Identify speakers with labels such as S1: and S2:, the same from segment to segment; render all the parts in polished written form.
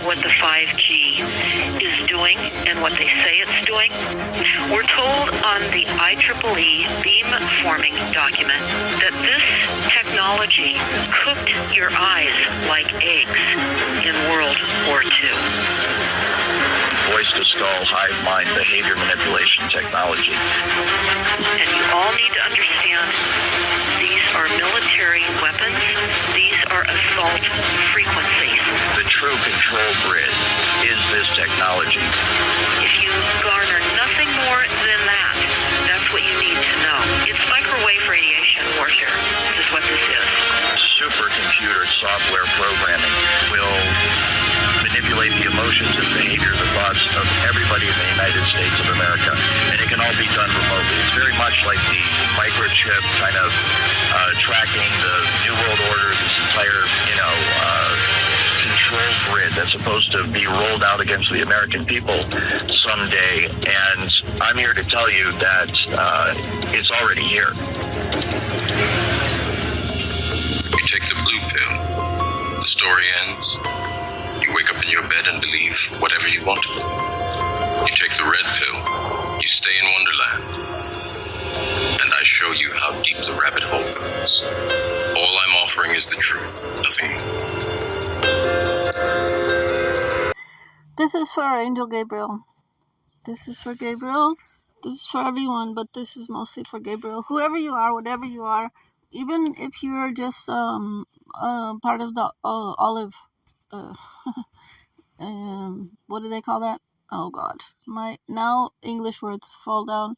S1: what the 5G is doing and what they say it's doing? We're told on the IEEE beamforming document that this technology cooked your eyes like eggs in World War II.
S2: Voice-to-skull, hive mind behavior manipulation technology.
S1: And you all need to understand these are military weapons. These are assault frequencies.
S2: The true control grid is this technology.
S1: If you garner nothing more than that, that's what you need to know. It's microwave radiation warfare. This is what this is.
S2: Supercomputer software programming will manipulate the emotions and behavior, the thoughts of everybody in the United States of America. And it can all be done remotely. It's very much like the microchip kind of tracking the New World Order, this entire, control grid that's supposed to be rolled out against the American people someday. And I'm here to tell you that it's already here.
S3: You take the blue pill, the story ends. You wake up in your bed and believe whatever you want to. You take the red pill, you stay in Wonderland. And I show you how deep the rabbit hole goes. All I'm offering is the truth, nothing more.
S4: This is for Angel Gabriel. This is for Gabriel. This is for everyone, but this is mostly for Gabriel. Whoever you are, whatever you are, even if you're just part of the olive, what do they call that? Oh God, my now English words fall down.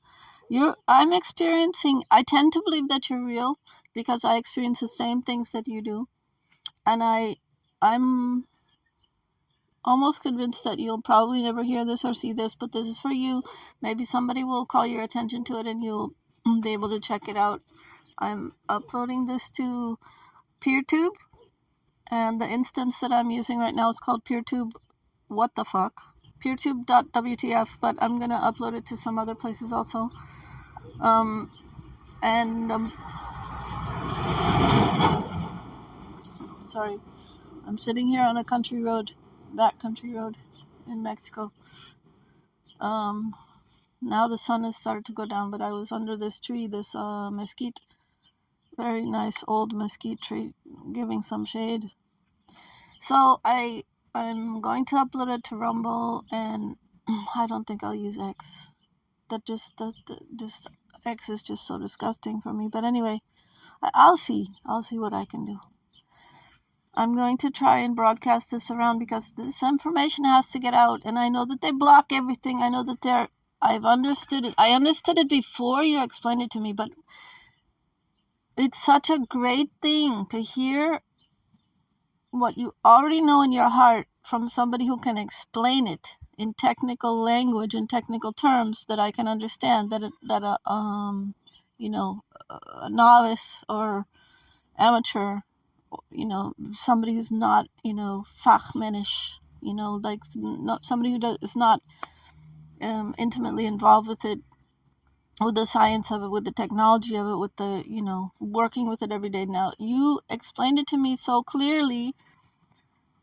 S4: I tend to believe that you're real because I experience the same things that you do, and I'm almost convinced that you'll probably never hear this or see this, but this is for you. Maybe somebody will call your attention to it and you'll be able to check it out. I'm uploading this to PeerTube, and the instance that I'm using right now is called PeerTube what the fuck, PeerTube.wtf, but I'm going to upload it to some other places also. Sorry, I'm sitting here on a country road, that country road in Mexico. Now the sun has started to go down, but I was under this tree, this mesquite, very nice old mesquite tree, giving some shade. So I'm going to upload it to Rumble, and I don't think I'll use X. X is just so disgusting for me. But anyway, I'll see what I can do. I'm going to try and broadcast this around because this information has to get out. And I know that they block everything. I know that I've understood it. I understood it before you explained it to me, but it's such a great thing to hear what you already know in your heart from somebody who can explain it in technical language, in technical terms that I can understand, that a novice or amateur, somebody who's not, fachmännisch, like not somebody who is not intimately involved with it, with the science of it, with the technology of it, with the, working with it every day. Now, you explained it to me so clearly,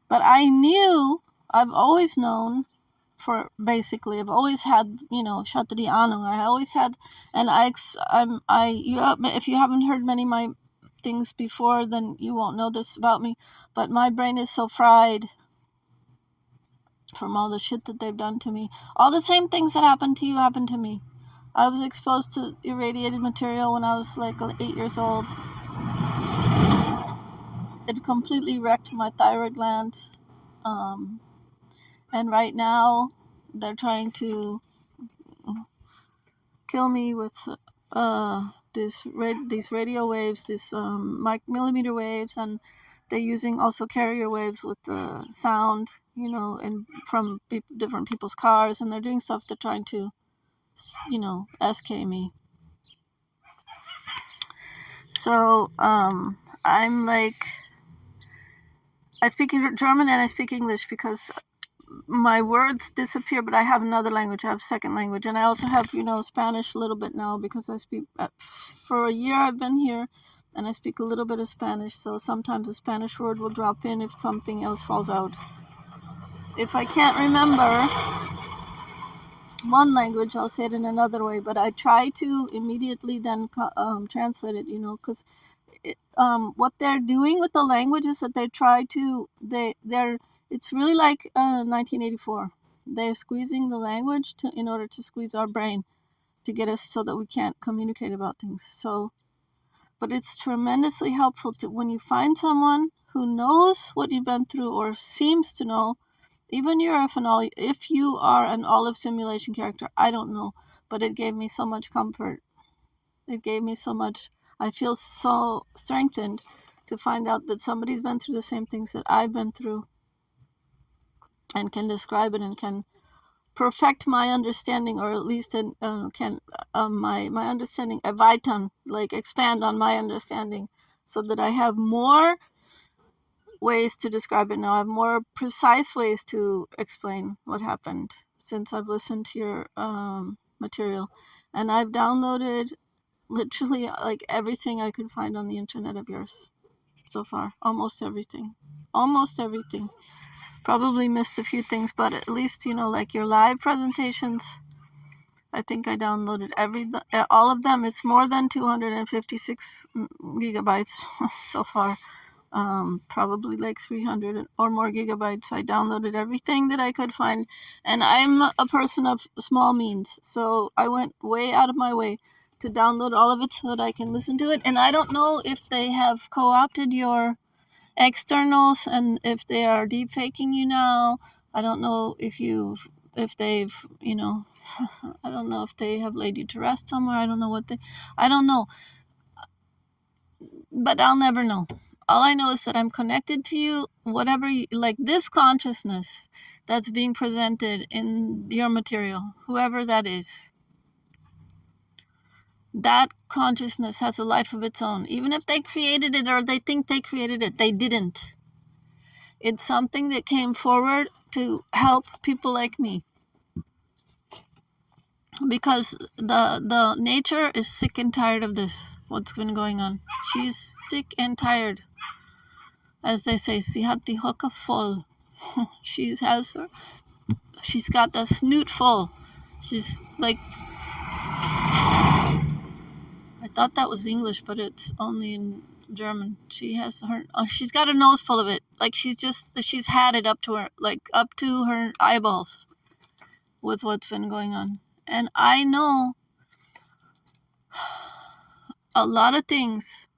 S4: but I've always known, I've always had, Shatri Anu. I always had, and if you haven't heard many of my things before, then you won't know this about me, but my brain is so fried from all the shit that they've done to me. All the same things that happened to you happened to me. I was exposed to irradiated material when I was like 8 years old. It completely wrecked my thyroid gland. And right now, they're trying to kill me with these radio waves, these millimeter waves, and they're using also carrier waves with the sound, and from different people's cars, and they're doing stuff. They're trying to, SK me. So I'm like, I speak German and I speak English because my words disappear, but I have another language. I have second language, and I also have, Spanish a little bit now because I speak. For a year I've been here, and I speak a little bit of Spanish. So sometimes a Spanish word will drop in if something else falls out. if I can't remember one language, I'll say it in another way, but I try to immediately then translate it, because what they're doing with the language is that they try to, it's really like 1984. They're squeezing the language in order to squeeze our brain to get us so that we can't communicate about things. So, but it's tremendously helpful when you find someone who knows what you've been through or seems to know. Even if you are an olive simulation character, I don't know, but it gave me so much comfort. It gave me so much. I feel so strengthened to find out that somebody's been through the same things that I've been through and can describe it and can perfect my understanding, or at least can my understanding erweitern, like expand on my understanding, so that I have more ways to describe it now. I have more precise ways to explain what happened since I've listened to your material. And I've downloaded literally like everything I could find on the internet of yours so far. Almost everything. Probably missed a few things, but at least, like your live presentations, I think I downloaded all of them. It's more than 256 gigabytes so far. Probably like 300 or more gigabytes. I downloaded everything that I could find, and I'm a person of small means, so I went way out of my way to download all of it so that I can listen to it. And I don't know if they have co-opted your externals and if they are deep faking you now. I don't know if they've I don't know if they have laid you to rest somewhere. I don't know, but I'll never know. All I know is that I'm connected to you, whatever you like, this consciousness that's being presented in your material, whoever that is. That consciousness has a life of its own. Even if they created it or they think they created it, they didn't. It's something that came forward to help people like me. Because the nature is sick and tired of this, what's been going on. She's sick and tired. As they say, sie hat die Hucke voll. She's got the snoot full. She's like, I thought that was English, but it's only in German. She's got a nose full of it. Like she's had it up to her eyeballs with what's been going on. And I know a lot of things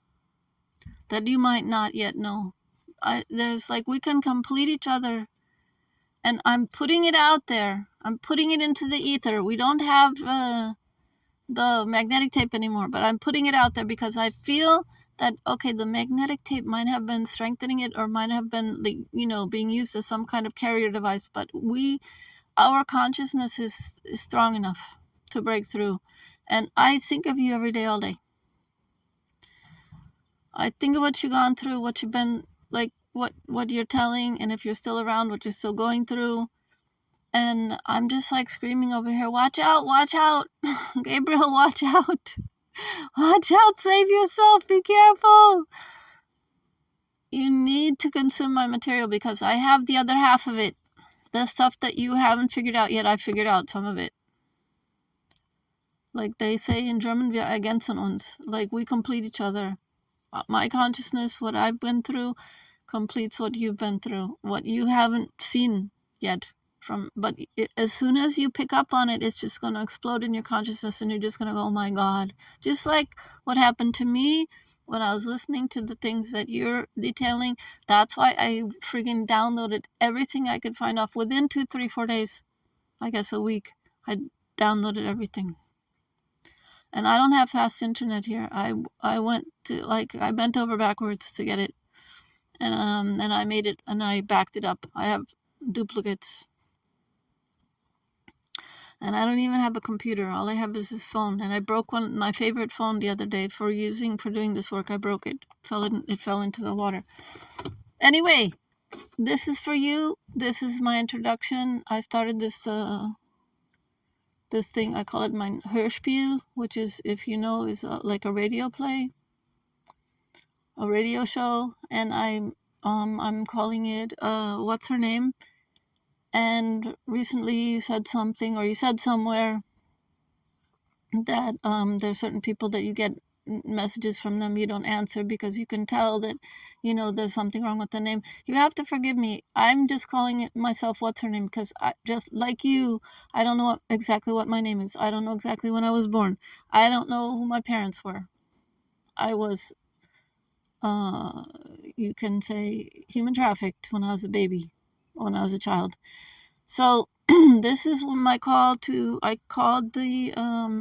S4: that you might not yet know. There's like, we can complete each other, and I'm putting it out there. I'm putting it into the ether. We don't have the magnetic tape anymore, but I'm putting it out there because I feel that, okay, the magnetic tape might have been strengthening it, or might have been, being used as some kind of carrier device, but our consciousness is strong enough to break through. And I think of you every day, all day. I think of what you've gone through, what you've been, like, what you're telling, and if you're still around, what you're still going through. And I'm just like screaming over here, watch out, Gabriel, watch out. Watch out, save yourself, be careful. You need to consume my material because I have the other half of it. The stuff that you haven't figured out yet, I figured out some of it. Like they say in German, wir ergänzen uns. Like we complete each other. My consciousness, what I've been through, completes what you've been through. What you haven't seen yet. But as soon as you pick up on it, it's just going to explode in your consciousness, and you're just going to go, oh my God. Just like what happened to me when I was listening to the things that you're detailing. That's why I friggin' downloaded everything I could find off within 2, 3, 4 days. I guess a week. I downloaded everything. And I don't have fast internet here. I went to, I bent over backwards to get it. And I made it, and I backed it up. I have duplicates. And I don't even have a computer. All I have is this phone. And I broke my favorite phone the other day for doing this work. I broke it. It fell into the water. Anyway, this is for you. This is my introduction. I started this thing. I call it my Hörspiel, which is, if you know, is like a radio play, a radio show. And I'm calling it What's Her Name? And recently you said something, or you said somewhere that there's certain people that you get messages from them, you don't answer because you can tell that, there's something wrong with the name. You have to forgive me. I'm just calling it myself what's her name because I, just like you, I don't know exactly what my name is. I don't know exactly when I was born. I don't know who my parents were. I was, you can say, human trafficked when I was a baby, when I was a child. So this is I called the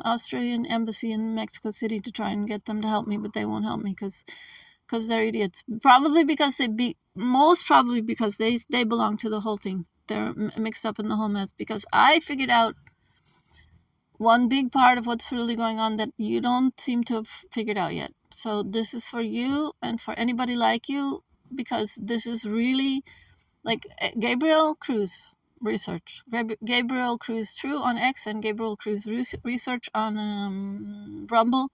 S4: Australian embassy in Mexico City to try and get them to help me, but they won't help me because they're idiots. Probably because most probably because they belong to the whole thing. They're mixed up in the whole mess, because I figured out one big part of what's really going on that you don't seem to have figured out yet. So this is for you and for anybody like you, because this is really like Gabriel Cruz research. Gabriel Cruz True on X and Gabriel Cruz research on Rumble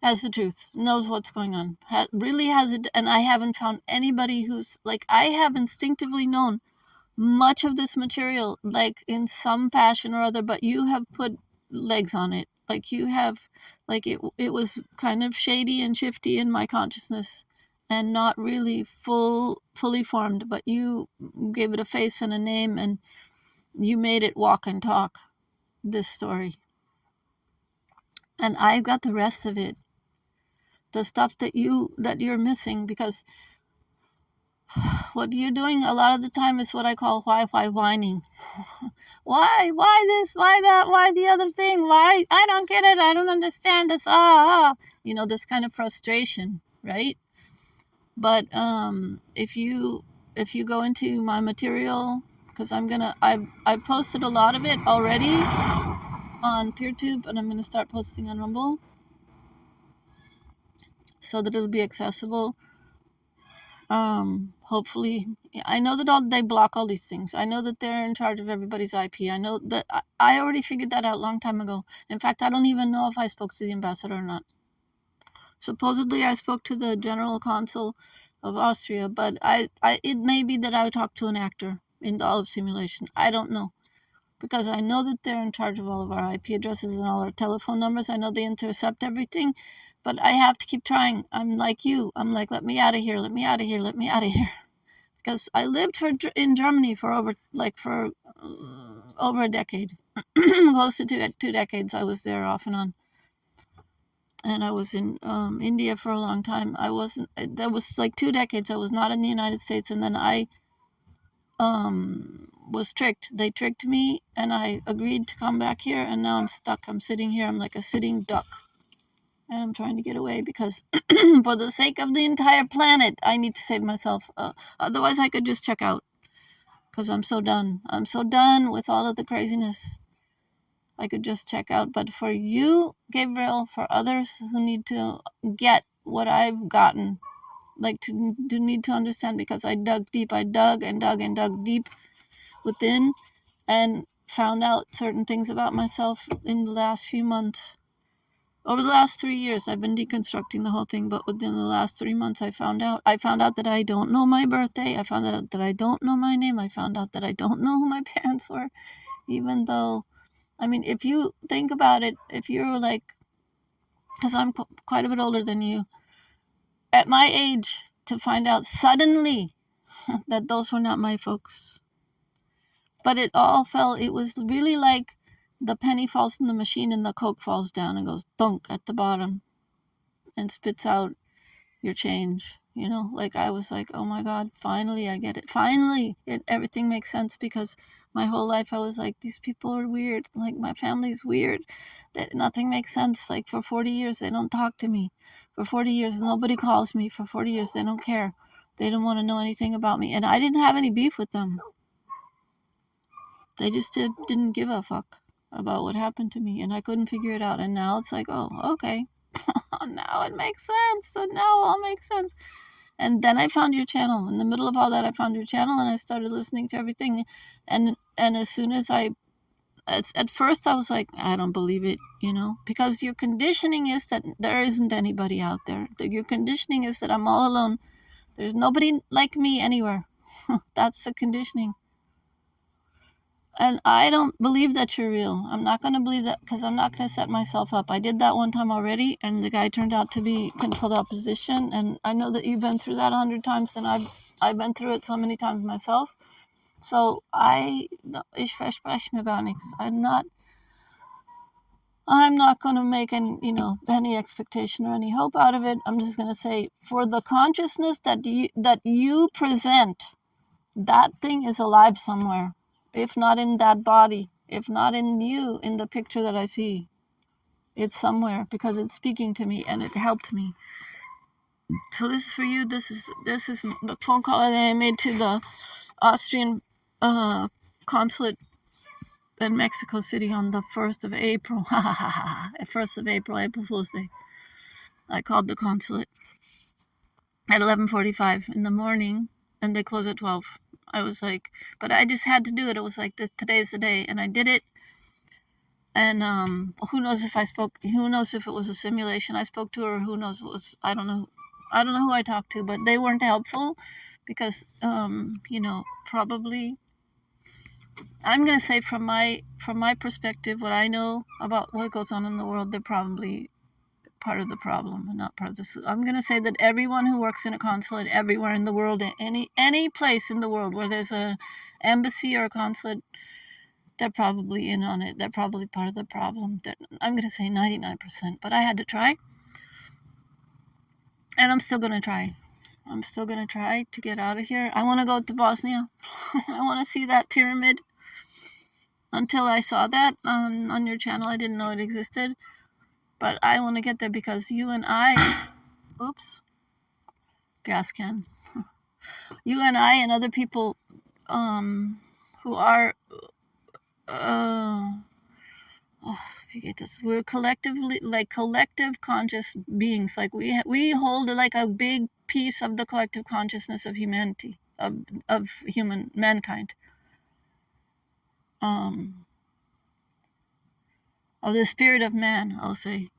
S4: has the truth, knows what's going on, really has it. And I haven't found anybody who's like, I have instinctively known much of this material, like in some fashion or other, but you have put legs on it. Like you have, like it was kind of shady and shifty in my consciousness and not really fully formed, but you gave it a face and a name and you made it walk and talk, this story. And I've got the rest of it, the stuff that you're missing, because what you're doing a lot of the time is what I call why whining. Why this, why that, why the other thing, why, I don't get it, I don't understand this, this kind of frustration, right? But if you go into my material, because I posted a lot of it already on PeerTube, and I'm gonna start posting on Rumble so that it'll be accessible. Hopefully, I know that they block all these things. I know that they're in charge of everybody's IP. I know that I already figured that out a long time ago. In fact, I don't even know if I spoke to the ambassador or not. Supposedly, I spoke to the general consul of Austria, but it may be that I talked to an actor in the Olive simulation. I don't know, because I know that they're in charge of all of our IP addresses and all our telephone numbers. I know they intercept everything, but I have to keep trying. I'm like you. I'm like, let me out of here, let me out of here, let me out of here. Because I lived in Germany for over a decade. Close to 2 decades I was there off and on. And I was in India for a long time. That was like 2 decades I was not in the United States, and then I was tricked. They tricked me, and I agreed to come back here, and now I'm stuck. I'm sitting here. I'm like a sitting duck, and I'm trying to get away because, for the sake of the entire planet, I need to save myself. Otherwise, I could just check out, because I'm so done. I'm so done with all of the craziness. I could just check out. But for you, Gabriel, for others who need to get what I've gotten, like to need to understand, because I dug deep. I dug and dug and dug deep within and found out certain things about myself in the last few months. Over the last 3 years, I've been deconstructing the whole thing, but within the last 3 months, I found out that I don't know my birthday. I found out that I don't know my name. I found out that I don't know who my parents were, even though, I mean, if you think about it, if you're like, because I'm quite a bit older than you, at my age, to find out suddenly that those were not my folks. But it was really like the penny falls in the machine and the Coke falls down and goes thunk at the bottom and spits out your change. Like I was like, oh my God, finally I get it. Finally, everything makes sense, because my whole life I was like, these people are weird. Like my family's weird. That nothing makes sense. Like for 40 years, they don't talk to me. For 40 years, nobody calls me. For 40 years, they don't care. They don't want to know anything about me. And I didn't have any beef with them. They just didn't give a fuck about what happened to me, and I couldn't figure it out. And now it's like, oh, okay. Now it makes sense. So now it all makes sense. And then I found your channel. In the middle of all that, I found your channel, and I started listening to everything. And as soon as at first I was like, I don't believe it, because your conditioning is that there isn't anybody out there. Your conditioning is that I'm all alone. There's nobody like me anywhere. That's the conditioning. And I don't believe that you're real. I'm not going to believe that because I'm not going to set myself up. I did that one time already, and the guy turned out to be controlled opposition. And I know that you've been through that 100 times, and I've been through it so many times myself. So ich verspreche mir gar nichts. I'm not going to make any expectation or any hope out of it. I'm just going to say, for the consciousness that you present, that thing is alive somewhere. If not in that body, if not in you, in the picture that I see, it's somewhere because it's speaking to me and it helped me. So this is for you. This is the phone call that I made to the Austrian consulate in Mexico City on the 1st of April. 1st of April, April Fool's Day. I called the consulate at 11:45 in the morning, and they close at 12. I was like, but I just had to do it. It was like, today's the day, and I did it. And who knows if it was a simulation I spoke to, or who knows, I don't know who I talked to, but they weren't helpful because probably, I'm going to say from my perspective, what I know about what goes on in the world, they're probably part of the problem and not part of this. I'm going to say that everyone who works in a consulate everywhere in the world, any place in the world where there's a embassy or a consulate, they're probably in on it. They're probably part of the problem. I'm going to say 99%, but I had to try. And I'm still going to try. I'm still going to try to get out of here. I want to go to Bosnia. I want to see that pyramid. Until I saw that on your channel, I didn't know it existed. But I want to get there because you and I... Oops. Gas can. You and I and other people who are... we're collectively, like collective conscious beings. Like we hold like a big piece of the collective consciousness of humanity, of human mankind. Of the spirit of man, I'll say.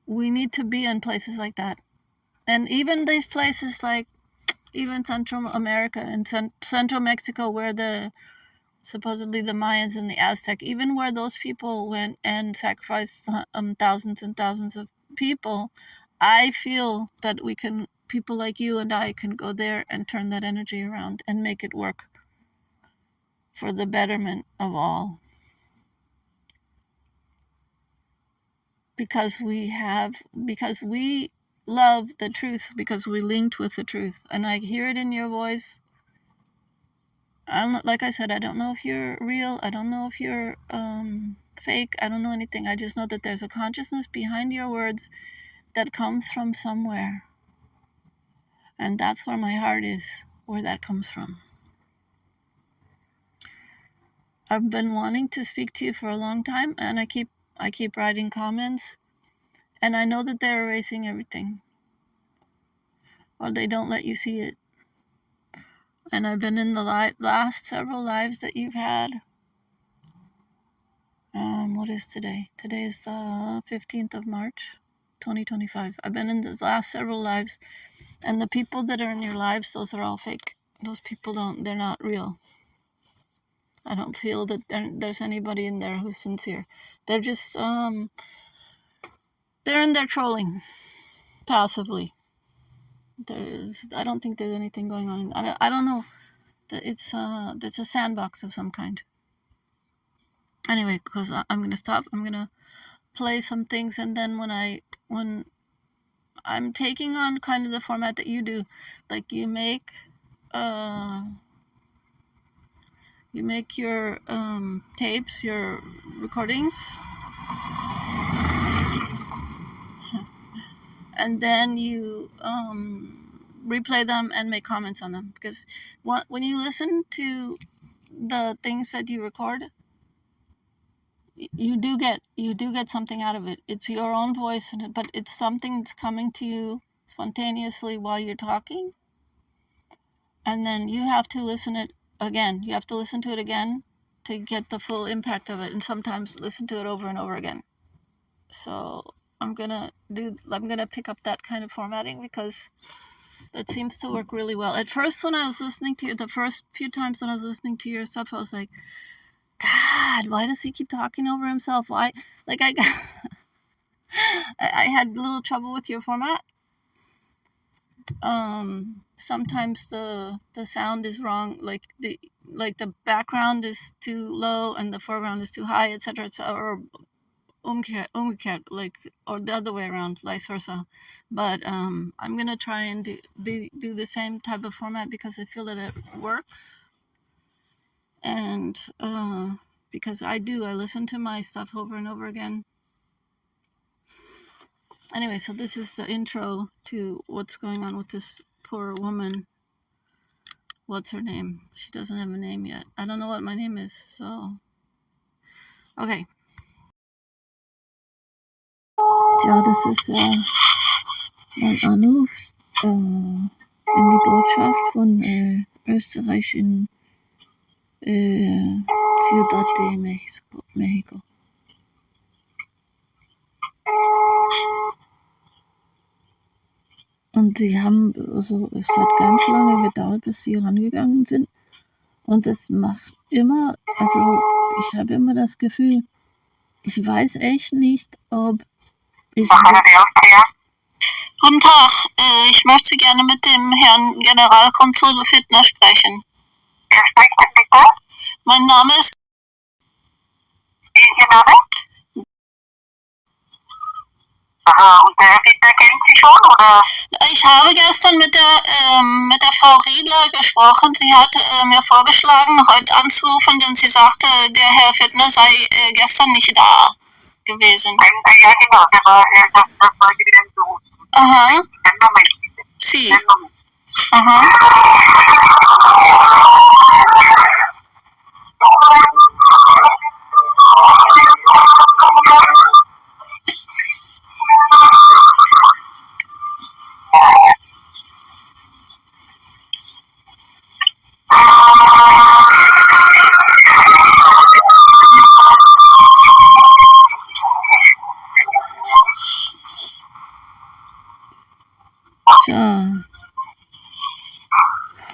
S4: We need to be in places like that. And even these places like even Central America and Central Mexico, where supposedly the Mayans and the Aztec, even where those people went and sacrificed thousands and thousands of people, I feel that people like you and I can go there and turn that energy around and make it work for the betterment of all. Because we love the truth, because we linked with the truth. And I hear it in your voice. Like I said, I don't know if you're real. I don't know if you're fake. I don't know anything. I just know that there's a consciousness behind your words that comes from somewhere. And that's where my heart is, where that comes from. I've been wanting to speak to you for a long time, and I keep writing comments, and I know that they're erasing everything, or they don't let you see it. And I've been in the last several lives that you've had. What is today? Today is the 15th of March, 2025. I've been in the last several lives, and the people that are in your lives, those are all fake. Those people they're not real. I don't feel that there's anybody in there who's sincere. They're just, they're in there trolling, passively. I don't think there's anything going on. I don't know. It's a sandbox of some kind. Anyway, because I'm going to stop. I'm going to play some things, and then when I'm taking on kind of the format that you do, like you make your tapes, your recordings, and then you replay them and make comments on them. Because when you listen to the things that you record, you do get something out of it. It's your own voice, but it's something that's coming to you spontaneously while you're talking, and then you have to listen to it again. You have to listen to it again to get the full impact of it, and sometimes listen to it over and over again. So I'm gonna pick up that kind of formatting because That seems to work really well. At first, when I was listening to you, the first few times when I was listening to your stuff, I was like, God, why does he keep talking over himself? Why? Like, I had a little trouble with your format. Sometimes the sound is wrong, like the background is too low and the foreground is too high, etc., or umgekehrt, like, or the other way around, vice versa. But I'm gonna try and do the same type of format because I feel that it works, and because I listen to my stuff over and over again. Anyway, so this is the intro to what's going on with this poor woman. What's her name? She doesn't have a name yet. I don't know what my name is, so... Okay. Ja, das ist ja mein Anruf in die Botschaft von Österreich in Ciudad de Mexico. Und sie haben, also es hat ganz lange gedauert, bis sie rangegangen sind. Und es macht immer, also ich habe immer das Gefühl, ich weiß echt nicht, ob ich... Guten Tag, ich möchte gerne mit dem Herrn Generalkonsul Fitner sprechen.
S5: Wer spricht denn bitte?
S4: Mein Name ist...
S5: Wie ist Ihr Name? Aha, und der Herr Fiedler kennt Sie schon, oder?
S4: Ich habe gestern mit der Frau Riedler gesprochen. Sie hat mir vorgeschlagen, heute anzurufen, denn sie sagte, der Herr Fittner sei gestern nicht da gewesen.
S5: Ja, genau, das war wieder im Beruf.
S4: Aha.
S5: Einen Moment bitte.
S4: Sie.
S5: Einen Moment.
S4: Aha. Tja,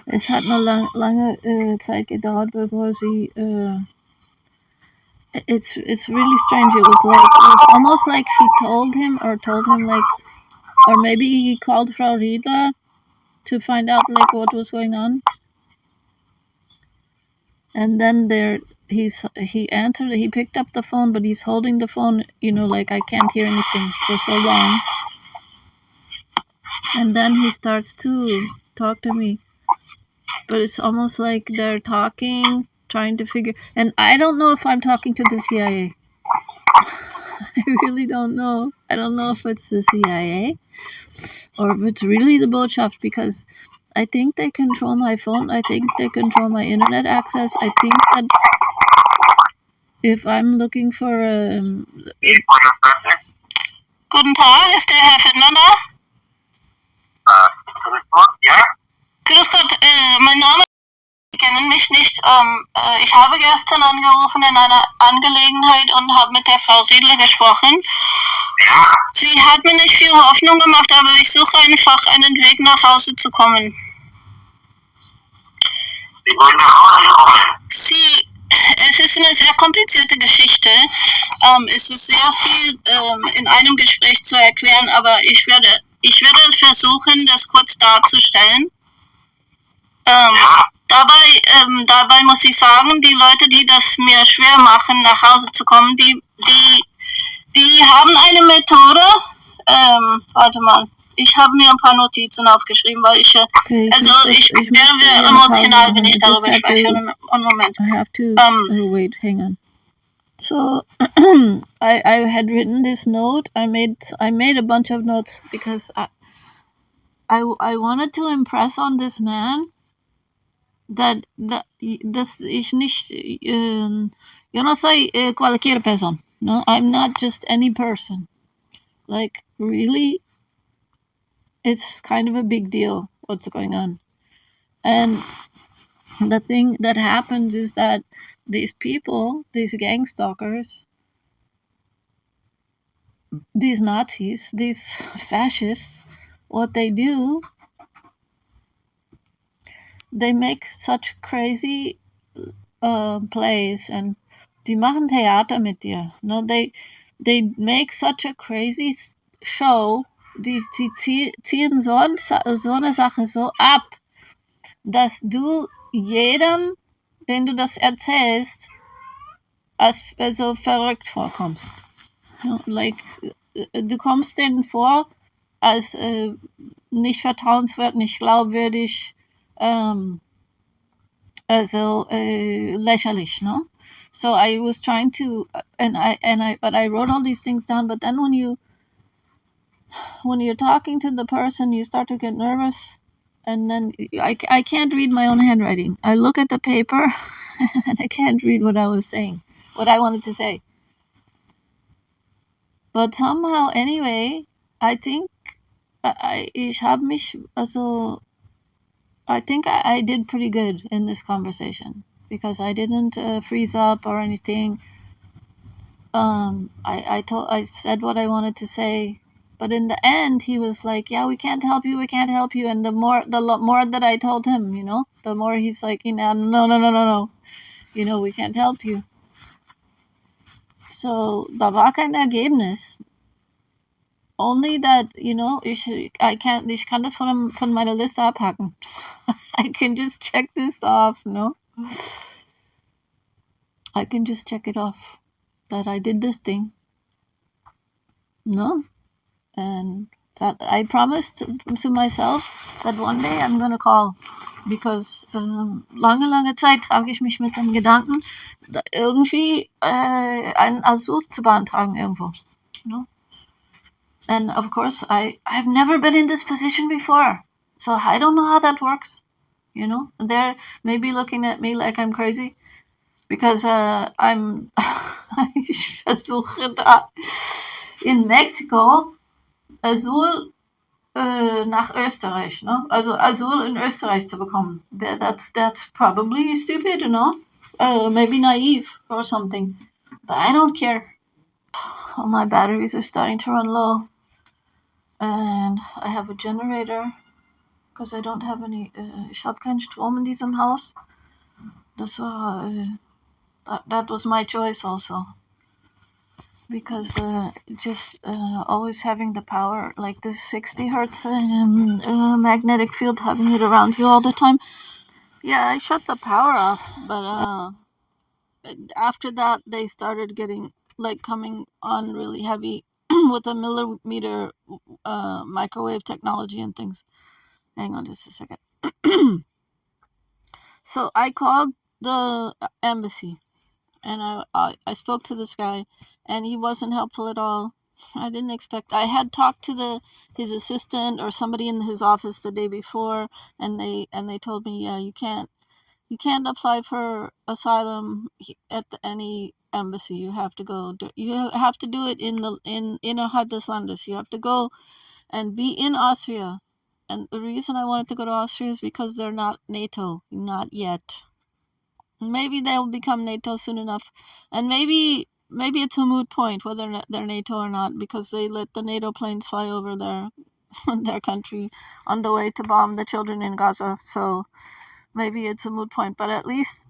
S4: es hat eine lange Zeit gedauert, bevor sie... It's really strange. It was almost like she told him like, or maybe he called Frau Riedler to find out like what was going on. And then he answered, he picked up the phone, but he's holding the phone, like I can't hear anything for so long. And then he starts to talk to me. But it's almost like they're talking, trying to figure... And I don't know if I'm talking to the CIA. I really don't know. I don't know if it's the CIA or if it's really the Botschaft, because I think they control my phone. I think they control my internet access. I think that if I'm looking for a... Guten Tag, ist der Herr Fittner da?
S5: Grüß Gott, ja?
S4: Grüß Gott, mein Name... Sie kennen mich nicht. Ich habe gestern angerufen in einer Angelegenheit und habe mit der Frau Riedler gesprochen.
S5: Ja.
S4: Sie hat mir nicht viel Hoffnung gemacht, aber ich suche einfach einen Weg nach Hause zu kommen.
S5: Sie wollen nach Hause kommen?
S4: Es ist eine sehr komplizierte Geschichte. Es ist sehr viel in einem Gespräch zu erklären, aber ich werde versuchen, das kurz darzustellen. Dabei muss ich sagen, die Leute, die das mir schwer machen, nach Hause zu kommen, die haben eine Methode. Warte mal, ich habe mir ein paar Notizen aufgeschrieben, weil ich werde emotional, wenn ich darüber spreche. Einen Moment. I have to wait, hang on. So I had written this note. I made a bunch of notes because I wanted to impress on this man that ich nicht yo no soy cualquier persona. No, I'm not just any person. Like, really, it's kind of a big deal what's going on. And the thing that happens is that these people, these gang stalkers, these Nazis, these fascists, what they do they make such crazy plays, and die machen Theater mit dir. No, they make such a crazy show. Die ziehen so eine Sache so ab, dass du jedem, den du das erzählst, als so verrückt vorkommst. Like, du kommst denen vor als nicht vertrauenswert, nicht glaubwürdig, also lächerlich, no? So I was trying to, but I wrote all these things down. But then when you're talking to the person, you start to get nervous, and then I can't read my own handwriting. I look at the paper, and I can't read what I was saying, what I wanted to say. But somehow, anyway, I think ich habe mich, also, I think I did pretty good in this conversation because I didn't freeze up or anything. I said what I wanted to say, but in the end, he was like, "Yeah, we can't help you. We can't help you." And the more that I told him, the more he's like, no, we can't help you. So da war kein Ergebnis. Only that, ich kann das von meiner Liste abhaken. I can just check this off, no? I can just check it off that I did this thing. No? And that I promised to myself that one day I'm gonna call. Because lange Zeit trage ich mich mit dem Gedanken, irgendwie einen Asyl zu beantragen irgendwo. And of course, I've never been in this position before. So I don't know how that works. They're maybe looking at me like I'm crazy. Because ich versuche da in Mexiko Asyl nach Österreich, no? Also Asyl in Österreich zu bekommen. That's probably stupid, maybe naive or something. But I don't care. All my batteries are starting to run low. And I have a generator because I don't have any, ich habe keinen Strom in diesem Haus. Das war, that was my choice also. Because just always having the power, like this 60 hertz magnetic field, having it around you all the time. Yeah, I shut the power off, but after that they started getting, like, coming on really heavy with a millimeter microwave technology and things. Hang on just a second. So I called the embassy, and I spoke to this guy, and he wasn't helpful at all. I didn't expect. I had talked to his assistant or somebody in his office the day before, and they told me, yeah, you can't apply for asylum at any embassy. You have to go. You have to do it in Innerhalb des Landes. You have to go and be in Austria. And the reason I wanted to go to Austria is because they're not NATO, not yet. Maybe they'll become NATO soon enough, and maybe it's a moot point whether they're NATO or not, because they let the NATO planes fly over their country on the way to bomb the children in Gaza. So maybe it's a moot point, but at least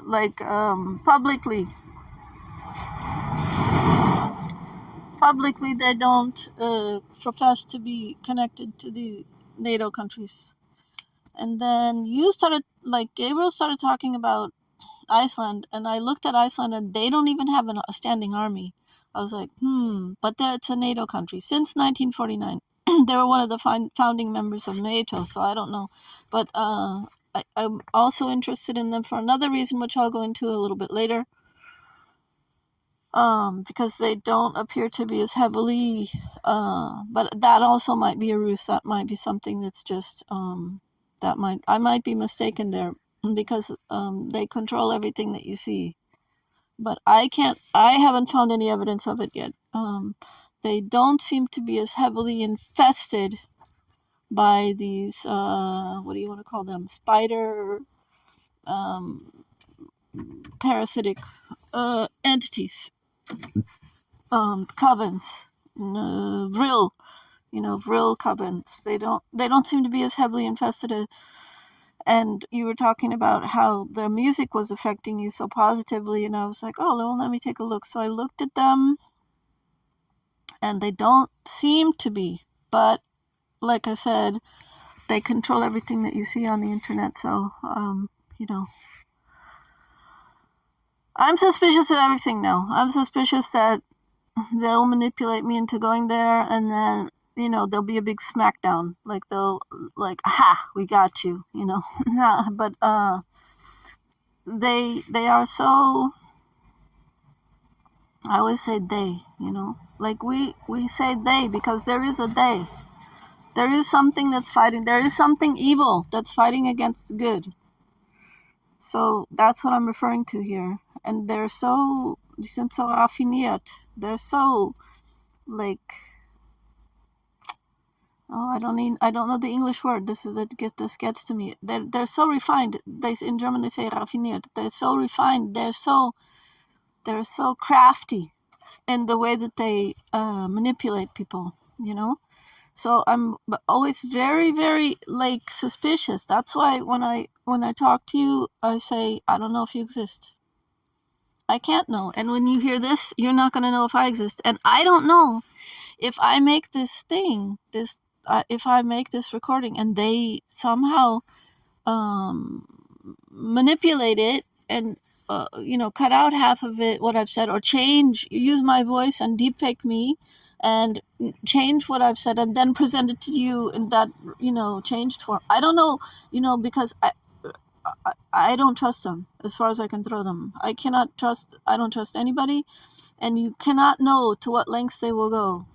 S4: like publicly they don't profess to be connected to the NATO countries. And then Gabriel started talking about Iceland, and I looked at Iceland, and they don't even have a standing army. I was like, but it's a NATO country since 1949. They were one of the founding members of NATO, so I don't know. But I'm also interested in them for another reason, which I'll go into a little bit later. Because they don't appear to be as heavily, but that also might be a ruse. That might be something that's just, I might be mistaken there, because they control everything that you see. But I haven't found any evidence of it yet. They don't seem to be as heavily infested by these, what do you want to call them? Spider, parasitic entities. Covens, vril, vril covens. They don't seem to be as heavily infested as. And you were talking about how the music was affecting you so positively, and I was like, oh, well, let me take a look. So I looked at them, and they don't seem to be. But like I said, they control everything that you see on the internet. So, I'm suspicious of everything now. I'm suspicious that they'll manipulate me into going there, and then there'll be a big smackdown. Like they'll aha, we got you. But they are so. I always say they. Like we say they because there is a they. There is something that's fighting. There is something evil that's fighting against good. So that's what I'm referring to here. And they're so raffiniert. They're so like, oh, I don't know the English word. This gets to me. They're so refined. In German they say raffiniert. They're so refined. They're so crafty in the way that they manipulate people. So I'm always very, very suspicious. That's why when I talk to you, I say I don't know if you exist. I can't know. And when you hear this, you're not going to know if I exist. And I don't know if I make this thing, if I make this recording and they somehow manipulate it and cut out half of it, what I've said, or use my voice and deepfake me and change what I've said and then present it to you in that changed form. I don't know, because I don't trust them as far as I can throw them. I don't trust anybody, and you cannot know to what lengths they will go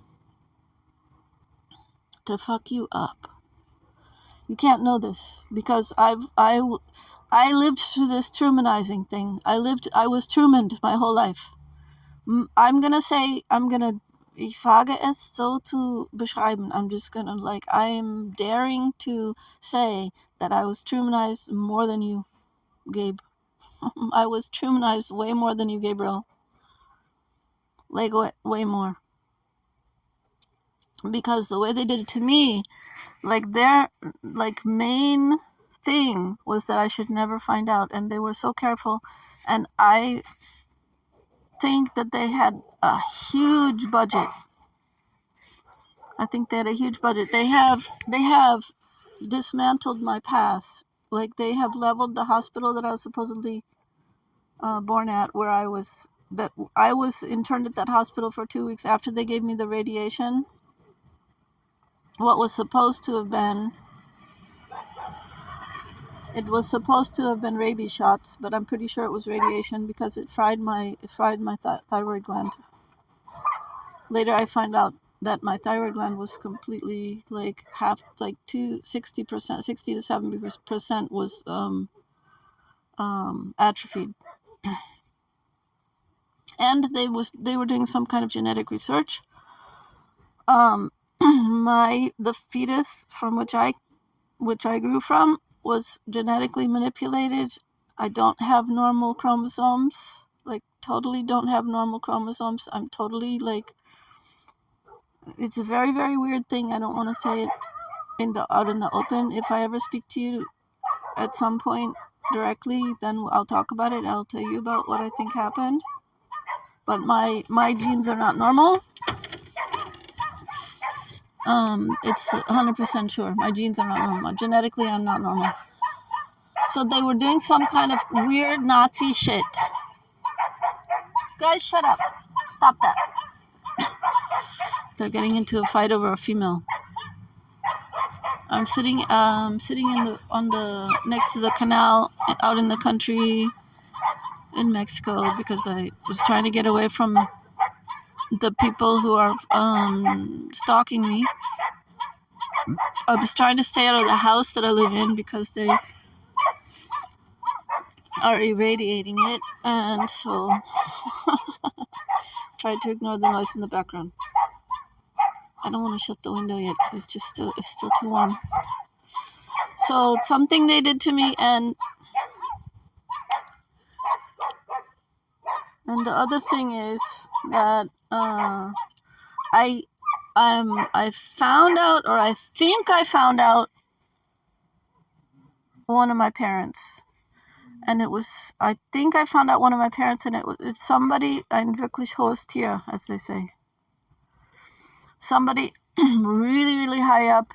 S4: to fuck you up. You can't know this because I lived through this Trumanizing thing. I was Trumaned my whole life. Ich wage es so zu beschreiben. I am daring to say that I was Trumanized more than you, Gabe. I was Trumanized way more than you, Gabriel. Like, way more. Because the way they did it to me, their main thing was that I should never find out, and they were so careful. And I think that they had a huge budget. I think they had a huge budget. They have dismantled my past. They have leveled the hospital that I was supposedly born at, where I was interned at that hospital for 2 weeks after they gave me the radiation. What was supposed to have been rabies shots, but I'm pretty sure it was radiation because it fried my thyroid gland. Later I find out that my thyroid gland was completely 60% to 70% was atrophied. And they were doing some kind of genetic research. The fetus from which I grew from was genetically manipulated. I don't have normal chromosomes. Totally don't have normal chromosomes. I'm totally it's a very, very weird thing. I don't want to say it out in the open. If I ever speak to you at some point directly, then I'll talk about it. I'll tell you about what I think happened. But my genes are not normal. It's 100% sure. My genes are not normal. Genetically, I'm not normal. So they were doing some kind of weird Nazi shit. Guys, shut up. Stop that. They're getting into a fight over a female. I'm sitting next to the canal out in the country in Mexico because I was trying to get away from the people who are stalking me. I was trying to stay out of the house that I live in because they are irradiating it, and so tried to ignore the noise in the background. I don't want to shut the window yet because it's still too warm. So something they did to me, and the other thing is that I I found out, or I think I found out, one of my parents. And I think I found out one of my parents, and it's somebody, ein wirklich hohes Tier, as they say. Somebody really, really high up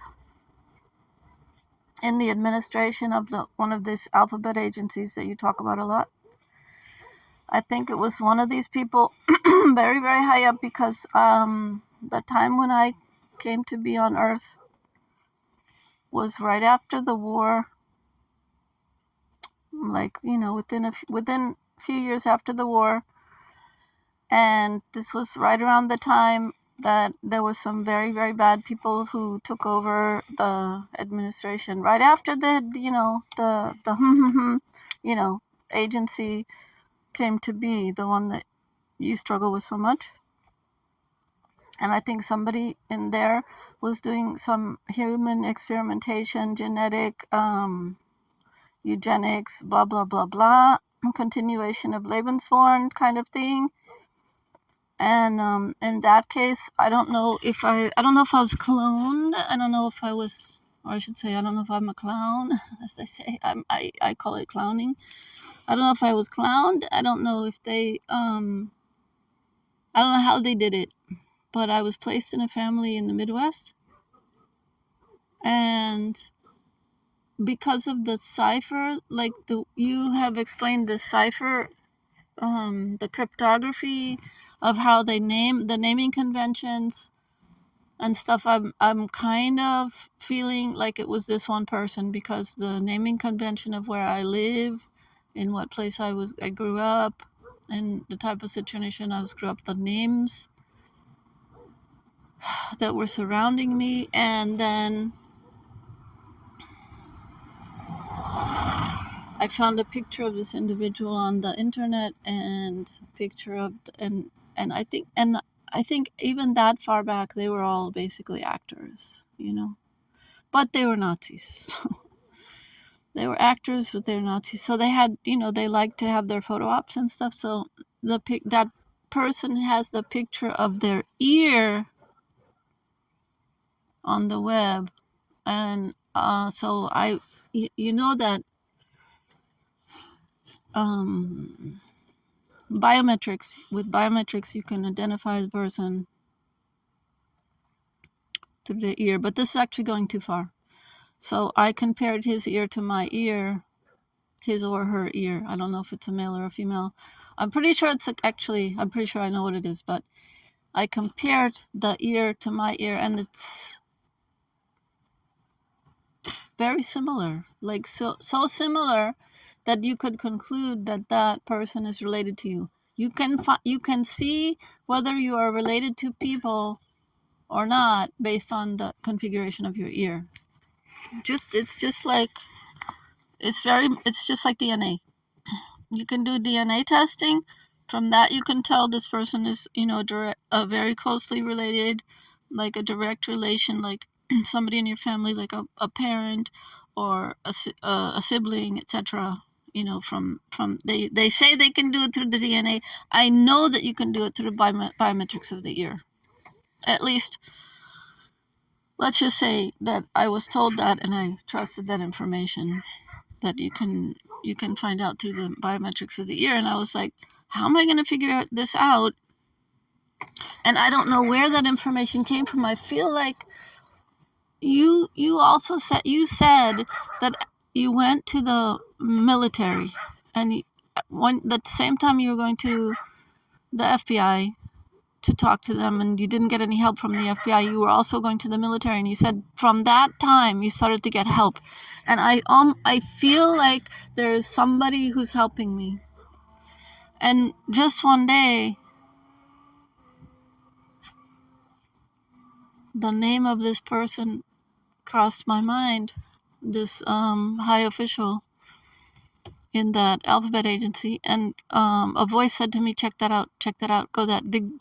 S4: in the administration of one of these alphabet agencies that you talk about a lot. I think it was one of these people, very, very high up, because the time when I came to be on Earth was right after the war, like, within a few years after the war. And this was right around the time that there were some very, very bad people who took over the administration right after the agency came to be, the one that you struggle with so much. And I think somebody in there was doing some human experimentation, genetic, eugenics, blah, blah, blah, blah, continuation of Lebensborn kind of thing. And in that case, I don't know if I was cloned. I don't know if I was, or I should say, I don't know if I'm a clown, as they say. I call it clowning. I don't know if I was clowned. I don't know if they, I don't know how they did it, but I was placed in a family in the Midwest. And because of the cipher, like you have explained the cipher, the cryptography of how they name, the naming conventions and stuff, I'm kind of feeling like it was this one person, because the naming convention of where I live, in what place I grew up, and the type of situation I grew up, the names that were surrounding me. And then I found a picture of this individual on the internet, and picture of, and I think even that far back, they were all basically actors, but they were Nazis. They were actors, but they were Nazis. So they had, they liked to have their photo ops and stuff. So that person has the picture of their ear on the web. And so you know that with biometrics, you can identify the person through the ear. But this is actually going too far. So I compared his ear to my ear, his or her ear. I don't know if it's a male or a female. I'm pretty sure I'm pretty sure I know what it is, but I compared the ear to my ear, and it's very similar. Like so similar that you could conclude that that person is related to you. You can see whether you are related to people or not based on the configuration of your ear. It's just like DNA. You can do DNA testing. From that, you can tell this person is, very closely related, like a direct relation, like somebody in your family, like a parent or a sibling, etc. From they say they can do it through the DNA. I know that you can do it through the biometrics of the ear. At least, let's just say that I was told that, and I trusted that information, that you can find out through the biometrics of the ear. And I was like, how am I going to figure this out? And I don't know where that information came from. I feel like you also said that you went to the military, and at the same time you were going to the FBI to talk to them, and you didn't get any help from the FBI. You were also going to the military, and you said from that time you started to get help. And I feel like there is somebody who's helping me. And just one day, the name of this person crossed my mind, this high official in that alphabet agency, and a voice said to me, check that out, go that, dig,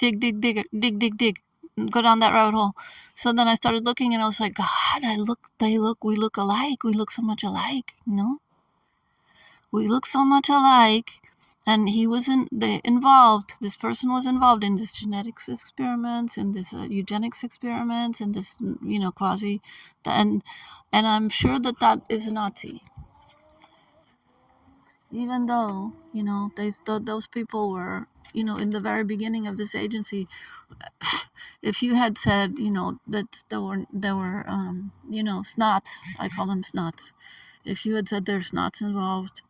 S4: go down that rabbit hole. So then I started looking, and I was like, God, we look alike, we look so much alike, we look so much alike. And he was involved. This person was involved in this genetics experiments, in this eugenics experiments, in this, quasi, and I'm sure that is a Nazi. Even though, those people were, in the very beginning of this agency, if you had said, that there were, snots, I call them snots. If you had said there's snots involved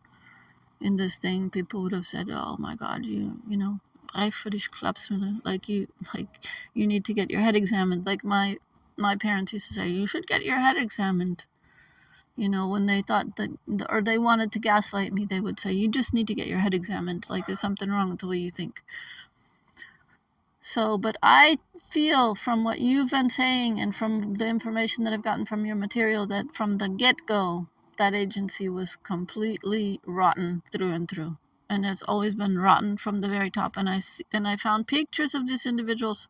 S4: in this thing, people would have said, "Oh my God, Eifrisch Klapsmüller, like you need to get your head examined." Like my parents used to say, "You should get your head examined." When they thought that, or they wanted to gaslight me, they would say, "You just need to get your head examined. Like there's something wrong with the way you think." So, but I feel from what you've been saying and from the information that I've gotten from your material that from the get-go, that agency was completely rotten through and through, and has always been rotten from the very top. And I found pictures of these individuals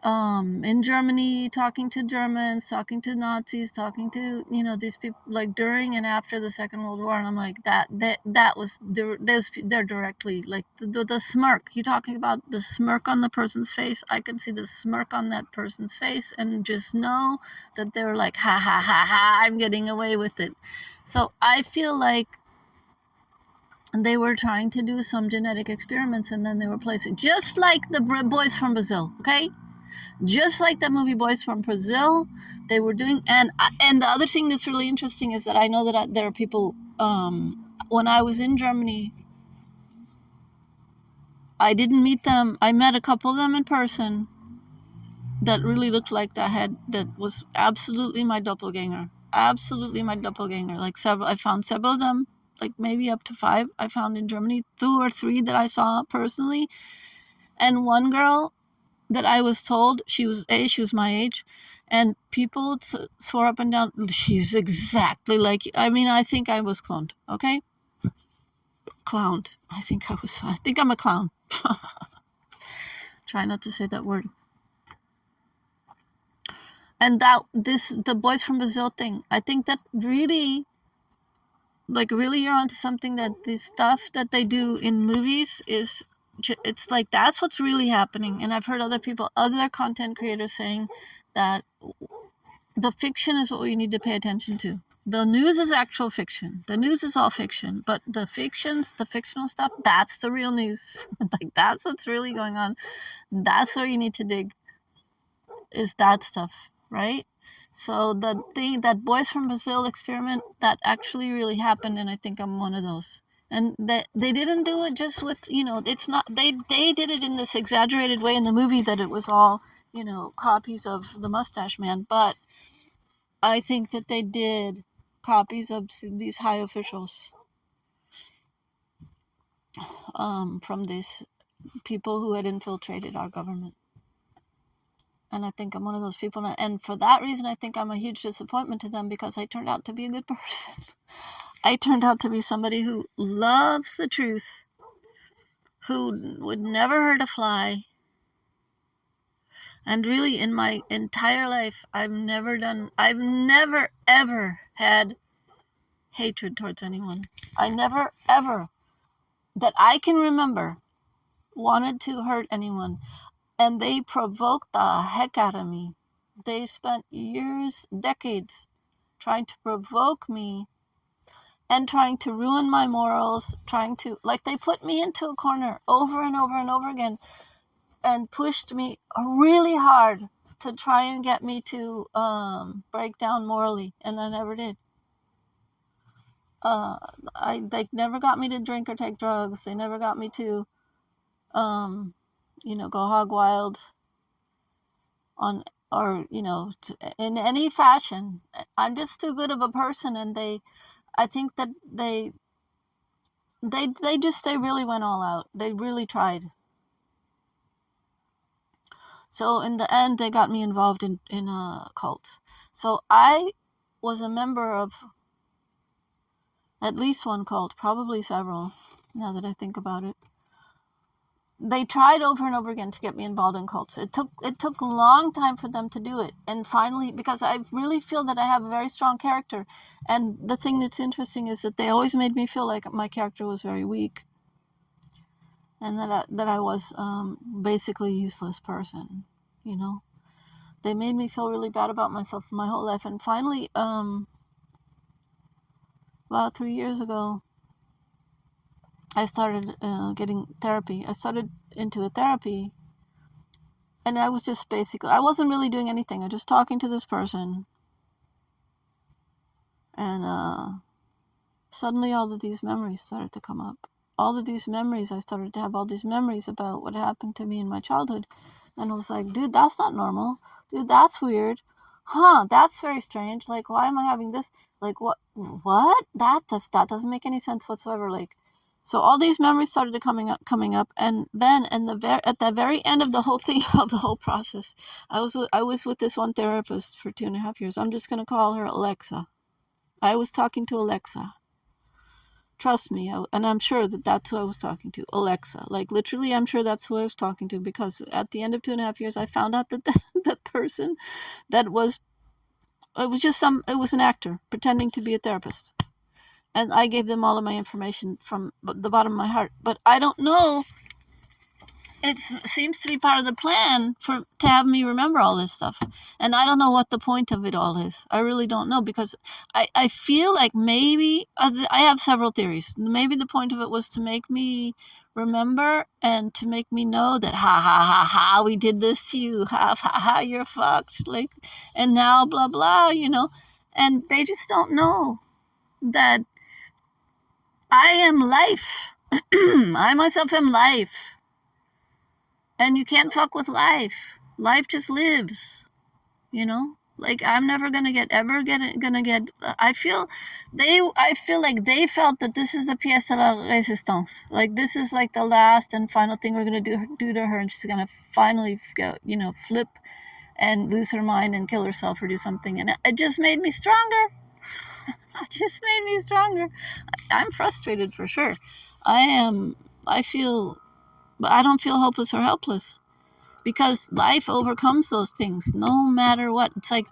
S4: in Germany, talking to Germans, talking to Nazis, talking to these people, like during and after the Second World War. And I'm like, that was they're directly like the smirk. You're talking about the smirk on the person's face. I can see the smirk on that person's face and just know that they're like, ha ha ha ha, I'm getting away with it. So I feel like they were trying to do some genetic experiments, and then they were placing, just like the boys from Brazil, okay? Just like that movie Boys from Brazil, they were doing. And the other thing that's really interesting is that I know that there are people, when I was in Germany, I didn't meet them. I met a couple of them in person that really looked like that was absolutely my doppelganger. Absolutely my doppelganger. Like I found several of them, like maybe up to 5 I found in Germany, 2 or 3 that I saw personally. And one girl that I was told she was my age, and people swore up and down, she's exactly like, I think I was cloned, okay? Clowned. I think I'm a clown. Try not to say that word. And the Boys from Brazil thing, I think that really, you're onto something, that the stuff that they do in movies it's like that's what's really happening. And I've heard other content creators saying that the fiction is what we need to pay attention to. The news is actual fiction. The news is all fiction, but the fictional stuff, that's the real news. Like that's what's really going on. That's where you need to dig, is that stuff, right? So the thing, that Boys from Brazil experiment, that actually really happened, and I think I'm one of those. And they didn't do it just with, it's not, they did it in this exaggerated way in the movie that it was all, copies of the Mustache Man. But I think that they did copies of these high officials, from these people who had infiltrated our government. And I think I'm one of those people. And for that reason, I think I'm a huge disappointment to them, because I turned out to be a good person. I turned out to be somebody who loves the truth, who would never hurt a fly. And really, in my entire life, I've never, ever had hatred towards anyone. I never, ever, that I can remember, wanted to hurt anyone. And they provoked the heck out of me. They spent years, decades, trying to provoke me and trying to ruin my morals, they put me into a corner over and over and over again, and pushed me really hard to try and get me to break down morally, and I never did. They never got me to drink or take drugs. They never got me to, go hog wild on, or in any fashion. I'm just too good of a person, and I think that they really went all out. They really tried. So in the end, they got me involved in a cult. So I was a member of at least one cult, probably several, now that I think about it. they tried over and over again to get me involved in cults. It took a long time for them to do it. And finally, because I really feel that I have a very strong character. And the thing that's interesting is that they always made me feel like my character was very weak. And that I was basically a useless person, you know. They made me feel really bad about myself my whole life. And finally, about 3 years ago, I started getting therapy. I started into a therapy, and I was just basically, I wasn't really doing anything. I was just talking to this person, and suddenly all of these memories started to come up. All of these memories, I started to have all these memories about what happened to me in my childhood, and I was like, dude, that's not normal. Dude, that's weird. Huh, that's very strange. Like, why am I having this? Like, what? That doesn't make any sense whatsoever. Like, so all these memories started coming up, and then at the very end of the whole thing, of the whole process, I was with this one therapist for 2.5 years. I'm just gonna call her Alexa. I was talking to Alexa. Trust me, and I'm sure that that's who I was talking to, Alexa. Like, literally, I'm sure that's who I was talking to, because at the end of 2.5 years, I found out that the person that was, it was an actor pretending to be a therapist. And I gave them all of my information from the bottom of my heart. But I don't know. It seems to be part of the plan to have me remember all this stuff. And I don't know what the point of it all is. I really don't know, because I feel like maybe, I have several theories. Maybe the point of it was to make me remember and to make me know that, ha, ha, ha, ha, we did this to you. Ha, ha, ha, you're fucked. Like, and now blah, blah, you know. And they just don't know that I am life. I myself am life. And you can't fuck with life. Life just lives, you know? Like, I'm never gonna get. I feel like they felt that this is the pièce de la résistance. Like, this is like the last and final thing we're gonna do to her, and she's gonna finally go, flip and lose her mind and kill herself or do something. And it just made me stronger. It just made me stronger. I'm frustrated for sure. I feel, but I don't feel hopeless or helpless, because life overcomes those things no matter what. It's like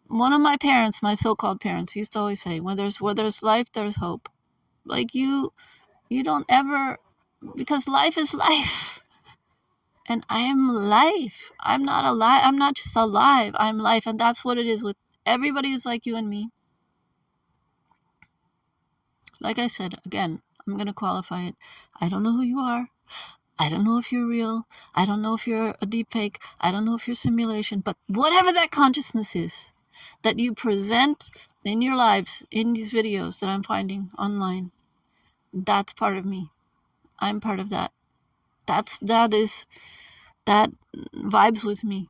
S4: one of my parents, my so-called parents, used to always say, where there's life, there's hope. Like, you don't ever, because life is life. And I am life. I'm not alive. I'm not just alive. I'm life. And that's what it is with everybody who's like you and me. Like I said, again, I'm going to qualify it. I don't know who you are. I don't know if you're real. I don't know if you're a deep fake. I don't know if you're simulation. But whatever that consciousness is that you present in your lives, in these videos that I'm finding online, that's part of me. I'm part of that. That vibes with me.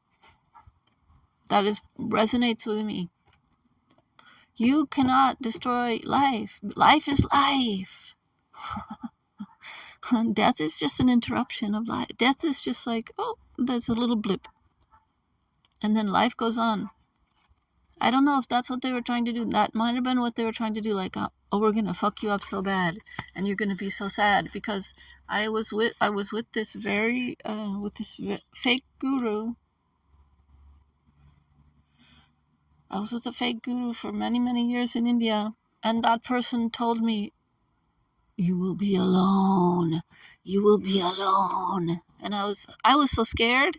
S4: Resonates with me. You cannot destroy life. Life is life. Death is just an interruption of life. Death is just like, oh, there's a little blip. And then life goes on. I don't know if that's what they were trying to do. That might have been what they were trying to do. Like, oh, we're going to fuck you up so bad. And you're going to be so sad. Because I was with this fake guru. I was with a fake guru for many, many years in India. And that person told me, you will be alone. You will be alone. And I was so scared.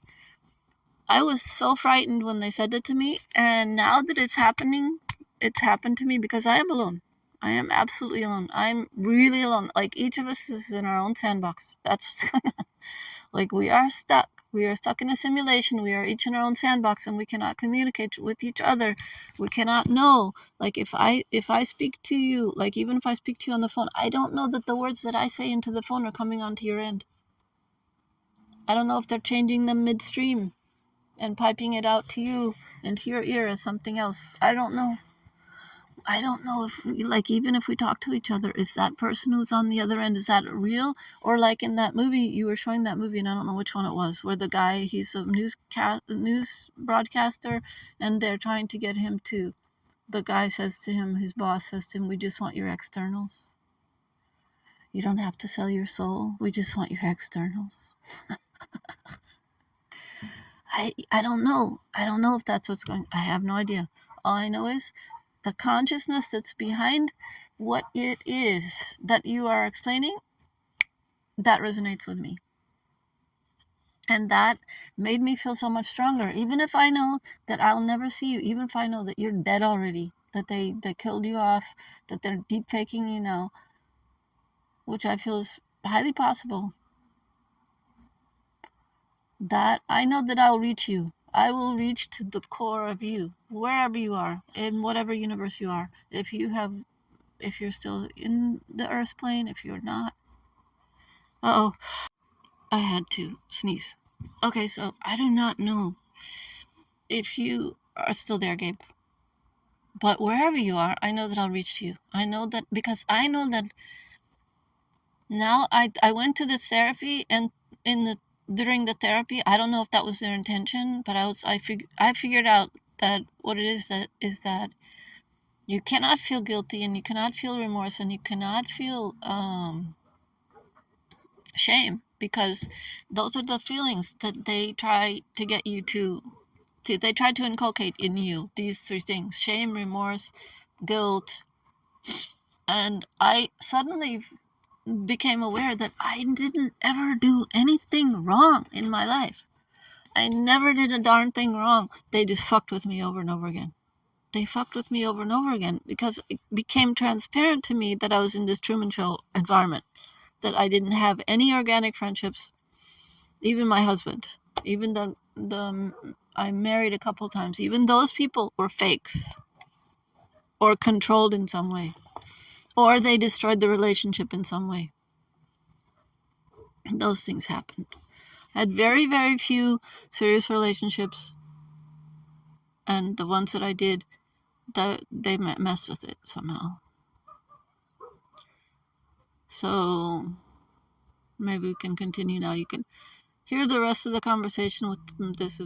S4: I was so frightened when they said that to me. And now that it's happened to me, because I am alone. I am absolutely alone. I'm really alone. Like, each of us is in our own sandbox. That's what's going on. Like, we are stuck. We are stuck in a simulation. We are each in our own sandbox, and we cannot communicate with each other. We cannot know. Like, if I speak to you, like, even if I speak to you on the phone, I don't know that the words that I say into the phone are coming onto your end. I don't know if they're changing them midstream and piping it out to you into your ear as something else. I don't know. I don't know if, like, even if we talk to each other, is that person who's on the other end, is that real? Or like in that movie, you were showing that movie, and I don't know which one it was, where the guy, he's a news broadcaster, and they're trying to get him to, the guy says to him, his boss says to him, we just want your externals. You don't have to sell your soul. We just want your externals. I don't know. I don't know if that's what's going. I have no idea. All I know is the consciousness that's behind what it is that you are explaining, that resonates with me. And that made me feel so much stronger. Even if I know that I'll never see you, even if I know that you're dead already, that they killed you off, that they're deep faking you now, which I feel is highly possible, that I know that I'll reach you. I will reach to the core of you, wherever you are, in whatever universe you are. If you're still in the earth plane, if you're not. Uh-oh, I had to sneeze. Okay, so I do not know if you are still there, Gabe. But wherever you are, I know that I'll reach to you. I know that because I know that now I went to this therapy, and during the therapy, I don't know if that was their intention, but I figured out that what it is that you cannot feel guilty, and you cannot feel remorse, and you cannot feel shame, because those are the feelings that they try to get you to they try to inculcate in you, these three things: shame, remorse, guilt. And I suddenly became aware that I didn't ever do anything wrong in my life. I never did a darn thing wrong. They just fucked with me over and over again. They fucked with me over and over again because it became transparent to me that I was in this Truman Show environment, that I didn't have any organic friendships, even my husband, even the I married a couple times, even those people were fakes or controlled in some way, or they destroyed the relationship in some way. Those things happened. I had very, very few serious relationships, and the ones that I did, they messed with it somehow. So maybe we can continue now. You can hear the rest of the conversation with this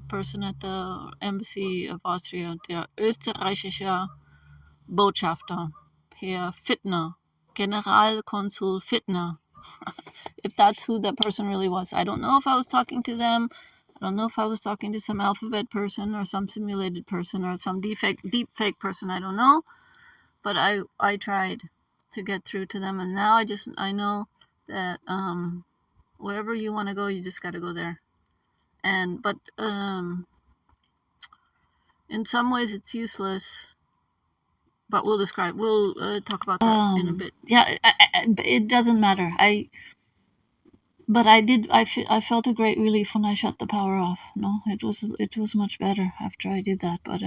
S4: person at the embassy of Austria, der österreichische Botschafter, Herr Fittner, Generalkonsul Fittner. If that's who that person really was. I don't know if I was talking to them. I don't know if I was talking to some alphabet person or some simulated person or some deep fake person. I don't know. But I tried to get through to them, and now I know that wherever you want to go, you just got to go there. But in some ways it's useless. But we'll talk about that in a bit. Yeah, it doesn't matter. But I felt a great relief when I shut the power off. No, it was much better after I did that. But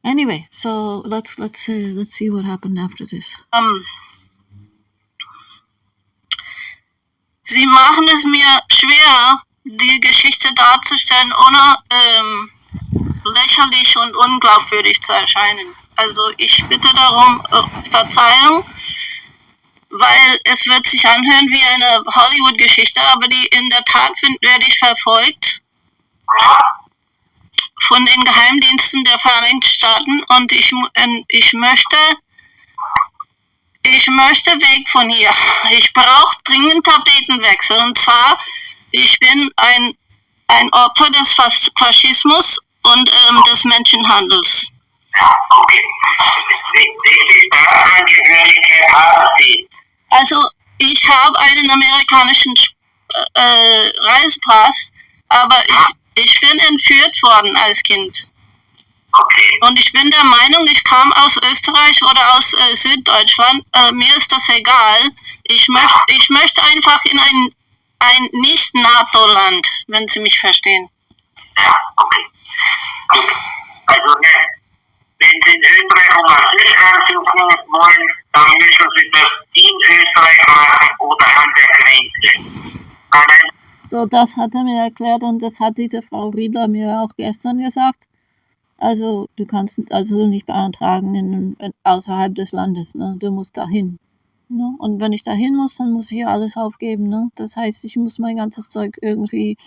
S4: anyway, so let's see what happened after this. Sie machen es mir schwer, die Geschichte darzustellen, ohne lächerlich und unglaubwürdig zu erscheinen. Also ich bitte darum Verzeihung, weil es wird sich anhören wie eine Hollywood-Geschichte, aber in der Tat werde ich verfolgt von den Geheimdiensten der Vereinigten Staaten, und ich möchte weg von hier. Ich brauche dringend Tapetenwechsel, und zwar, ich bin ein Opfer des Faschismus und des Menschenhandels.
S5: Okay. Welche Staatsangehörigkeit haben Sie?
S4: Also, ich habe einen amerikanischen Reisepass, aber ich bin entführt worden als Kind.
S5: Okay.
S4: Und ich bin der Meinung, ich kam aus Österreich oder aus Süddeutschland. Mir ist das egal. Ich möchte einfach in ein Nicht-NATO-Land, wenn Sie mich verstehen.
S5: Ja, okay. Also, wenn Sie in Österreich um Asyl ansuchen wollen, dann müssen Sie das in Österreich machen oder an der Grenze.
S4: So, das hat er mir erklärt, und das hat diese Frau Riedler mir auch gestern gesagt. Also, du kannst also nicht beantragen außerhalb des Landes, ne? Du musst dahin. Ne? Und wenn ich dahin muss, dann muss ich hier alles aufgeben. Ne? Das heißt, ich muss mein ganzes Zeug irgendwie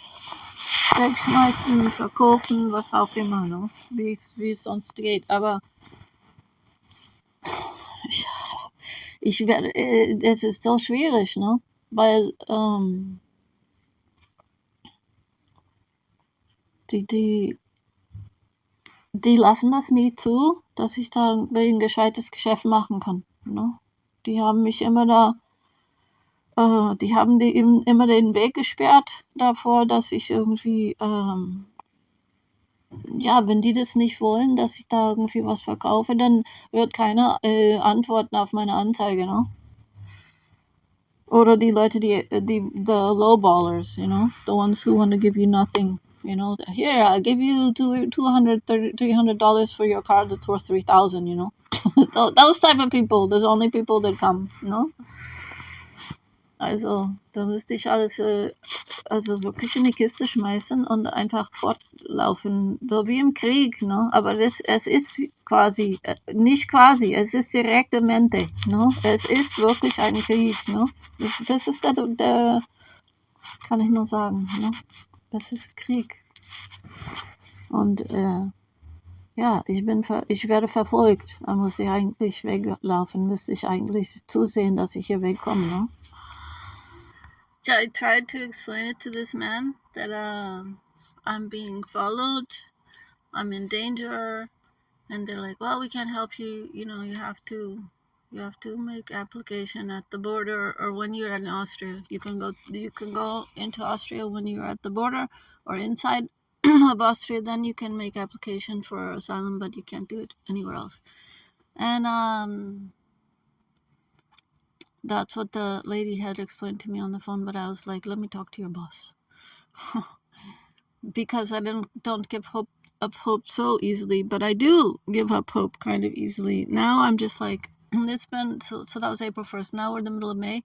S4: wegschmeißen, verkaufen, was auch immer, ne? Wie es sonst geht. Aber es ist so schwierig, ne? Weil die lassen das nie zu, dass ich da ein gescheites Geschäft machen kann, ne? Die haben mich immer die haben immer den Weg gesperrt davor, dass ich irgendwie, ja, wenn die das nicht wollen, dass ich da irgendwie was verkaufe, dann wird keiner antworten auf meine Anzeige, ne? Oder die Leute, the lowballers, the ones who want to give you nothing, here, I'll give you $200, $300 for your car that's worth 3,000, those type of people, those only people that come, Also, da müsste ich alles also wirklich in die Kiste schmeißen und einfach fortlaufen, so wie im Krieg, ne? Aber es ist quasi, nicht quasi, es ist direktamente, ne? Es ist wirklich ein Krieg, ne? Das ist der, kann ich nur sagen, ne? Das ist Krieg. Und ja, ich werde verfolgt. Da muss ich eigentlich weglaufen, müsste ich eigentlich zusehen, dass ich hier wegkomme, ne? I tried to explain it to this man that I'm being followed, I'm in danger, and they're like, well, we can't help you. You have to make application at the border, or when you're in Austria. You can go into Austria when you're at the border or inside of Austria. Then you can make application for asylum, but you can't do it anywhere else. And that's what the lady had explained to me on the phone, but I was like, let me talk to your boss. Because I don't give up hope so easily, but I do give up hope kind of easily. Now I'm just like, it's been, so that was April 1st. Now we're in the middle of May.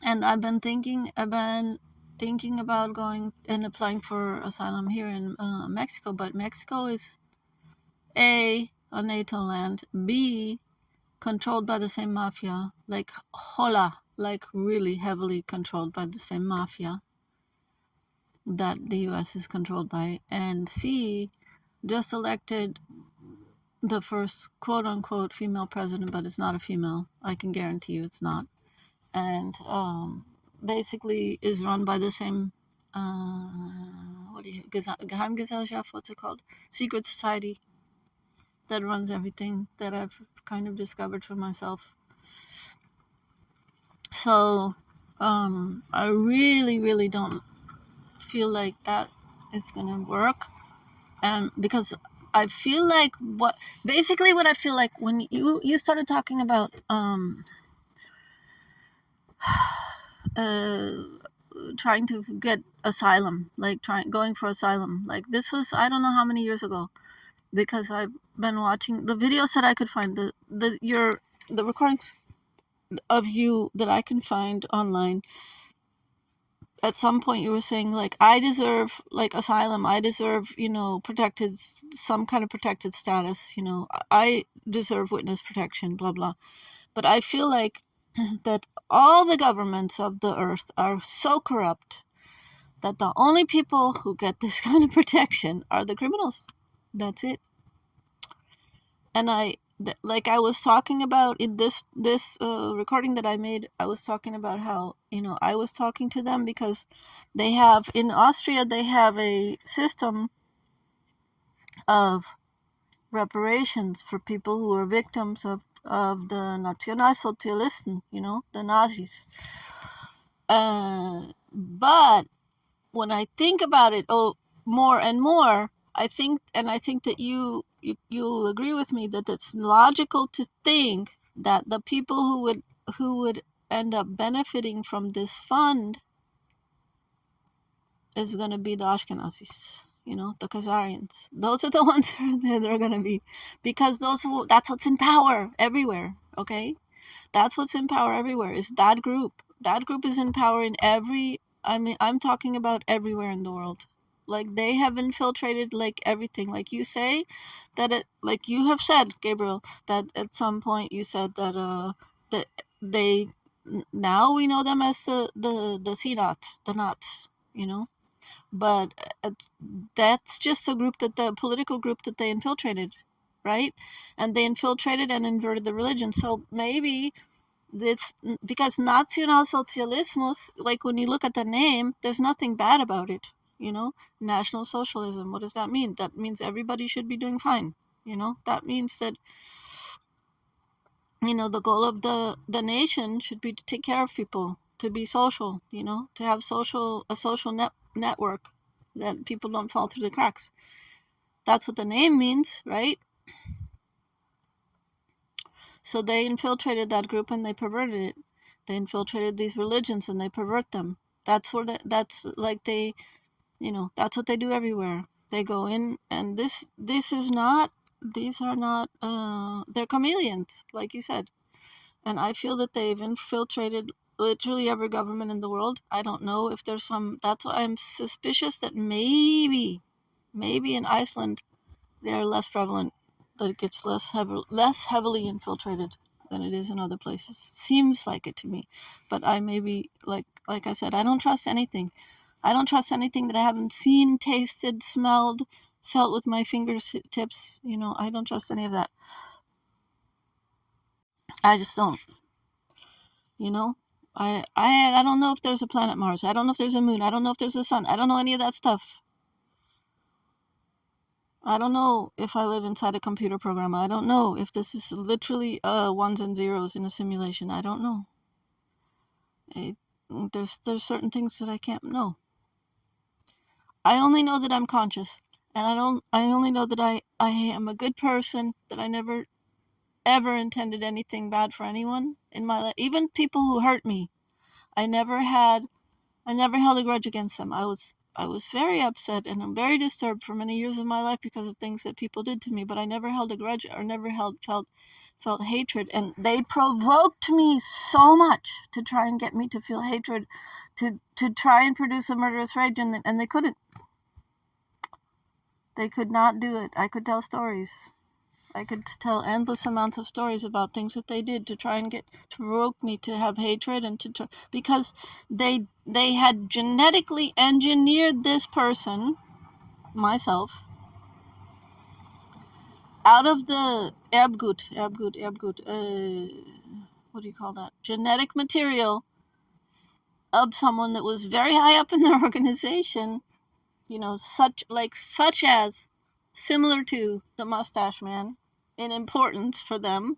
S4: And I've been thinking about going and applying for asylum here in Mexico, but Mexico is A, a NATO land, B, controlled by the same mafia, like really heavily controlled by the same mafia that the U.S. is controlled by, and C, just elected the first quote-unquote female president, but it's not a female. I can guarantee you it's not. And basically is run by the same, Geheimgesellschaft, what's it called? Secret society that runs everything that I've kind of discovered for myself. So I really, really don't feel like that is gonna work, and because I feel like what I feel like when you started talking about trying to get asylum, like going for asylum, like this was, I don't know how many years ago, because I've been watching the videos that I could find, the recordings of you that I can find online. At some point you were saying, like, I deserve, like, asylum, I deserve, some kind of protected status, I deserve witness protection, blah blah. But I feel like that all the governments of the earth are so corrupt that the only people who get this kind of protection are the criminals. That's it. And I was talking about in this recording that I made, I was talking about how, I was talking to them because in Austria, they have a system of reparations for people who are victims of the Nationalsozialisten, the Nazis. But when I think about it, more and more, I think that you'll agree with me that it's logical to think that the people who would end up benefiting from this fund is going to be the Ashkenazis, the Khazarians. Those are the ones that are going to be, because that's what's in power everywhere, okay? That's what's in power everywhere, is that group. That group is in power in I'm talking about everywhere in the world. Like, they have infiltrated, like, everything. Like you say, like you have said, Gabriel, that at some point you said that they, now we know them as the C-Knots, the Knots, But that's just the political group that they infiltrated. right? And they infiltrated and inverted the religion. So maybe it's because Nationalsozialismus, like when you look at the name, there's nothing bad about it. National Socialism. What does that mean? That means everybody should be doing fine. That means that the goal of the nation should be to take care of people, to be social, to have a social network, that people don't fall through the cracks. That's what the name means, right? So they infiltrated that group and they perverted it. They infiltrated these religions and they pervert them. That's what that's like that's what they do everywhere. They go in, and this is not these are not they're chameleons, like you said. And I feel that they've infiltrated literally every government in the world. I don't know if there's that's why I'm suspicious that maybe in Iceland they're less prevalent, that it gets less heavily infiltrated than it is in other places. Seems like it to me. But I may be, like I said, I don't trust anything. I don't trust anything that I haven't seen, tasted, smelled, felt with my fingertips. I don't trust any of that. I just don't. I don't know if there's a planet Mars. I don't know if there's a moon. I don't know if there's a sun. I don't know any of that stuff. I don't know if I live inside a computer program. I don't know if this is literally ones and zeros in a simulation. I don't know. There's certain things that I can't know. I only know that I'm conscious, and I only know that I am a good person, that I never ever intended anything bad for anyone in my life, even people who hurt me. I never held a grudge against them. I was very upset and I'm very disturbed for many years of my life because of things that people did to me, but I never held a grudge or never felt hatred. And they provoked me so much to try and get me to feel hatred, to try and produce a murderous rage, and they couldn't. They could not do it. I could tell stories. I could tell endless amounts of stories about things that they did to try and to provoke me to have hatred, and because they had genetically engineered this person, myself, out of the Erbgut, what do you call that? Genetic material of someone that was very high up in their organization, such as similar to the Mustache Man in importance for them.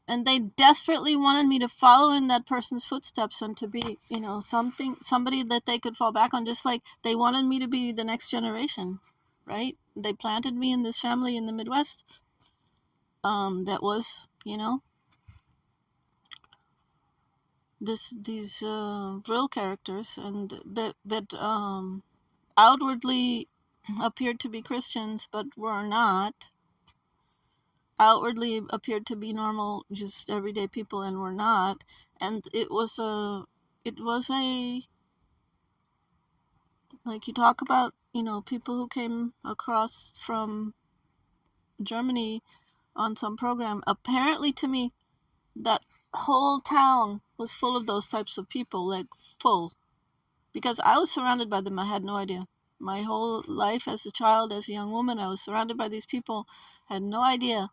S4: And they desperately wanted me to follow in that person's footsteps and to be, somebody that they could fall back on, just like they wanted me to be the next generation, right? They planted me in this family in the Midwest that was, these real characters, and that outwardly appeared to be Christians but were not. Outwardly appeared to be normal, just everyday people, and were not. And it was a like, you talk about, people who came across from Germany on some program. Apparently, to me, that whole town was full of those types of people, like full, because I was surrounded by them. I had no idea. My whole life as a child, as a young woman, I was surrounded by these people, had no idea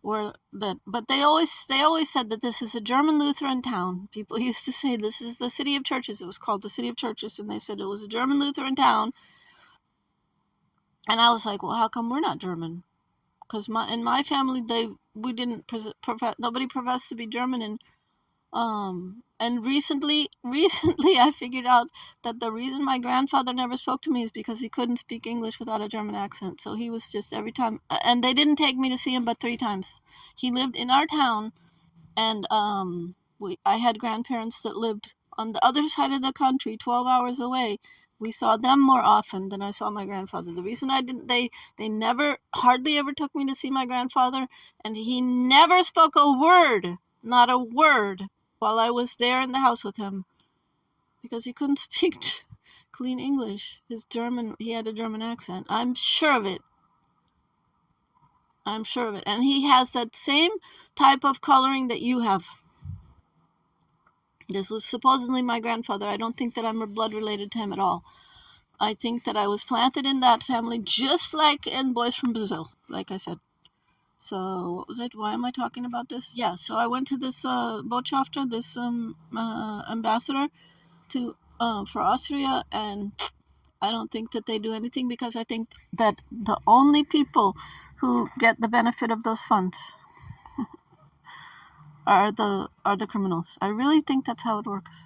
S4: but they always said that this is a German Lutheran town. People used to say this is the city of churches. It was called the city of churches, and they said it was a German Lutheran town. And I was like, well, how come we're not German? Because in my family, nobody professed to be German, and recently I figured out that the reason my grandfather never spoke to me is because he couldn't speak English without a German accent. So he was just every time, and they didn't take me to see him but 3 times. He lived in our town, and I had grandparents that lived on the other side of the country, 12 hours away. We saw them more often than I saw my grandfather. The reason they never, hardly ever took me to see my grandfather, and he never spoke a word, not a word, while I was there in the house with him, because he couldn't speak clean English. He had a German accent. I'm sure of it. And he has that same type of coloring that you have. This was supposedly my grandfather. I don't think that I'm blood related to him at all. I think that I was planted in that family, just like in Boys from Brazil, like I said. So what was it? Why am I talking about this? Yeah, so I went to this Botschafter, this ambassador to for Austria, and I don't think that they do anything, because I think that the only people who get the benefit of those funds are the criminals. I really think that's how it works.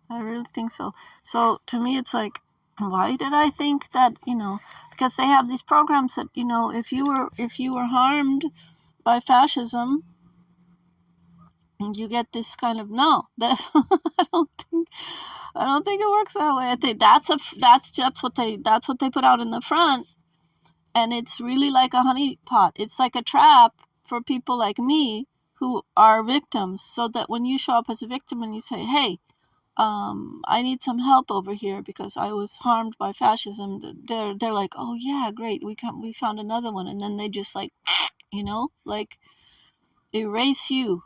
S4: I really think so. So to me, it's like, why did I think that, because they have these programs that, if you were harmed by fascism, you get this kind of, no, that I don't think it works that way. I think that's what they put out in the front, and it's really like a honeypot. It's like a trap for people like me who are victims, so that when you show up as a victim and you say, hey, I need some help over here because I was harmed by fascism, they're like, oh yeah, great, we found another one, and then they just like, like erase you,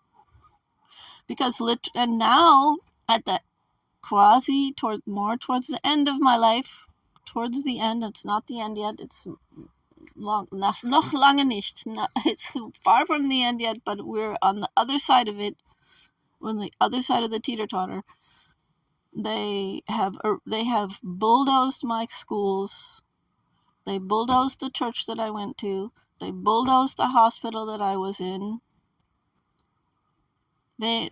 S4: because and now at the towards the end of my life, towards the end, it's not the end yet, it's noch lange nicht, it's far from the end yet, but we're on the other side of it, we're on the other side of the teeter-totter. They have bulldozed my schools. They bulldozed the church that I went to. They bulldozed the hospital that I was in. They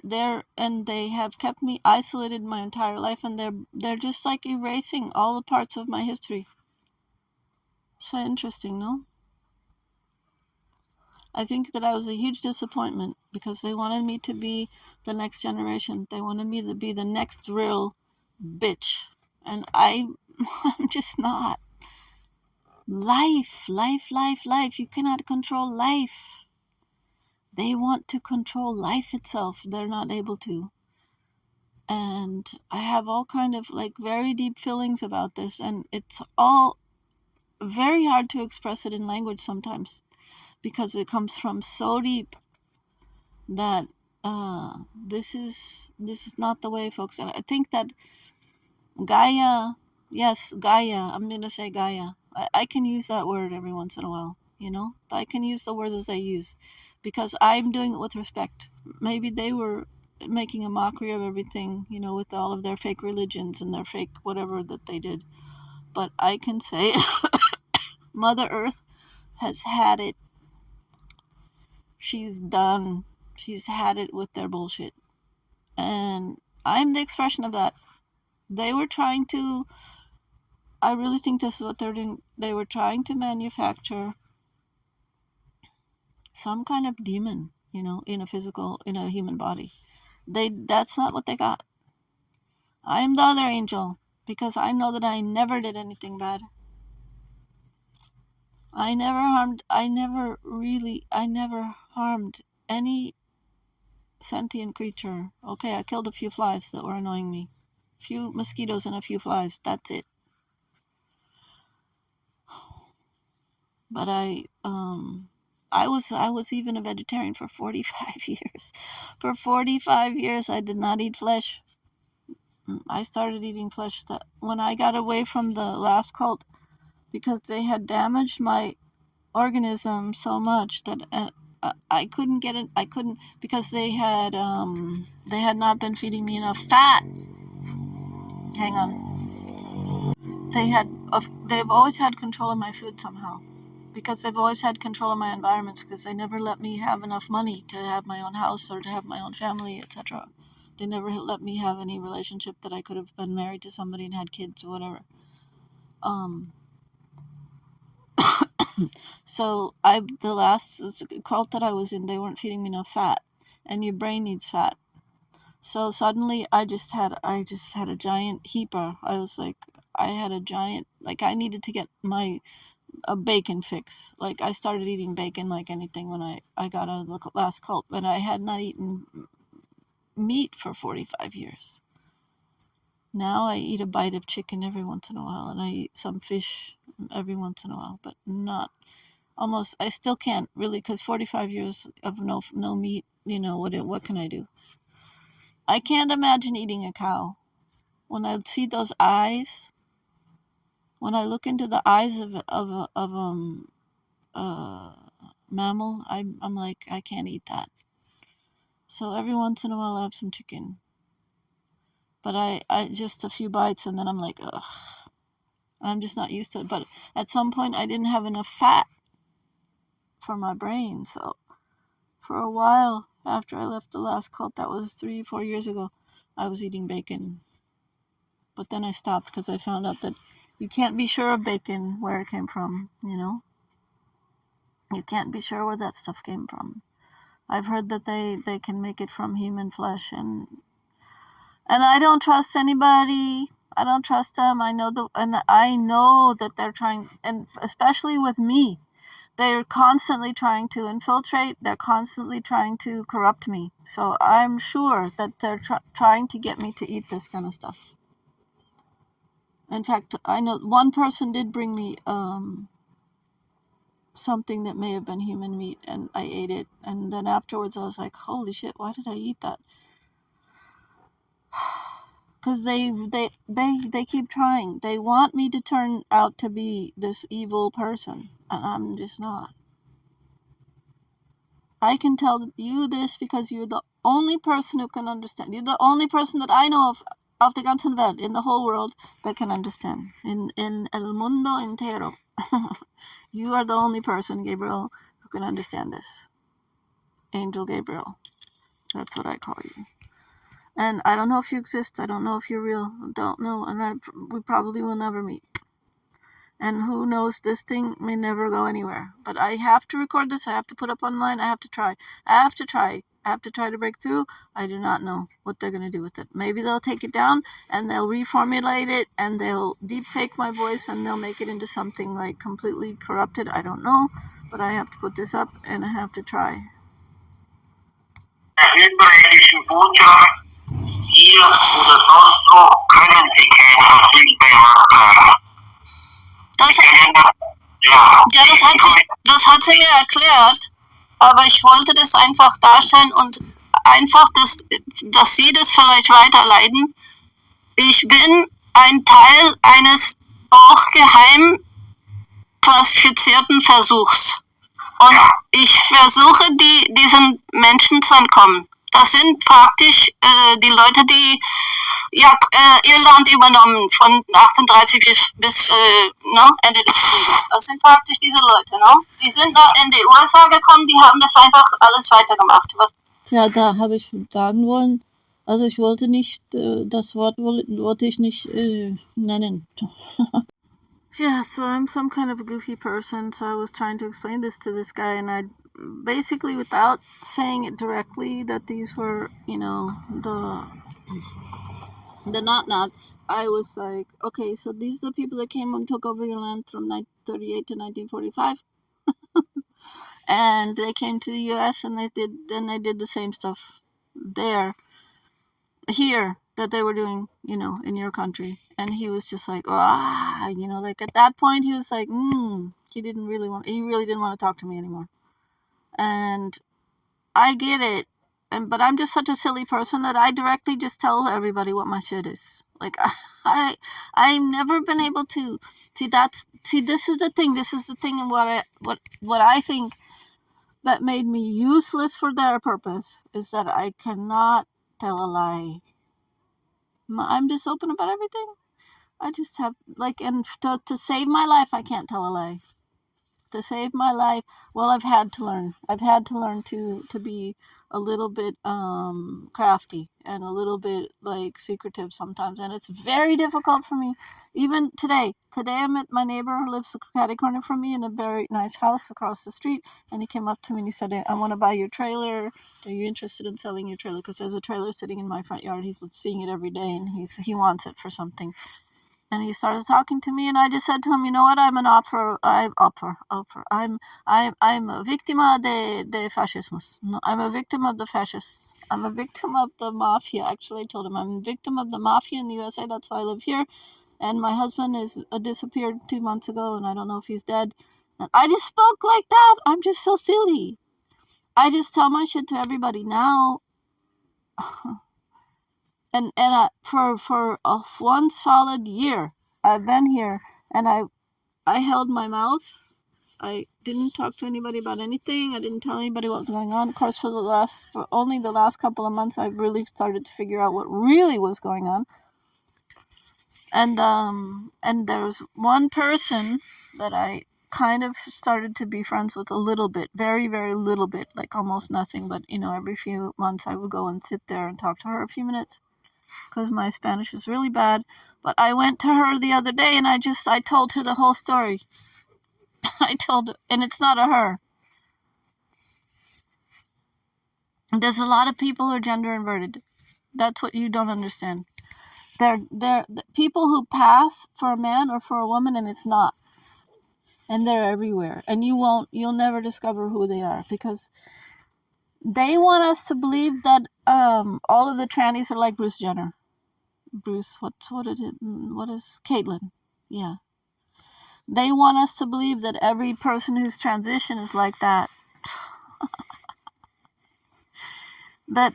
S4: have kept me isolated my entire life, and they're just like erasing all the parts of my history. So interesting, no? I think that I was a huge disappointment, because they wanted me to be the next generation. They wanted me to be the next real bitch, and I'm just not. Life. You cannot control life. They want to control life itself. They're not able to. And I have all kind of like very deep feelings about this, and it's all very hard to express it in language sometimes, because it comes from so deep that this is not the way, folks. And I think that Gaia, I'm going to say Gaia. I can use that word every once in a while, I can use the words that they use, because I'm doing it with respect. Maybe they were making a mockery of everything, with all of their fake religions and their fake whatever that they did. But I can say Mother Earth has had it. She's done. She's had it with their bullshit. And I'm the expression of that. They were trying to, I really think this is what they're doing. They were trying to manufacture some kind of demon, in a human body. That's not what they got. I'm the other angel, because I know that I never did anything bad. I never harmed any sentient creature. Okay, I killed a few flies that were annoying me. A few mosquitoes and a few flies. That's it. But I was even a vegetarian for 45 years. For 45 years, I did not eat flesh. I started eating flesh when I got away from the last cult, because they had damaged my organism so much that I couldn't get it. I couldn't, because they had not been feeding me enough fat. Hang on. They've always had control of my food somehow, because they've always had control of my environments, because they never let me have enough money to have my own house or to have my own family, etc. They never let me have any relationship that I could have been married to somebody and had kids or whatever. So the last cult that I was in, they weren't feeding me enough fat, and your brain needs fat. So suddenly I just had a giant heaper. I was like, I had a giant, like I needed to get a bacon fix. Like I started eating bacon like anything when I got out of the last cult, but I had not eaten meat for 45 years. Now I eat a bite of chicken every once in a while, and I eat some fish every once in a while, but not almost. I still can't really, because 45 years of no meat. What can I do? I can't imagine eating a cow. When I see those eyes, when I look into the eyes of mammal, I'm like, I can't eat that. So every once in a while I have some chicken, but I just a few bites and then I'm like, ugh, I'm just not used to it. But at some point I didn't have enough fat for my brain, so for a while after I left the last cult, that was 3-4 years ago, I was eating bacon. But then I stopped because I found out that you can't be sure of bacon where it came from, you know? You can't be sure where that stuff came from. I've heard that they can make it from human flesh, and I don't trust anybody. I don't trust them. I know that they're trying, and especially with me, they're constantly trying to infiltrate. They're constantly trying to corrupt me. So I'm sure that they're trying to get me to eat this kind of stuff. In fact, I know one person did bring me something that may have been human meat, and I ate it. And then afterwards, I was like, "Holy shit! Why did I eat that?" Because they keep trying. They want me to turn out to be this evil person, and I'm just not. I can tell you this because you're the only person who can understand. You're the only person that I know of the ganzen Welt, in the whole world, that can understand. In el mundo entero. You are the only person, Gabriel, who can understand this. Angel Gabriel. That's what I call you. And I don't know if you exist. I don't know if you're real. I don't know. And we probably will never meet. And who knows, this thing may never go anywhere. But I have to record this. I have to put up online. I have to try. I have to try to break through. I do not know what they're going to do with it. Maybe they'll take it down and they'll reformulate it and they'll deep fake my voice and they'll make it into something like completely corrupted. I don't know. But I have to put this up and I have to try.
S5: österreichischen Botschaft hier oder sonst wo können Sie keine Asyl beantragen.
S4: Das hat sie mir erklärt, aber ich wollte das einfach darstellen und einfach, dass Sie das vielleicht weiterleiten. Ich bin ein Teil eines auch geheim klassifizierten Versuchs. Und ich versuche, diesen Menschen zu entkommen. Das sind praktisch die Leute, die Irland übernommen von 38 bis Ende des Krieges. Das sind praktisch diese Leute, ne? Die sind da in die USA gekommen, die haben das einfach alles weitergemacht. Ja, da habe ich sagen wollen, also ich wollte nicht, das Wort wollte ich nicht nennen. Yeah, so I'm some kind of a goofy person, so I was trying to explain this to this guy, and I basically, without saying it directly, that these were, the not-nots, I was like, okay, so these are the people that came and took over your land from 1938 to 1945, and they came to the U.S., and they did the same stuff here, that they were doing, in your country. And he was just like, like at that point, he was like, he really didn't want to talk to me anymore. And I get it. But I'm just such a silly person that I directly just tell everybody what my shit is. Like, I've never been able to this is the thing, and what I think that made me useless for their purpose is that I cannot tell a lie. I'm just open about everything. I just have, and to save my life, I can't tell a lie. To save my life, well, I've had to learn. I've had to learn to be a little bit crafty and a little bit, secretive sometimes. And it's very difficult for me. Even today I met my neighbor who lives catty corner from me in a very nice house across the street. And he came up to me and he said, I want to buy your trailer. Are you interested in selling your trailer? Because there's a trailer sitting in my front yard. He's seeing it every day and he wants it for something. And he started talking to me, and I just said to him, you know what? I'm an I'm a victim of the fascismus. No, I'm a victim of the fascists. I'm a victim of the mafia. Actually, I told him I'm a victim of the mafia in the USA. That's why I live here. And my husband is disappeared 2 months ago, and I don't know if he's dead. And I just spoke like that. I'm just so silly. I just tell my shit to everybody now. And for one solid year, I've been here, And I held my mouth. I didn't talk to anybody about anything. I didn't tell anybody what was going on. Of course, for only the last couple of months, I really started to figure out what really was going on. And there was one person that I kind of started to be friends with a little bit, very, very little bit, like almost nothing. But, every few months I would go and sit there and talk to her a few minutes because my Spanish is really bad. But I went to her the other day and I told her the whole story. I told her, and it's not a her. There's a lot of people who are gender inverted. That's what you don't understand. They're people who pass for a man or for a woman, and it's not. And they're everywhere. And you'll never discover who they are because they want us to believe that all of the trannies are like Bruce Jenner. What is Caitlyn? Yeah. They want us to believe that every person who's transitioned is like that. that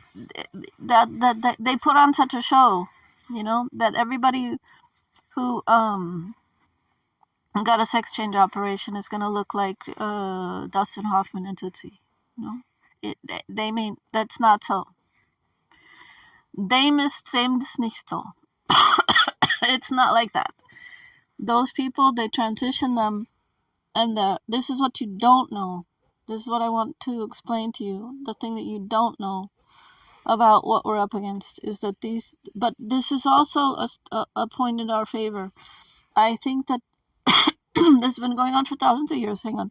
S4: they put on such a show, that everybody who got a sex change operation is going to look like Dustin Hoffman and Tootsie. They mean that's not so. Dem ist nicht so. It's not like that. Those people, they transition them, and this is what you don't know. This is what I want to explain to you. The thing that you don't know about what we're up against is that but this is also a point in our favor. I think that this has been going on for thousands of years. Hang on.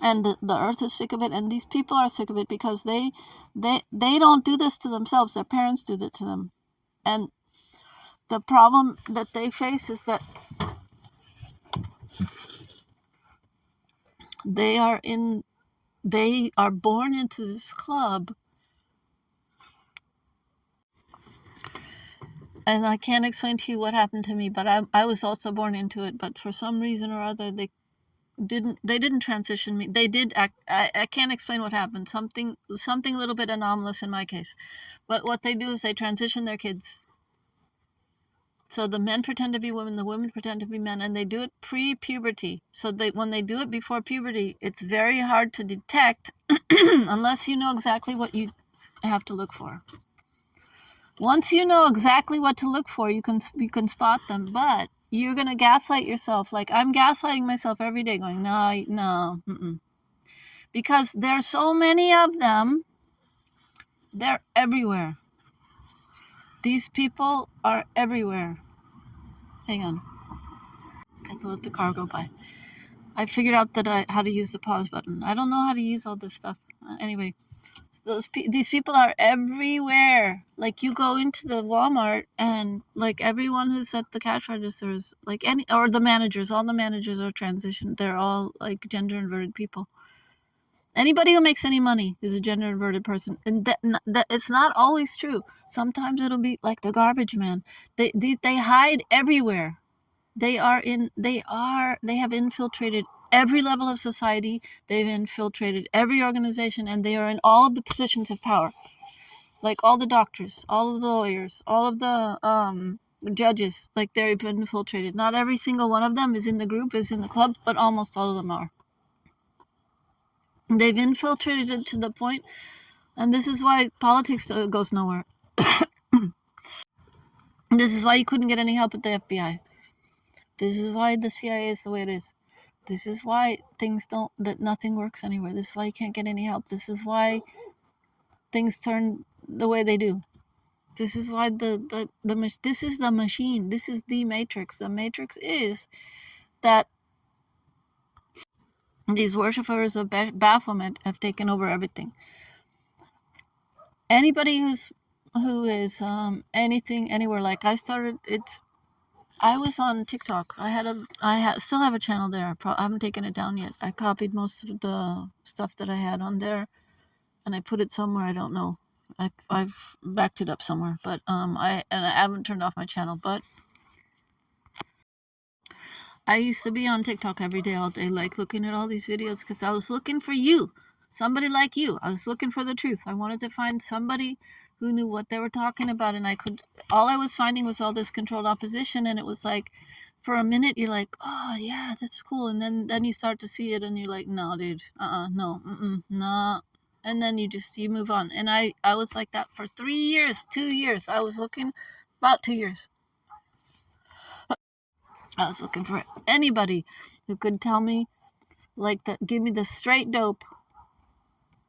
S4: And the earth is sick of it, and these people are sick of it because they don't do this to themselves. Their parents did it to them. And the problem that they face is that they are born into this club. And I can't explain to you what happened to me, but I was also born into it. But for some reason or other, they didn't transition me. They did act. I can't explain what happened. Something a little bit anomalous in my case. But what they do is they transition their kids. So the men pretend to be women, the women pretend to be men, and they do it pre-puberty. So when they do it before puberty, it's very hard to detect unless you know exactly what you have to look for. Once you know exactly what to look for, you can spot them. But you're gonna gaslight yourself. Like I'm gaslighting myself every day, going no, because there's so many of them. They're everywhere. These people are everywhere. Hang on. I have to let the car go by. I figured out how to use the pause button. I don't know how to use all this stuff. Anyway, these people are everywhere. Like you go into the Walmart and like everyone who's at the cash registers, or the managers, all the managers are transitioned. They're all like gender inverted people. Anybody who makes any money is a gender inverted person, and that it's not always true. Sometimes it'll be like the garbage man. They hide everywhere. They have infiltrated every level of society. They've infiltrated every organization, and they are in all of the positions of power. Like all the doctors, all of the lawyers, all of the judges, like they've been infiltrated. Not every single one of them is in the group, is in the club, but almost all of them are. They've infiltrated it to the point, and this is why politics goes nowhere. This is why you couldn't get any help at the FBI. This is why the CIA is the way it is. This is why nothing works anywhere. This is why you can't get any help. This is why things turn the way they do. This is why this is the machine. This is the matrix. The matrix is that these worshippers of Baphomet have taken over everything. Anybody who is anything anywhere, like I was on TikTok. I still have a channel there. I haven't taken it down yet. I copied most of the stuff that I had on there, and I put it somewhere. I don't know. I've backed it up somewhere, but I haven't turned off my channel. But I used to be on TikTok every day, all day, like looking at all these videos because I was looking for you, somebody like you. I was looking for the truth. I wanted to find somebody who knew what they were talking about, and all I was finding was all this controlled opposition, and it was like for a minute you're like, oh yeah, that's cool, and then you start to see it and you're like, no dude, no, no, and then you move on. And I was like that for 3 years, 2 years. I was looking, about 2 years, I was looking for anybody who could tell me, like, give me the straight dope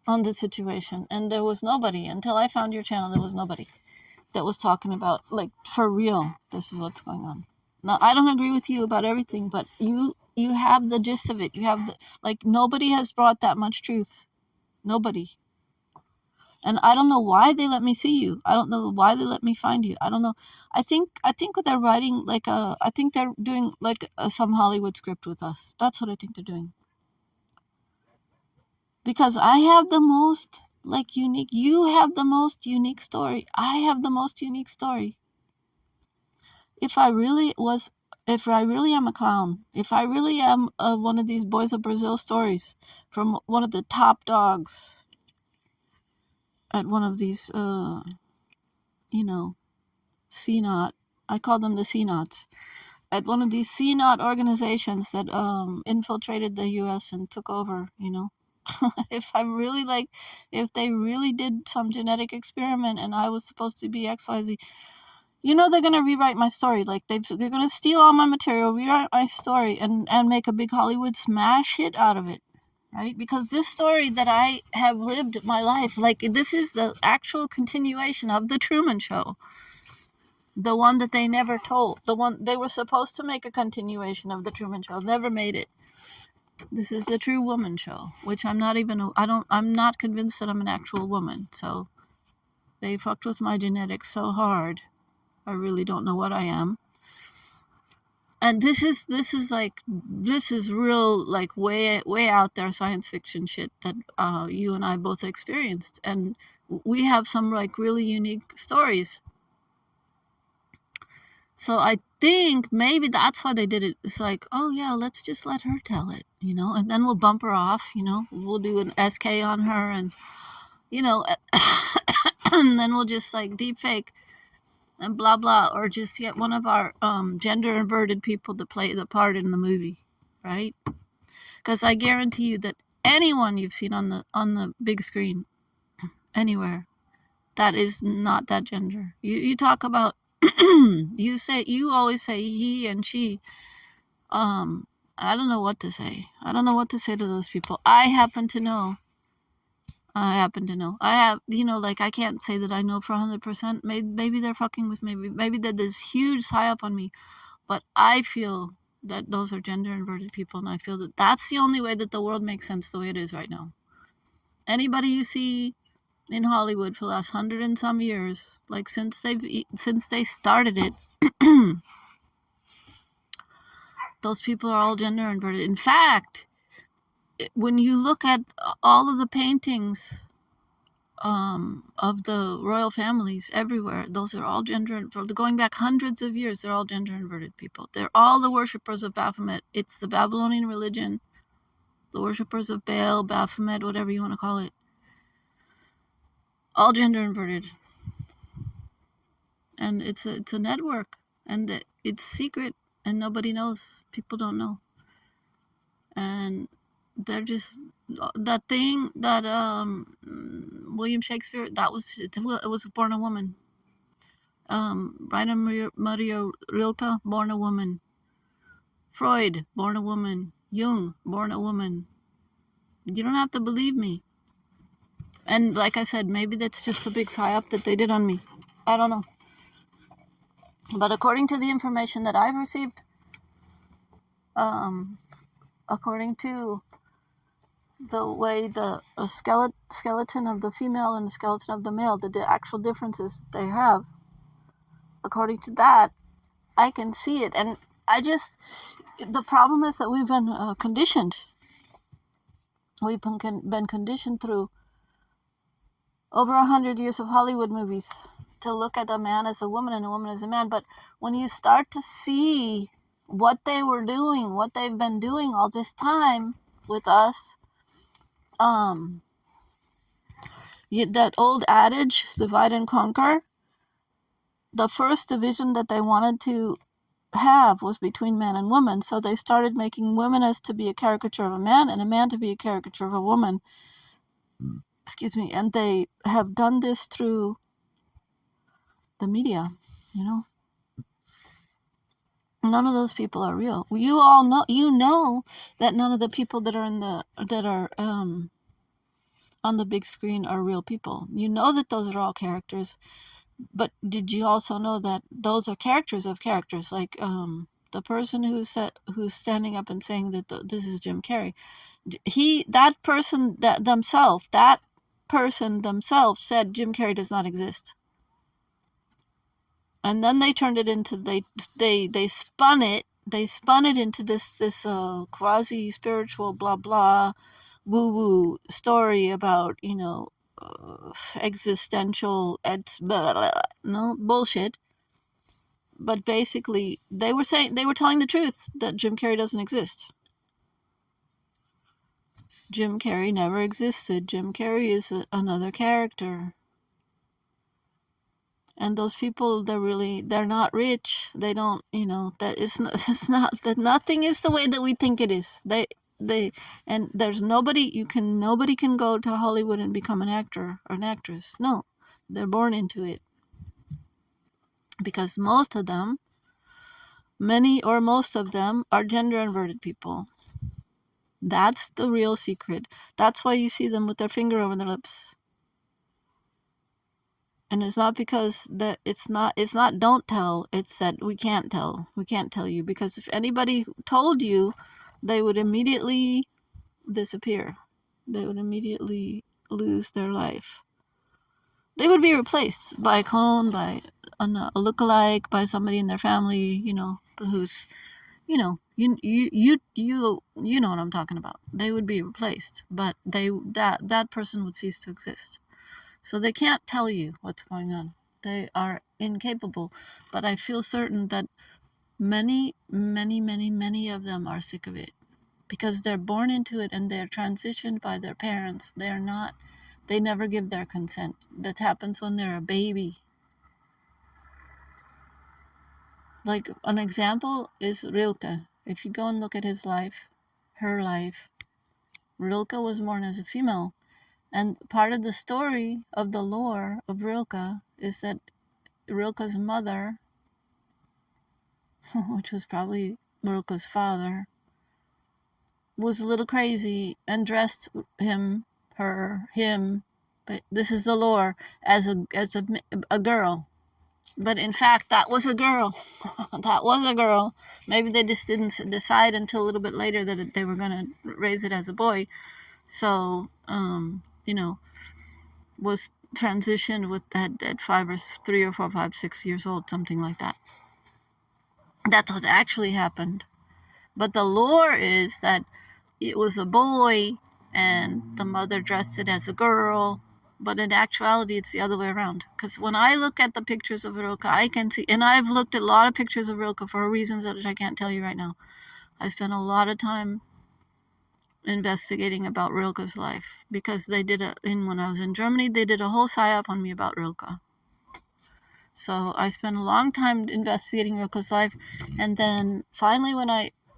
S4: on the situation, and there was nobody. Until I found your channel, there was nobody that was talking about, like, for real, this is what's going on. Now, I don't agree with you about everything, but you have the gist of it. You have like, nobody has brought that much truth. Nobody. And I don't know why they let me see you. I don't know why they let me find you. I don't know. I think what they're writing, like, I think they're doing like some Hollywood script with us. That's what I think they're doing. Because I have the most, like, unique. You have the most unique story. I have the most unique story. If I really am a clown, if I really am one of these Boys of Brazil stories from one of the top dogs at one of these, CNOT, I call them the CNOTs, at one of these CNOT organizations that infiltrated the U.S. and took over, if they really did some genetic experiment and I was supposed to be XYZ, they're going to rewrite my story. Like, they're going to steal all my material, rewrite my story, and make a big Hollywood smash hit out of it, right? Because this story that I have lived my life, like, this is the actual continuation of the Truman Show. The one that they never told. The one they were supposed to make a continuation of the Truman Show. Never made it. This is the True Woman Show, which I'm not convinced that I'm an actual woman. So they fucked with my genetics so hard. I really don't know what I am. And this is real, like, way out there science fiction shit that you and I both experienced. And we have some, like, really unique stories. So I think maybe that's why they did it. It's like, oh yeah, let's just let her tell it, and then we'll bump her off, we'll do an SK on her, and, and then we'll just, like, deep fake and blah blah, or just get one of our gender inverted people to play the part in the movie, right? Because I guarantee you that anyone you've seen on the big screen anywhere, that is not that gender. You talk about you always say he and she. I don't know what to say. I don't know what to say to those people. I happen to know. I have, like, I can't say that I know for 100%. Maybe they're fucking with me. Maybe that there's huge psyop on me. But I feel that those are gender inverted people, and I feel that that's the only way that the world makes sense the way it is right now. Anybody you see in Hollywood for the last 100 and some years, like, since they started it, those people are all gender inverted. In fact, when you look at all of the paintings of the royal families everywhere, those are all gender inverted. Going back hundreds of years, they're all gender inverted people. They're all the worshippers of Baphomet. It's the Babylonian religion, the worshippers of Baal, Baphomet, whatever you want to call it. All gender inverted. And it's a network, and it's secret, and nobody knows. People don't know. And they're just, that thing that William Shakespeare, it was born a woman. Rainer Maria Rilke, born a woman. Freud, born a woman. Jung, born a woman. You don't have to believe me. And like I said, maybe that's just a big psyop that they did on me. I don't know. But according to the information that I've received, according to the way the skeleton of the female and the skeleton of the male, the actual differences they have, according to that, I can see it. And the problem is that we've been conditioned. We've been conditioned through over 100 years of Hollywood movies to look at a man as a woman and a woman as a man. But when you start to see what they were doing, what they've been doing all this time with us, that old adage, divide and conquer, the first division that they wanted to have was between man and woman. So they started making women as to be a caricature of a man and a man to be a caricature of a woman. Excuse me. And they have done this through the media, you know. None of those people are real. You all know that none of the people that are on the big screen are real people. You know that those are all characters. But did you also know that those are characters of characters? Like the person who's standing up and saying that this is Jim Carrey. That person themselves said Jim Carrey does not exist. And then they turned it into they spun it into this quasi spiritual blah blah woo woo story about existential blah, blah, blah, no bullshit. But basically they were telling the truth that Jim Carrey doesn't exist. Jim Carrey never existed. Jim Carrey is another character. And those people, they're not rich. They don't, that nothing is the way that we think it is. And there's nobody can go to Hollywood and become an actor or an actress. No, they're born into it. Because most of them are gender inverted people. That's the real secret. That's why you see them with their finger over their lips. And it's not because that it's not don't tell, it's that we can't tell you, because if anybody told you, they would immediately disappear. They would immediately lose their life. They would be replaced by a clone, by a lookalike, by somebody in their family, who's, you know what I'm talking about. They would be replaced, but that person would cease to exist. So they can't tell you what's going on. They are incapable. But I feel certain that many, many, many, many of them are sick of it, because they're born into it and they're transitioned by their parents. They never give their consent. That happens when they're a baby. Like an example is Rilke. If you go and look at her life, Rilke was born as a female. And part of the story of the lore of Rilke is that Rilke's mother, which was probably Rilke's father, was a little crazy and dressed him, but this is the lore, as a girl. But in fact, that was a girl. That was a girl. Maybe they just didn't decide until a little bit later that they were going to raise it as a boy. So, was transitioned with at 3 or 4, 5, 6 years old, something like that. That's what actually happened. But the lore is that it was a boy and the mother dressed it as a girl. But in actuality, it's the other way around. Because when I look at the pictures of Rilke, I can see, and I've looked at a lot of pictures of Rilke for reasons that I can't tell you right now. I spent a lot of time investigating about Rilke's life, because they did when I was in Germany, they did a whole psyop on me about Rilke. So I spent a long time investigating Rilke's life, and then finally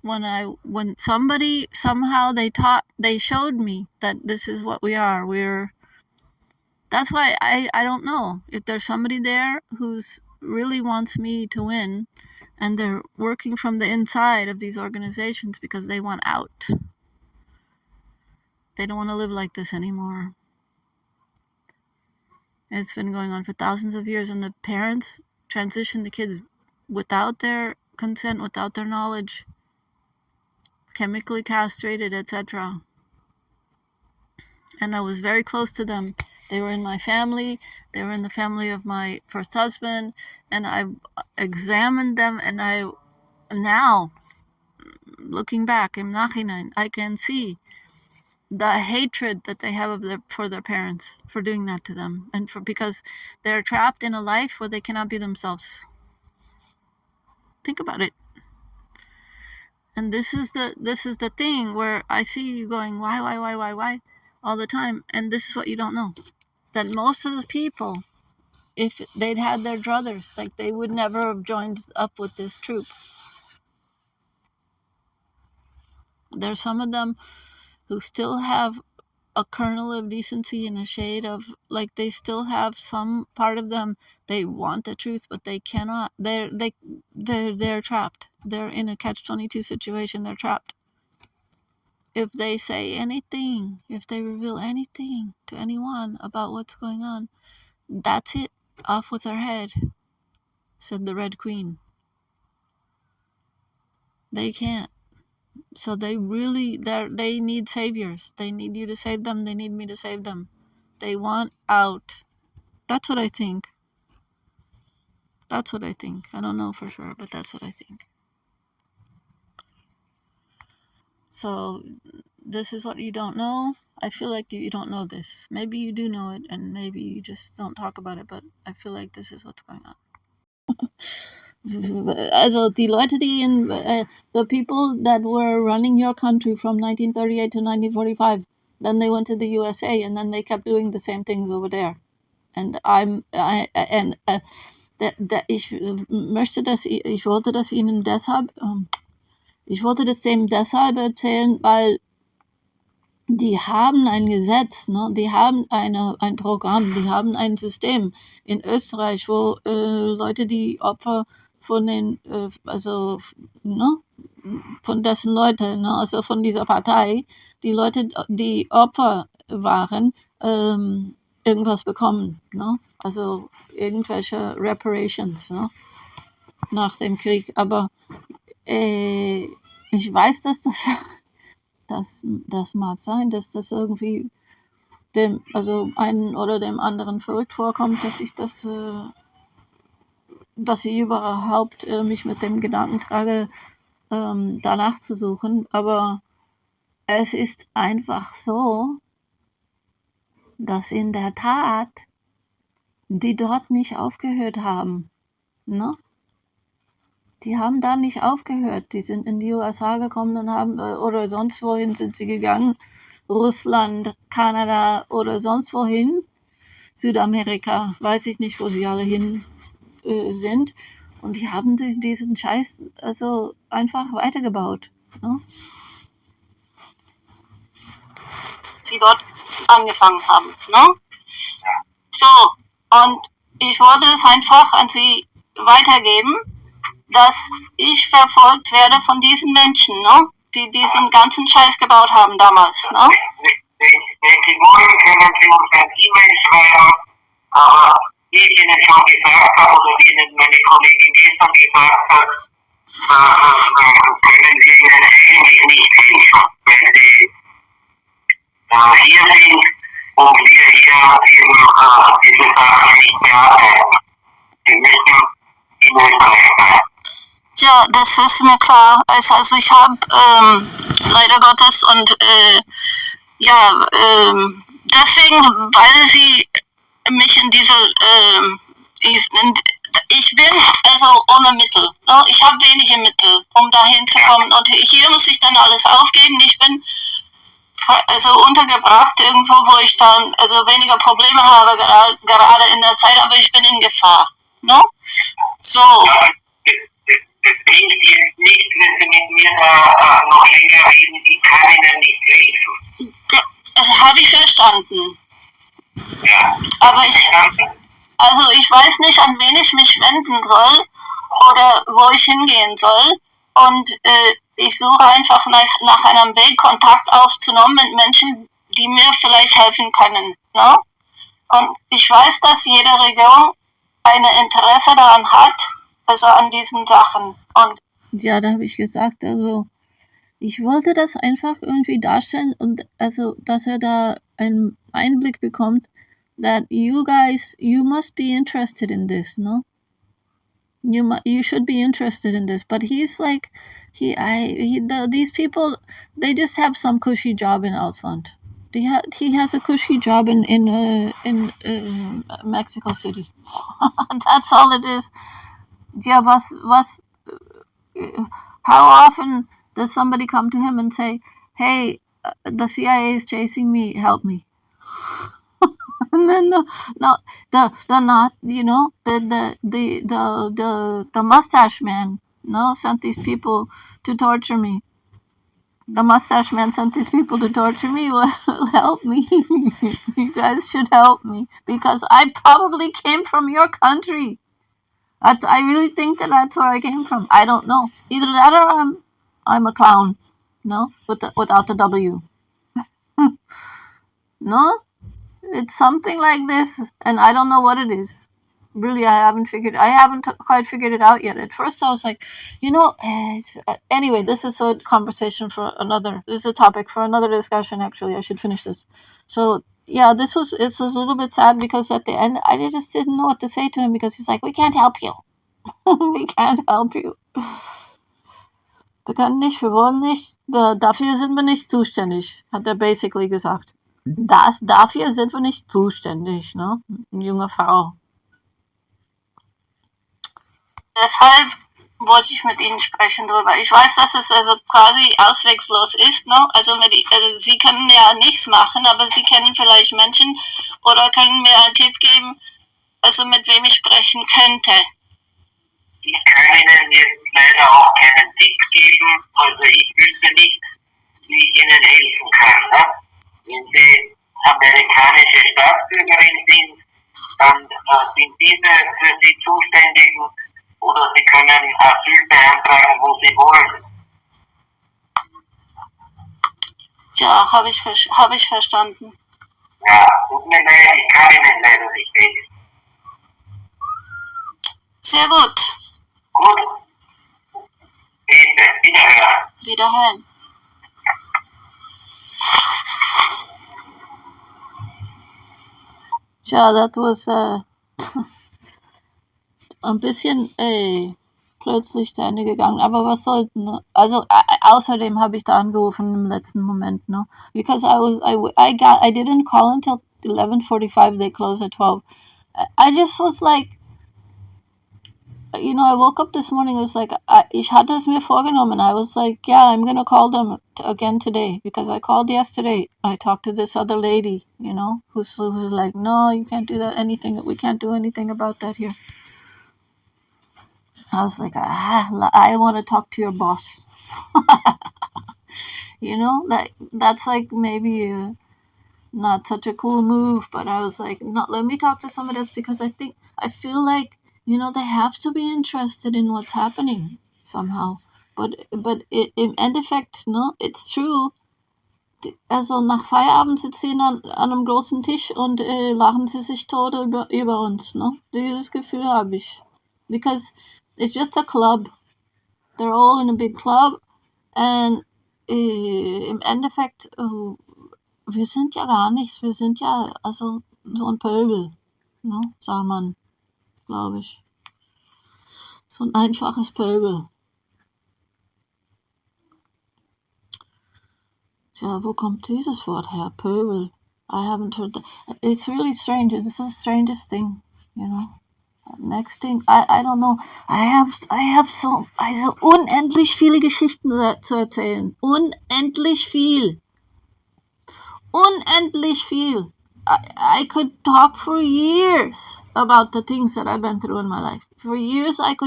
S4: when somebody somehow they showed me that this is what we are. That's why I don't know if there's somebody there who's really wants me to win, and they're working from the inside of these organizations because they want out. They don't want to live like this anymore. It's been going on for thousands of years, and the parents transition the kids without their consent, without their knowledge, chemically castrated, etc. And I was very close to them. They were in my family. They were in the family of my first husband, and I examined them, and now, looking back, im Nachhinein, I can see the hatred that they have for their parents for doing that to them, and because they're trapped in a life where they cannot be themselves. Think about it. And this is the thing where I see you going, why all the time. And this is what you don't know, that most of the people, if they'd had their druthers, like, they would never have joined up with this troop. There's some of them who still have a kernel of decency and a shade of, like, they still have some part of them. They want the truth, but they cannot. They're trapped. They're in a catch-22 situation. They're trapped. If they say anything, if they reveal anything to anyone about what's going on, that's it. Off with their head, said the Red Queen. They can't. So they need saviors. They need you to save them. They need me to save them. They want out. That's what I think. That's what I think. I don't know for sure, but that's what I think. So this is what you don't know. I feel like you don't know this. Maybe you do know it, and maybe you just don't talk about it, but I feel like this is what's going on. Also die Leute, die the people that were running your country from 1938 to 1945, then they went to the USA, and then they kept doing the same things over there. And ich wollte das Ihnen deshalb, ich wollte das dem deshalb erzählen, weil die haben ein Gesetz, ne? Die haben ein Programm, die haben ein System in Österreich, wo Leute, die Opfer von den, also, ne, von dessen Leute, ne, also von dieser Partei, die Leute, die Opfer waren, irgendwas bekommen, ne? Also irgendwelche Reparations, ne? Nach dem Krieg. Aber ich weiß, dass das mag sein, dass das irgendwie dem, also einen oder dem anderen verrückt vorkommt, dass ich das, dass ich überhaupt mich mit dem Gedanken trage, danach zu suchen. Aber es ist einfach so, dass in der Tat die dort nicht aufgehört haben. Ne? Die haben da nicht aufgehört. Die sind in die USA gekommen und haben, oder sonst wohin sind sie gegangen. Russland, Kanada oder sonst wohin. Südamerika, weiß ich nicht, wo sie alle hin sind. Und die haben diesen Scheiß also einfach weitergebaut. Ne? Sie dort angefangen haben. Ne? So, und ich wollte es einfach an Sie weitergeben, dass ich verfolgt werde von diesen Menschen, ne? Die diesen ganzen Scheiß gebaut haben damals. Ne?
S5: Wenn Sie wollen, können Sie uns ein E-Mail schreiben, aber wie ich Ihnen schon gesagt habe, oder wie Ihnen meine Kollegin gestern gesagt hat, können wir Ihnen eigentlich nicht helfen, wenn Sie hier sind und wir hier eben diese Sache nicht bearbeiten. Sie müssen in Österreich bleiben.
S4: Ja, das ist mir klar. Also ich habe leider Gottes und deswegen, weil sie mich in diese ich bin also ohne Mittel. Ne? Ich habe wenige Mittel, um dahin zu kommen. Und hier muss ich dann alles aufgeben. Ich bin also untergebracht irgendwo, wo ich dann also weniger Probleme habe, gerade in der Zeit, aber ich bin in Gefahr. No? So.
S5: Das bringt jetzt nicht, wenn Sie mit mir da noch länger reden, ich kann Ihnen nicht helfen.
S4: Das habe ich verstanden.
S5: Ja.
S4: Aber ich weiß nicht, an wen ich mich wenden soll oder wo ich hingehen soll. Und ich suche einfach nach einem Weg, Kontakt aufzunehmen mit Menschen, die mir vielleicht helfen können. Ne? Und ich weiß, dass jede Regierung ein Interesse daran hat, also an diesen Sachen. Und ja, da habe ich gesagt, also ich wollte das einfach irgendwie darstellen und also, dass da einen Einblick bekommt, that you guys, you must be interested in this, no? You should be interested in this. But he's like, these people, they just have some cushy job in Ausland. He has a cushy job in Mexico City. That's all it is. Yeah, how often does somebody come to him and say, hey, the CIA is chasing me, help me? And then the not, you know, the mustache man, no, sent these people to torture me. the mustache man sent these people to torture me. Well, help me. You guys should help me, because I probably came from your country. I really think that's where I came from. I don't know. Either that or I'm a clown. No, without the W. No, it's something like this, and I don't know what it is. Really, I haven't quite figured it out yet. At first, I was like, anyway, this is a conversation for another. This is a topic for another discussion. Actually, I should finish this. So yeah, it was a little bit sad, because at the end, I just didn't know what to say to him, because he's like, we can't help you. We can't help you. Wir können nicht, wir wollen nicht, dafür sind wir nicht zuständig, hat er basically gesagt. Dafür sind wir nicht zuständig, ne? Eine junge Frau. Deshalb wollte ich mit Ihnen sprechen darüber. Ich weiß, dass es also quasi auswegslos ist, ne? Also Sie können ja nichts machen, aber Sie kennen vielleicht Menschen oder können mir einen Tipp geben, also mit wem ich sprechen könnte.
S5: Ich kann Ihnen jetzt leider auch keinen Tipp geben, also ich wüsste nicht, wie ich Ihnen helfen kann. Ne? Wenn Sie amerikanische Staatsbürgerin sind, dann sind diese für Sie Zuständigen, oder Sie können Asyl beantragen, wo Sie wollen.
S4: Ja, habe ich verstanden.
S5: Ja, tut mir leid, ich kann Ihnen leider nicht helfen.
S4: Sehr gut.
S5: Gut. Bitte, wiederhören.
S4: Wiederhören. Ja, that was ein bisschen plötzlich zu Ende gegangen. Aber was sollten, ne? Also außerdem habe ich da angerufen im letzten Moment, ne? Because I didn't call until 11:45. They close at 12. I just was like, I woke up this morning. I was like, ich hatte es mir vorgenommen. I was like, yeah, I'm gonna call them again today, because I called yesterday. I talked to this other lady, who's like, no, you can't do that. We can't do anything about that here. I was like, I want to talk to your boss. Like that's like maybe not such a cool move, but I was like, no, let me talk to somebody else, because I feel like, they have to be interested in what's happening somehow. But im Endeffekt, no, it's true. Also nach Feierabend sitzen sie an einem großen Tisch und lachen sie sich tot über uns, no? Dieses Gefühl habe ich. Because it's just a club. They're all in a big club. And im Endeffekt, wir sind ja gar nichts. Wir sind ja also so ein Pöbel, ne? Sagt man, glaube ich. So ein einfaches Pöbel. Tja, wo kommt dieses Wort her? Pöbel. I haven't heard that. It's really strange. It's the strangest thing, Next thing, I don't know. I have so unendlich viele Geschichten zu erzählen. Unendlich viel. Unendlich viel. I could talk for years about the things that I've been through in my life. For years ich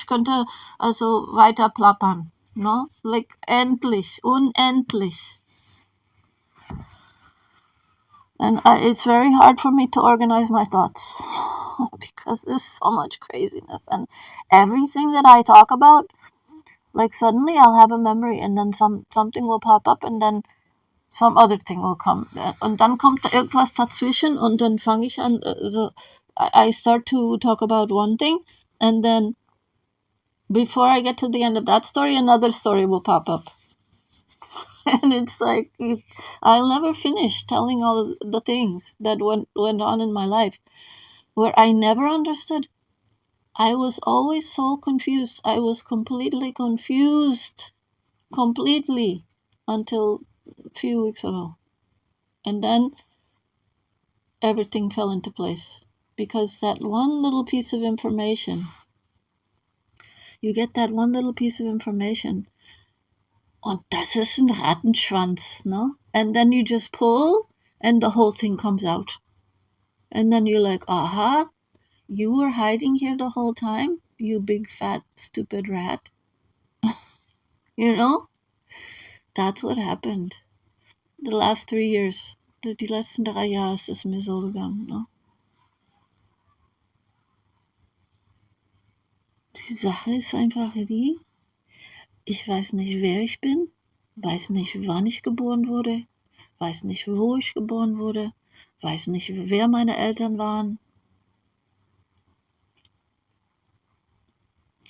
S4: könnte also weiter plappern. No? Like endlich. Unendlich. And it's very hard for me to organize my thoughts, because there's so much craziness, and everything that I talk about, like suddenly I'll have a memory, and then something will pop up, and then some other thing will come, und dann kommt irgendwas dazwischen, und dann fange ich an, I start to talk about one thing, and then before I get to the end of that story, another story will pop up. And it's like, I'll never finish telling all the things that went on in my life, where I never understood. I was always so confused. I was completely confused. Completely. Until a few weeks ago. And then everything fell into place. Because that one little piece of information, you get that one little piece of information, und das ist ein Rattenschwanz, no? And then you just pull, and the whole thing comes out. And then you're like, aha, you were hiding here the whole time, you big fat stupid rat. That's what happened. The last 3 years. Die letzten 3 Jahre ist es mir so gegangen. Ne? Die Sache ist einfach die, ich weiß nicht, wer ich bin, weiß nicht, wann ich geboren wurde, weiß nicht, wo ich geboren wurde, weiß nicht, wer meine Eltern waren.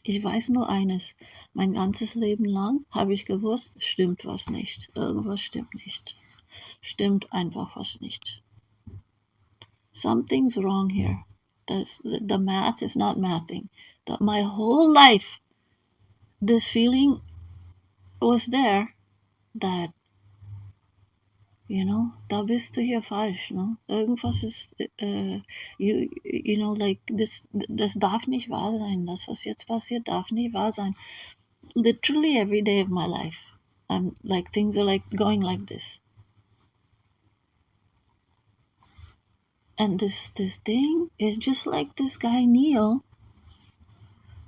S4: Ich weiß nur eines, mein ganzes Leben lang habe ich gewusst, stimmt was nicht, irgendwas stimmt nicht. Stimmt einfach was nicht. Something's wrong here. The math is not mathing. My whole life, this feeling was there that, da bist du hier falsch, ne? Irgendwas ist, like, das darf nicht wahr sein. Das, was jetzt passiert, darf nicht wahr sein. Literally every day of my life, I'm like, things are like going like this. And this thing is just like this guy Neo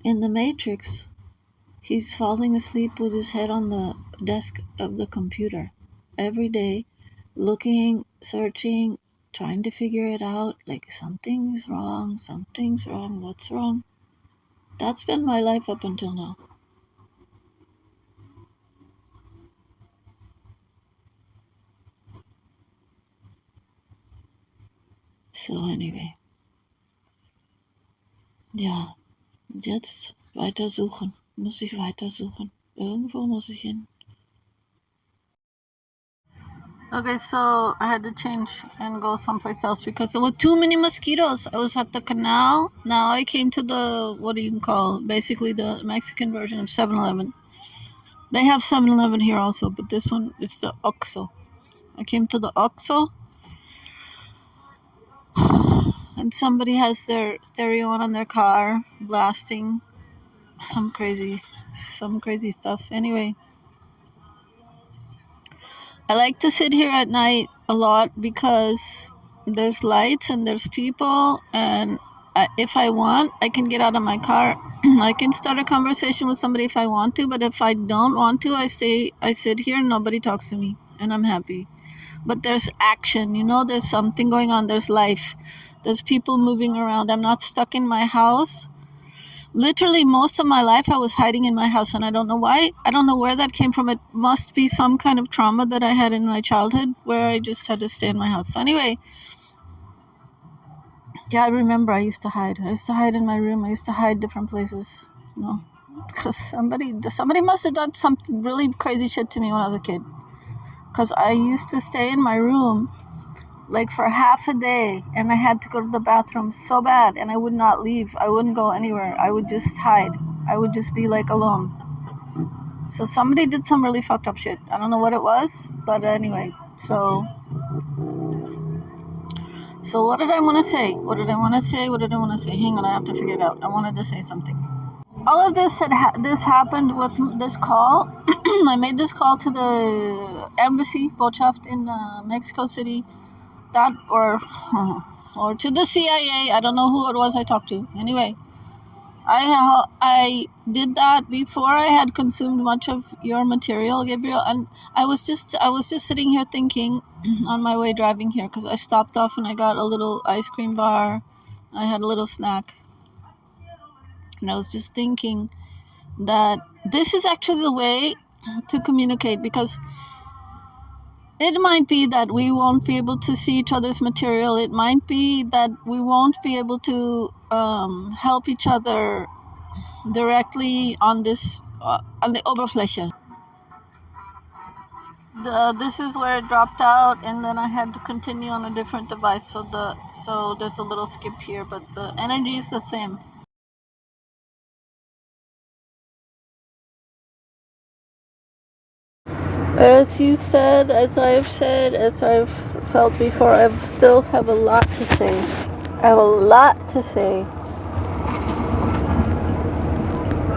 S4: in the Matrix. He's falling asleep with his head on the desk of the computer every day, looking, searching, trying to figure it out, like something's wrong, what's wrong? That's been my life up until now. So anyway. Ja, jetzt weitersuchen. Muss ich weitersuchen. Irgendwo muss ich hin. Okay, so I had to change and go someplace else because there were too many mosquitoes. I was at the canal. Now I came to the, what do you call, basically the Mexican version of 7-Eleven. They have 7-Eleven here also, but this one is the Oxxo. I came to the Oxxo, and somebody has their stereo on their car, blasting some crazy stuff. Anyway, I like to sit here at night a lot because there's lights and there's people, and if I want, I can get out of my car. I can start a conversation with somebody if I want to, but if I don't want to, I sit here and nobody talks to me, and I'm happy. But there's action, there's something going on, there's life, there's people moving around. I'm not stuck in my house. Literally most of my life I was hiding in my house, and I don't know why. I don't know where that came from. It must be some kind of trauma that I had in my childhood where I just had to stay in my house. So anyway, yeah, I remember I used to hide. I used to hide in my room. I used to hide different places, because somebody must have done something really crazy shit to me when I was a kid. Because I used to stay in my room like for half a day, and I had to go to the bathroom so bad, and I would not leave. I wouldn't go anywhere. I would just hide. I would just be like alone. So somebody did some really fucked up shit. I don't know what it was, but anyway. So what did I want to say? Hang on, I have to figure it out. I wanted to say something. All of this this happened with this call. I made this call to the embassy, Botschaft in Mexico City, or to the CIA. I don't know who it was I talked to. Anyway, I did that before I had consumed much of your material, Gabriel, and I was just sitting here thinking on my way driving here, because I stopped off and I got a little ice cream bar. I had a little snack, and I was just thinking that this is actually the way to communicate, because it might be that we won't be able to see each other's material. It might be that we won't be able to help each other directly on this, on the Oberfläche. This is where it dropped out, and then I had to continue on a different device. So there's a little skip here, but the energy is the same. As you said, as I've said, as I've felt before, I still have a lot to say.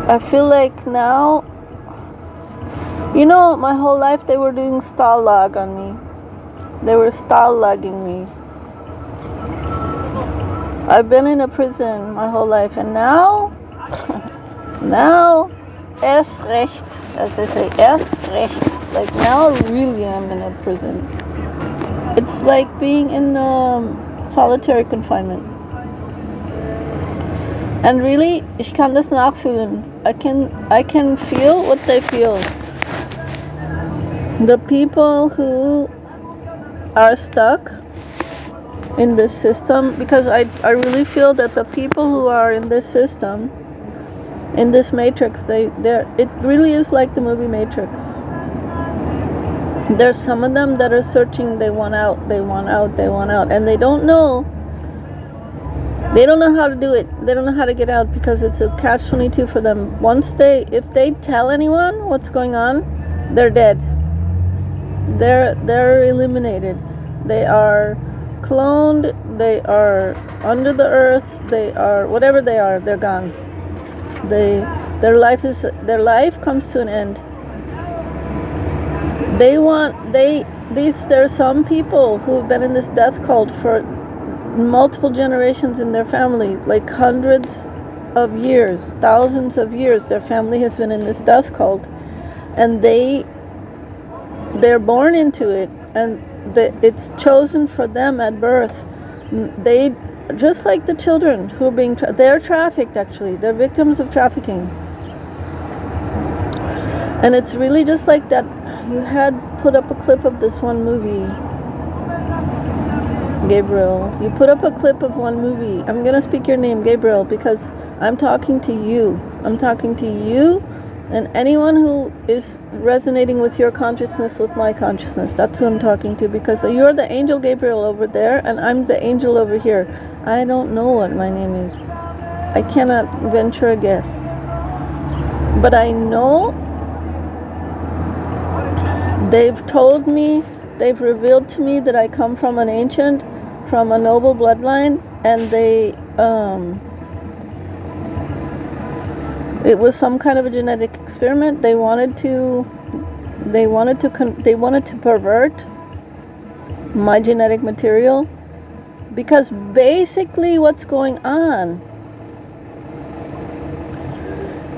S4: I feel like now, my whole life they were doing Stalag on me. They were Stalagging me. I've been in a prison my whole life, and now, erst recht, as they say, erst recht. Like now I really am in a prison. It's like being in solitary confinement. And really, ich kann das nachfühlen. I can feel what they feel. The people who are stuck in this system, because I really feel that the people who are in this system, in this matrix, it really is like the movie Matrix. There's some of them that are searching, they want out, and they don't know how to do it. They don't know how to get out because it's a catch-22 for them. If they tell anyone what's going on, they're dead. They're eliminated. They are cloned, they are under the earth, they are whatever they are, they're gone. Their life comes to an end. There are some people who have been in this death cult for multiple generations in their family, like hundreds of years, thousands of years. Their family has been in this death cult, and they're born into it, and it's chosen for them at birth. They, just like the children who are being they're trafficked, actually. They're victims of trafficking. And it's really just like that. You had put up a clip of this one movie, Gabriel. You put up a clip of one movie. I'm going to speak your name, Gabriel, because I'm talking to you. I'm talking to you and anyone who is resonating with your consciousness, with my consciousness. That's who I'm talking to, because you're the angel Gabriel over there and I'm the angel over here. I don't know what my name is. I cannot venture a guess. But I know they've told me, they've revealed to me that I come from an ancient, from a noble bloodline, and it was some kind of a genetic experiment. They wanted to pervert my genetic material, because basically what's going on,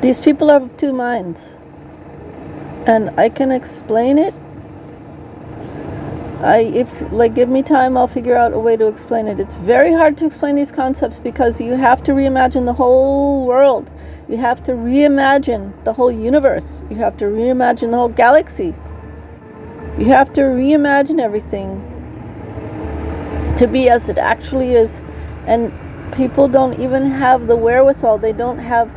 S4: these people have two minds, and I can explain it. Give me time, I'll figure out a way to explain it. It's very hard to explain these concepts because you have to reimagine the whole world. You have to reimagine the whole universe. You have to reimagine the whole galaxy. You have to reimagine everything to be as it actually is. And people don't even have the wherewithal. They don't have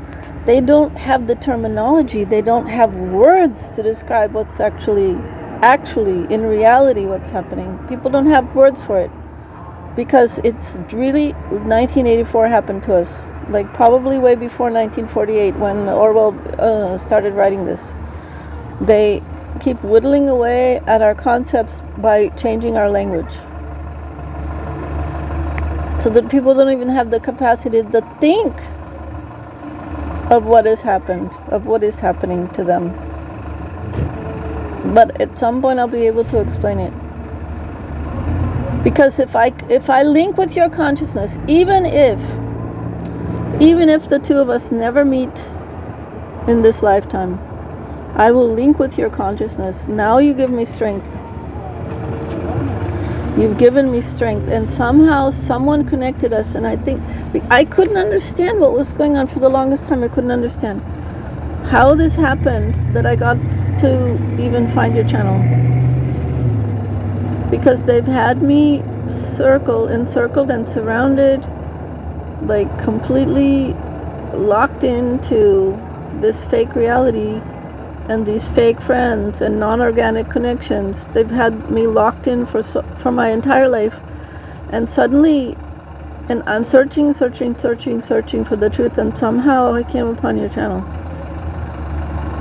S4: the terminology. They don't have words to describe what's actually in reality what's happening. People don't have words for it, because it's really 1984 happened to us, like probably way before 1948 when Orwell started writing this. They keep whittling away at our concepts by changing our language, so that people don't even have the capacity to think of what has happened, of what is happening to them. But at some point I'll be able to explain it. Because if I link with your consciousness, even if the two of us never meet in this lifetime, I will link with your consciousness. Now you give me strength. You've given me strength, and somehow someone connected us, and I think I couldn't understand what was going on for the longest time. I couldn't understand how this happened, that I got to even find your channel, because they've had me encircled and surrounded, like completely locked into this fake reality and these fake friends and non-organic connections. They've had me locked in for my entire life, and suddenly, and I'm searching for the truth, and somehow I came upon your channel.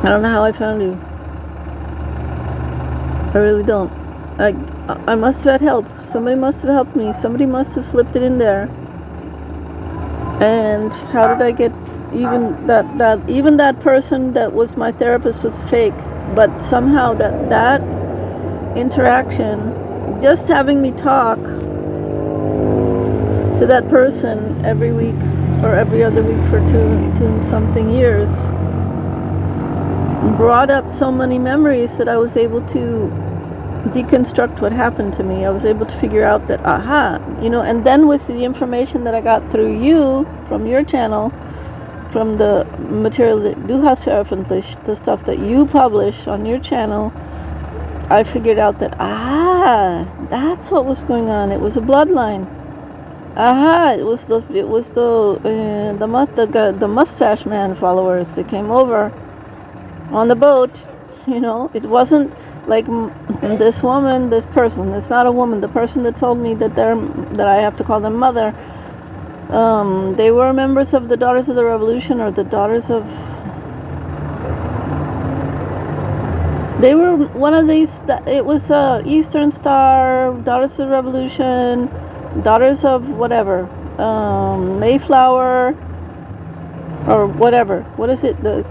S4: I don't know how I found you. I really don't. I must have had help. Somebody must have helped me. Somebody must have slipped it in there. And how did I get even that person that was my therapist was fake? But somehow that interaction, just having me talk to that person every week or every other week for two something years, brought up so many memories that I was able to deconstruct what happened to me. I was able to figure out that, and then with the information that I got through you, from your channel, from the material that du hast veröffentlicht, the stuff that you publish on your channel, I figured out that, that's what was going on. It was a bloodline. It was the mustache man followers that came over on the boat. It wasn't like this woman, this person. It's not a woman. The person that told me that I have to call them mother. They were members of the Daughters of the Revolution, or the Daughters of. They were one of these. It was Eastern Star, Daughters of the Revolution, Daughters of whatever, Mayflower, or whatever. What is it? The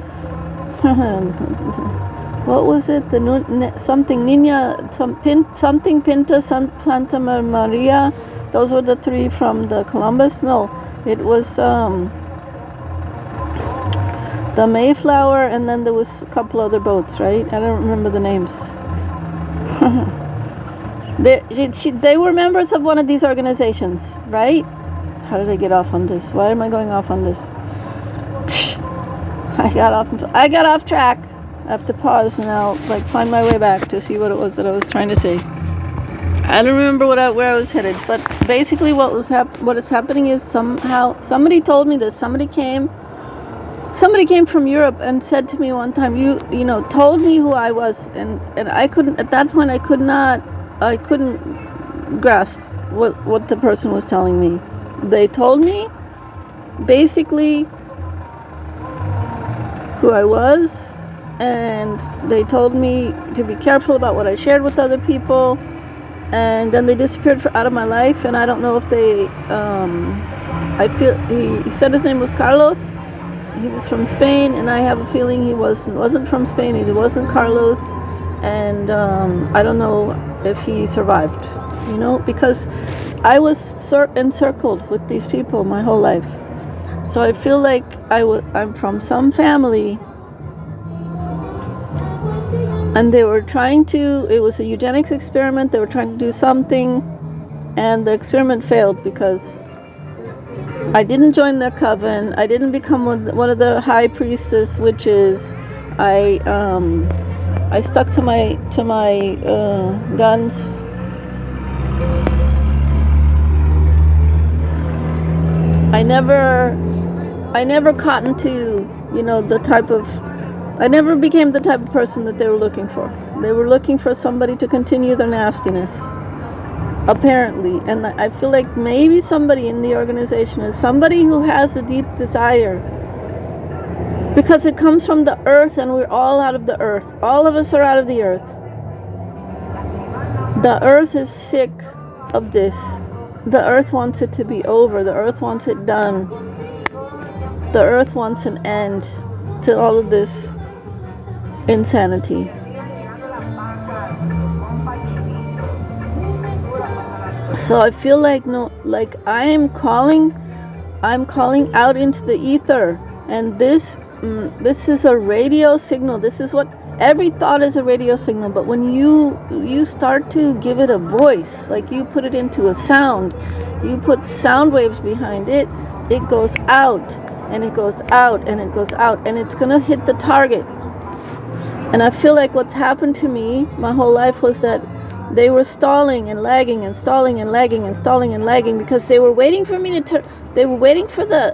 S4: what was it? The something Nina, something Pinta, Santa Maria. Those were the three from the Columbus. No, it was the Mayflower, and then there was a couple other boats, right? I don't remember the names. They were members of one of these organizations, right? How did I get off on this? Why am I going off on this? I got off track. I have to pause now, find my way back to see what it was that I was trying to say. I don't remember where I was headed, but basically what is happening is somehow somebody told me this. Somebody came from Europe and said to me one time, you told me who I was, and I couldn't, at that point I couldn't grasp what the person was telling me. They told me basically who I was, and they told me to be careful about what I shared with other people, and then they disappeared out of my life. And I don't know if they I feel he said his name was Carlos. He was from Spain, and I have a feeling he wasn't from Spain. He wasn't Carlos, and I don't know if he survived, because I was encircled with these people my whole life. So I feel like I'm from some family, and they were it was a eugenics experiment. They were trying to do something, and the experiment failed because I didn't join their coven. I didn't become one of the high priestess witches. I stuck to my guns. I never caught into the type of. I never became the type of person that they were looking for. They were looking for somebody to continue their nastiness, apparently. And I feel like maybe somebody in the organization is somebody who has a deep desire, because it comes from the earth, and we're all out of the earth. All of us are out of the earth. The earth is sick of this. The earth wants it to be over. The earth wants it done. The earth wants an end to all of this insanity. So I feel like I'm calling out into the ether, and this is a radio signal. This is what every thought is, a radio signal. But when you start to give it a voice, like you put it into a sound, you put sound waves behind it, it goes out, and it goes out, and it goes out, and it's gonna hit the target. And I feel like what's happened to me my whole life was that they were stalling and lagging and stalling and lagging and stalling and lagging, because they were waiting for me to they were waiting for the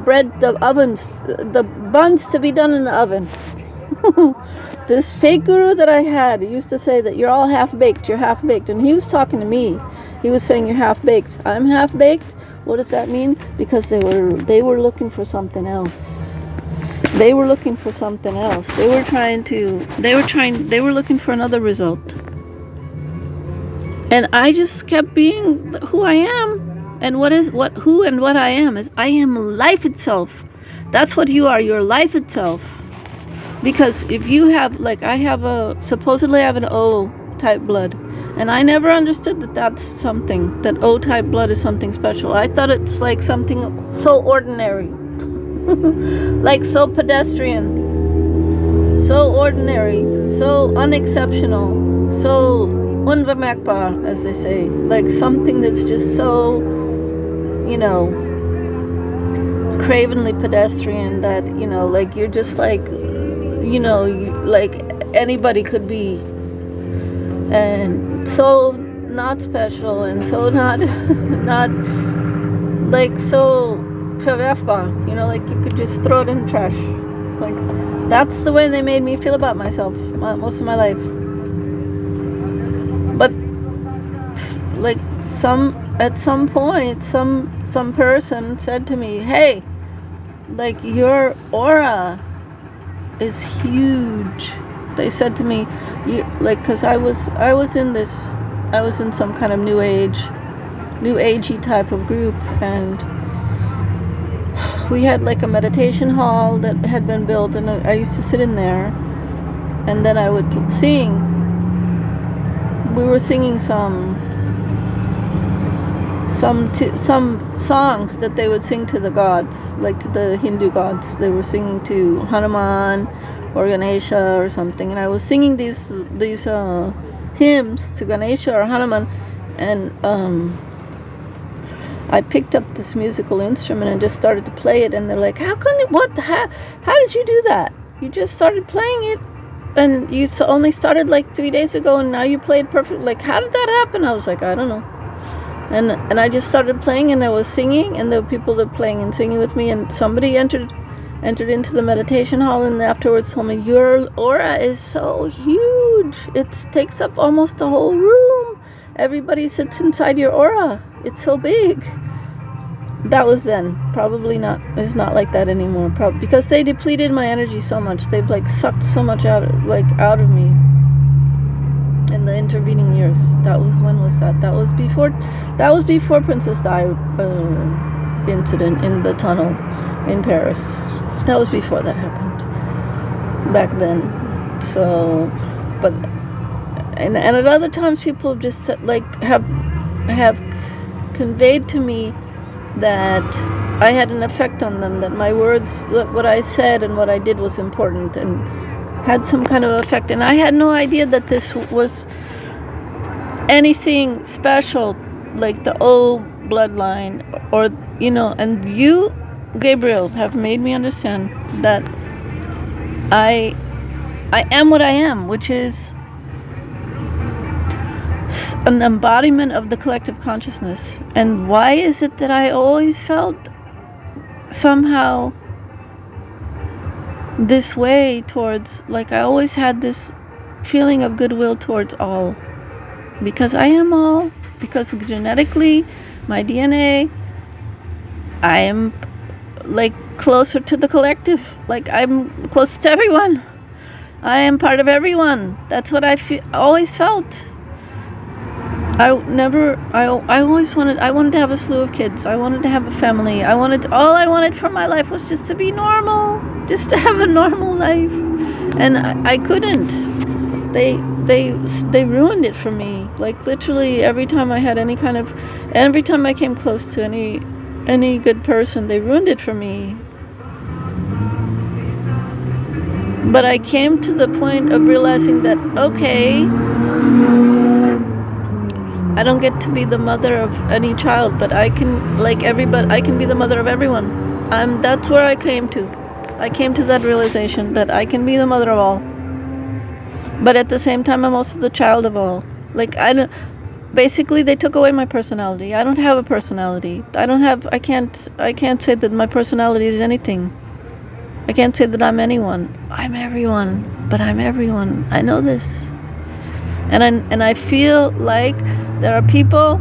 S4: bread, the ovens, the buns to be done in the oven. This fake guru that I had used to say that you're all half-baked, you're half-baked. And he was talking to me. He was saying you're half-baked. I'm half-baked? What does that mean? Because they were looking for something else. They were looking for something else. They were looking for another result. And I just kept being who I am. And who and what I am is I am life itself. That's what you are. You're life itself. Because if you have, supposedly I have an O type blood. And I never understood that O type blood is something special. I thought it's like something so ordinary. Like so pedestrian. so ordinary, so unexceptional, so unbemerkbar, as they say, like something that's just so, you know, cravenly pedestrian that, you know, like you're just like, you know, like anybody could be, and so not special, and so not not like so verwerfbar, you know, like you could just throw it in the trash. Like that's the way they made me feel about myself most of my life. But like at some point some person said to me, hey, like your aura is huge. They said to me, you like, because I was in some kind of new agey type of group, and we had like a meditation hall that had been built, and I used to sit in there, and then I would sing. We were singing some songs that they would sing to the gods, like to the Hindu gods. They were singing to Hanuman or Ganesha or something, and I was singing these hymns to Ganesha or Hanuman, and I picked up this musical instrument and just started to play it, and they're like, how did you do that? You just started playing it, and you only started like 3 days ago, and now you played perfect. Like, how did that happen? I was like, I don't know. And I just started playing, and I was singing, and there were people that were playing and singing with me, and somebody entered into the meditation hall, and afterwards told me, your aura is so huge. It takes up almost the whole room. Everybody sits inside your aura. It's so big. That was then. Probably not. It's not like that anymore. Probably because they depleted my energy so much. They've like sucked so much out of me in the intervening years. When was that? That was before Princess Di incident in the tunnel in Paris. That was before that happened. Back then. So, but and at other times people just like have conveyed to me that I had an effect on them, that my words, what I said and what I did was important and had some kind of effect. And I had no idea that this was anything special, like the O bloodline, or, you know, and you, Gabriel, have made me understand that I am what I am, which is an embodiment of the collective consciousness. And why is it that I always felt somehow this way towards, like, I always had this feeling of goodwill towards all, because I am all, because genetically, my DNA, I am like closer to the collective, like I'm close to everyone. I am part of everyone. That's what I always felt. I always wanted to have a slew of kids. I wanted to have a family. All I wanted from my life was just to be normal, just to have a normal life. And I couldn't. They ruined it for me. Like literally every time I came close to any good person, they ruined it for me. But I came to the point of realizing that, okay, I don't get to be the mother of any child, but I can, like everybody, I can be the mother of everyone. That's where I came to. I came to that realization that I can be the mother of all. But at the same time, I'm also the child of all. Like, basically they took away my personality. I don't have a personality. I can't say that my personality is anything. I can't say that I'm anyone. I'm everyone, but I'm everyone. I know this. And I feel like there are people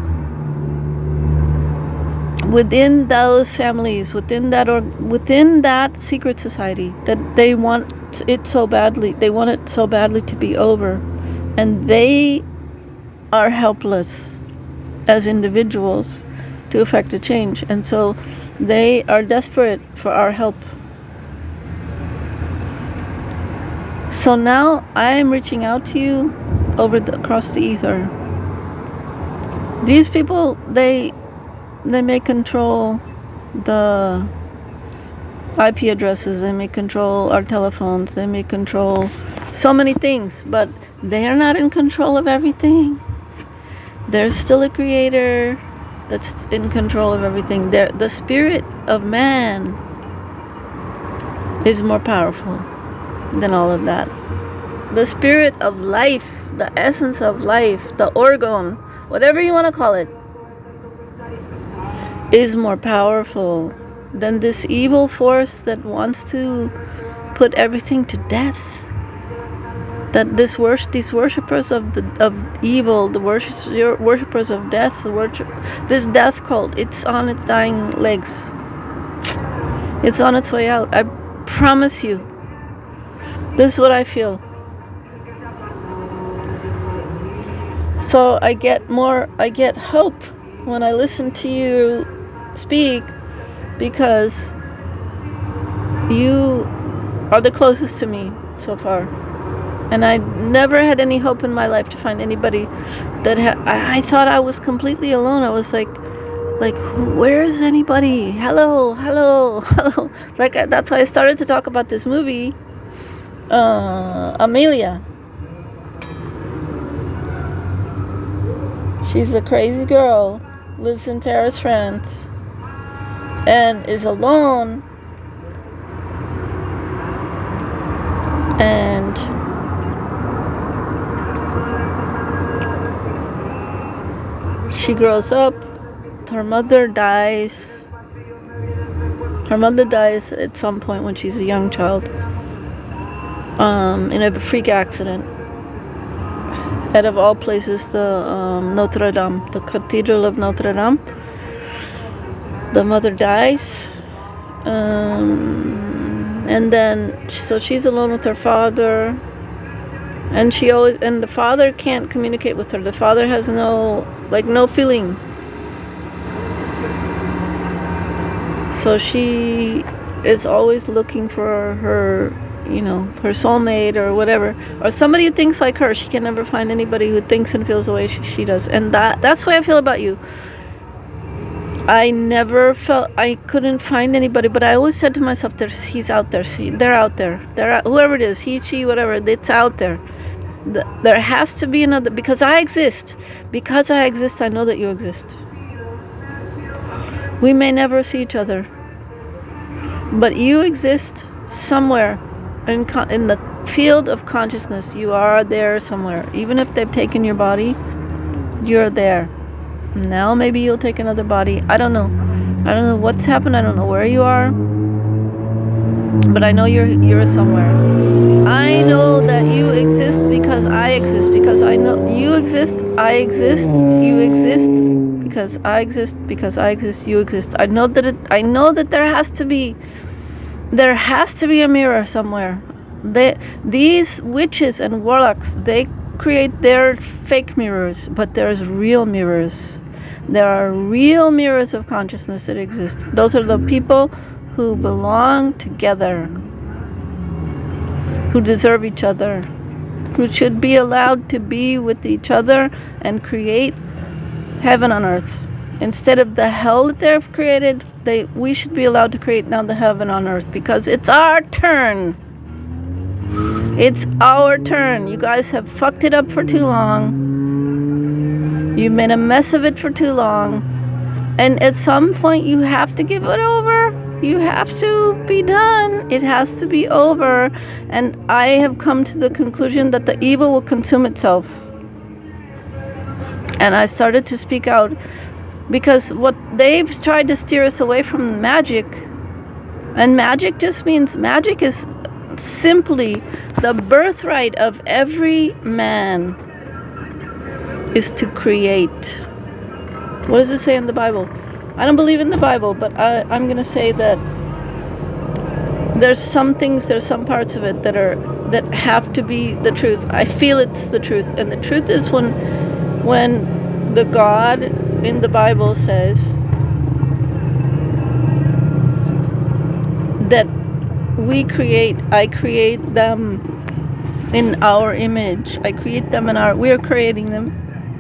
S4: within those families, within that secret society, that they want it so badly. They want it so badly to be over, and they are helpless as individuals to effect a change, and so they are desperate for our help. So now I am reaching out to you across the ether. These people, they may control IP addresses, they may control our telephones, they may control so many things, but they are not in control of everything. There's still a creator that's in control of everything. The spirit of man is more powerful than all of that. The spirit of life, the essence of life, the orgon, whatever you want to call it, is more powerful than this evil force that wants to put everything to death. That these worshippers of evil, the worshippers of death, this death cult, it's on its dying legs. It's on its way out. I promise you. This is what I feel. So I get hope when I listen to you speak, because you are the closest to me so far. And I never had any hope in my life to find anybody that I thought I was completely alone. I was like, where is anybody? Hello. That's why I started to talk about this movie, Amelia. She's a crazy girl, lives in Paris, France, and is alone. And she grows up. Her mother dies. Her mother dies at some point when she's a young child, in a freak accident. Out of all places, the Notre Dame, the Cathedral of Notre Dame. The mother dies, and then so she's alone with her father, and the father can't communicate with her. The father has no feeling. So she is always looking for her soulmate or whatever, or somebody who thinks like her. She can never find anybody who thinks and feels the way she does, and that's the way I feel about you. I never felt I couldn't find anybody, but I always said to myself, he's out there. They're out there. Whoever it is, he, she, whatever, it's out there. There has to be another, because I exist. Because I exist, I know that you exist. We may never see each other, but you exist somewhere in the field of consciousness. You are there somewhere. Even if they've taken your body, you're there. Now maybe you'll take another body. I don't know what's happened. I don't know where you are, but I know you're somewhere. I know that you exist because I exist, because I know you exist. I exist. You exist because I exist. Because I exist. You exist. I know that there has to be a mirror somewhere. These witches and warlocks, they create their fake mirrors, but there's real mirrors. There are real mirrors of consciousness that exist. Those are the people who belong together, who deserve each other, who should be allowed to be with each other and create heaven on earth. Instead of the hell that they've created, we should be allowed to create now the heaven on earth, because it's our turn. It's our turn. You guys have fucked it up for too long. You've made a mess of it for too long. And at some point you have to give it over. You have to be done. It has to be over. And I have come to the conclusion that the evil will consume itself. And I started to speak out, because what they've tried to steer us away from magic, and magic just means, magic is simply the birthright of every man is to create. What does it say in the Bible? I don't believe in the Bible, but I'm going to say that there's some parts of it that have to be the truth. I feel it's the truth, and the truth is when the God in the Bible says that I create them in our image. I create them we are creating them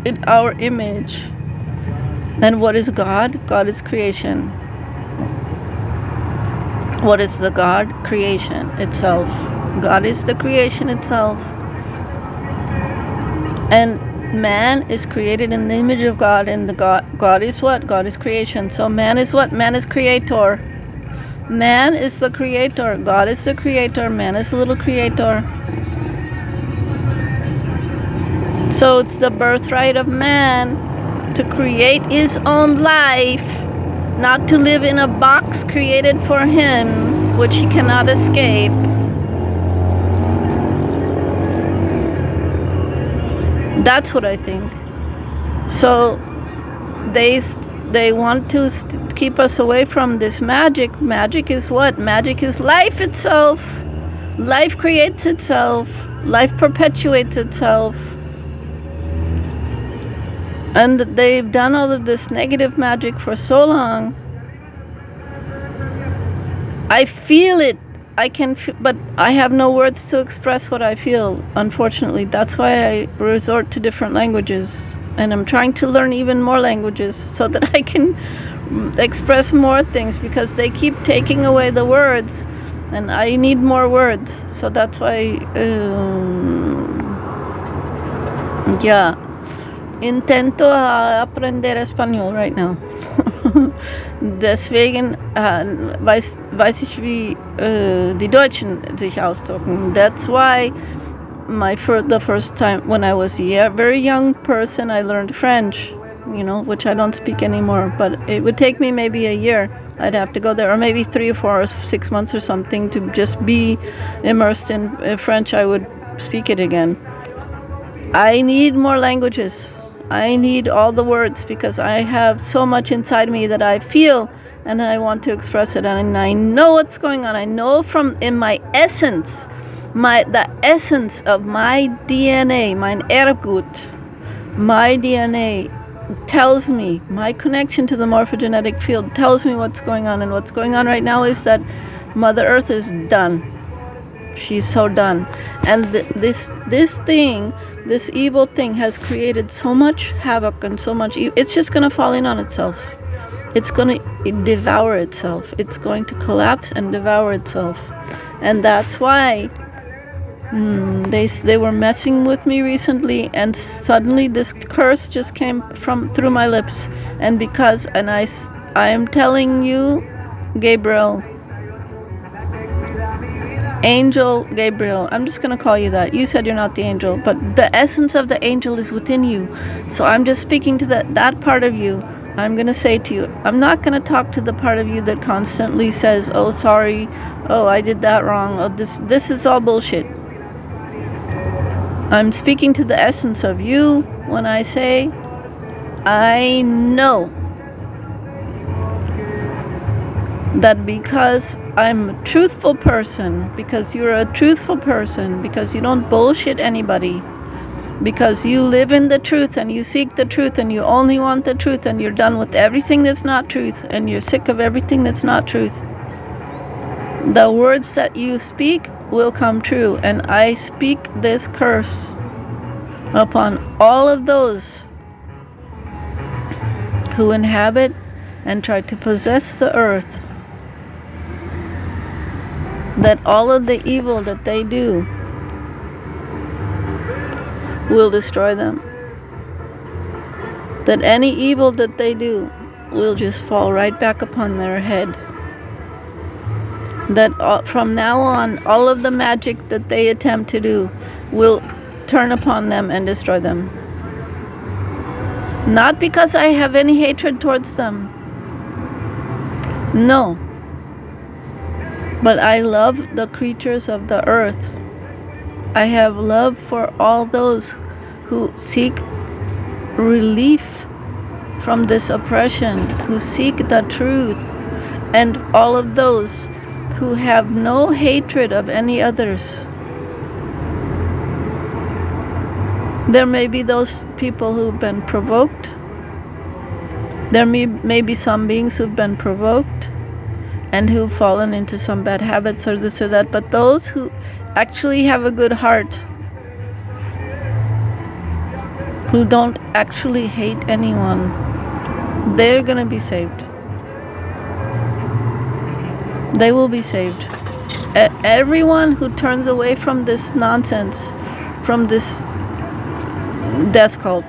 S4: in our image. And what is God? God is creation. What is the God? Creation itself. God is the creation itself. And man is created in the image of God, and God is what? God is creation. So man is what? Man is creator. Man is the creator. God is the creator. Man is a little creator. So it's the birthright of man to create his own life, not to live in a box created for him, which he cannot escape. That's what I think. So they want to keep us away from this magic. Magic is what? Magic is life itself. Life creates itself. Life perpetuates itself. And they've done all of this negative magic for so long. I feel it. I can, but I have no words to express what I feel. Unfortunately, that's why I resort to different languages, and I'm trying to learn even more languages so that I can express more things, because they keep taking away the words, and I need more words. So that's why, yeah. Intento aprender español right now. Deswegen weiß ich, wie die Deutschen sich ausdrücken. That's why the first time when I was a very young person, I learned French, which I don't speak anymore. But it would take me maybe a year. I'd have to go there, or maybe 3 or 4 or 6 months or something, to just be immersed in French. I would speak it again. I need more languages. I need all the words, because I have so much inside me that I feel, and I want to express it, and I know what's going on. I know from in my essence, the essence of my DNA, mein Erbgut, my DNA tells me, my connection to the morphogenetic field tells me what's going on, and what's going on right now is that Mother Earth is done. She's so done. And this evil thing has created so much havoc and so much evil. It's just going to fall in on itself. It's going to devour itself. It's going to collapse and devour itself. And that's why they were messing with me recently, and suddenly this curse just came through my lips. And I am telling you, Gabriel, Angel Gabriel, I'm just going to call you that. You said you're not the angel, but the essence of the angel is within you. So I'm just speaking to that part of you. I'm going to say to you, I'm not going to talk to the part of you that constantly says, oh, sorry, oh, I did that wrong, oh, this is all bullshit. I'm speaking to the essence of you when I say, I know that because I'm a truthful person, because you're a truthful person, because you don't bullshit anybody, because you live in the truth and you seek the truth and you only want the truth, and you're done with everything that's not truth, and you're sick of everything that's not truth, the words that you speak will come true. And I speak this curse upon all of those who inhabit and try to possess the earth, that all of the evil that they do will destroy them. That any evil that they do will just fall right back upon their head. That from now on, all of the magic that they attempt to do will turn upon them and destroy them. Not because I have any hatred towards them. No. But I love the creatures of the earth. I have love for all those who seek relief from this oppression, who seek the truth, and all of those who have no hatred of any others. There may be those people who've been provoked. There may be some beings who've been provoked and who've fallen into some bad habits or this or that, but those who actually have a good heart, who don't actually hate anyone, they're going to be saved. They will be saved. Everyone who turns away from this nonsense, from this death cult,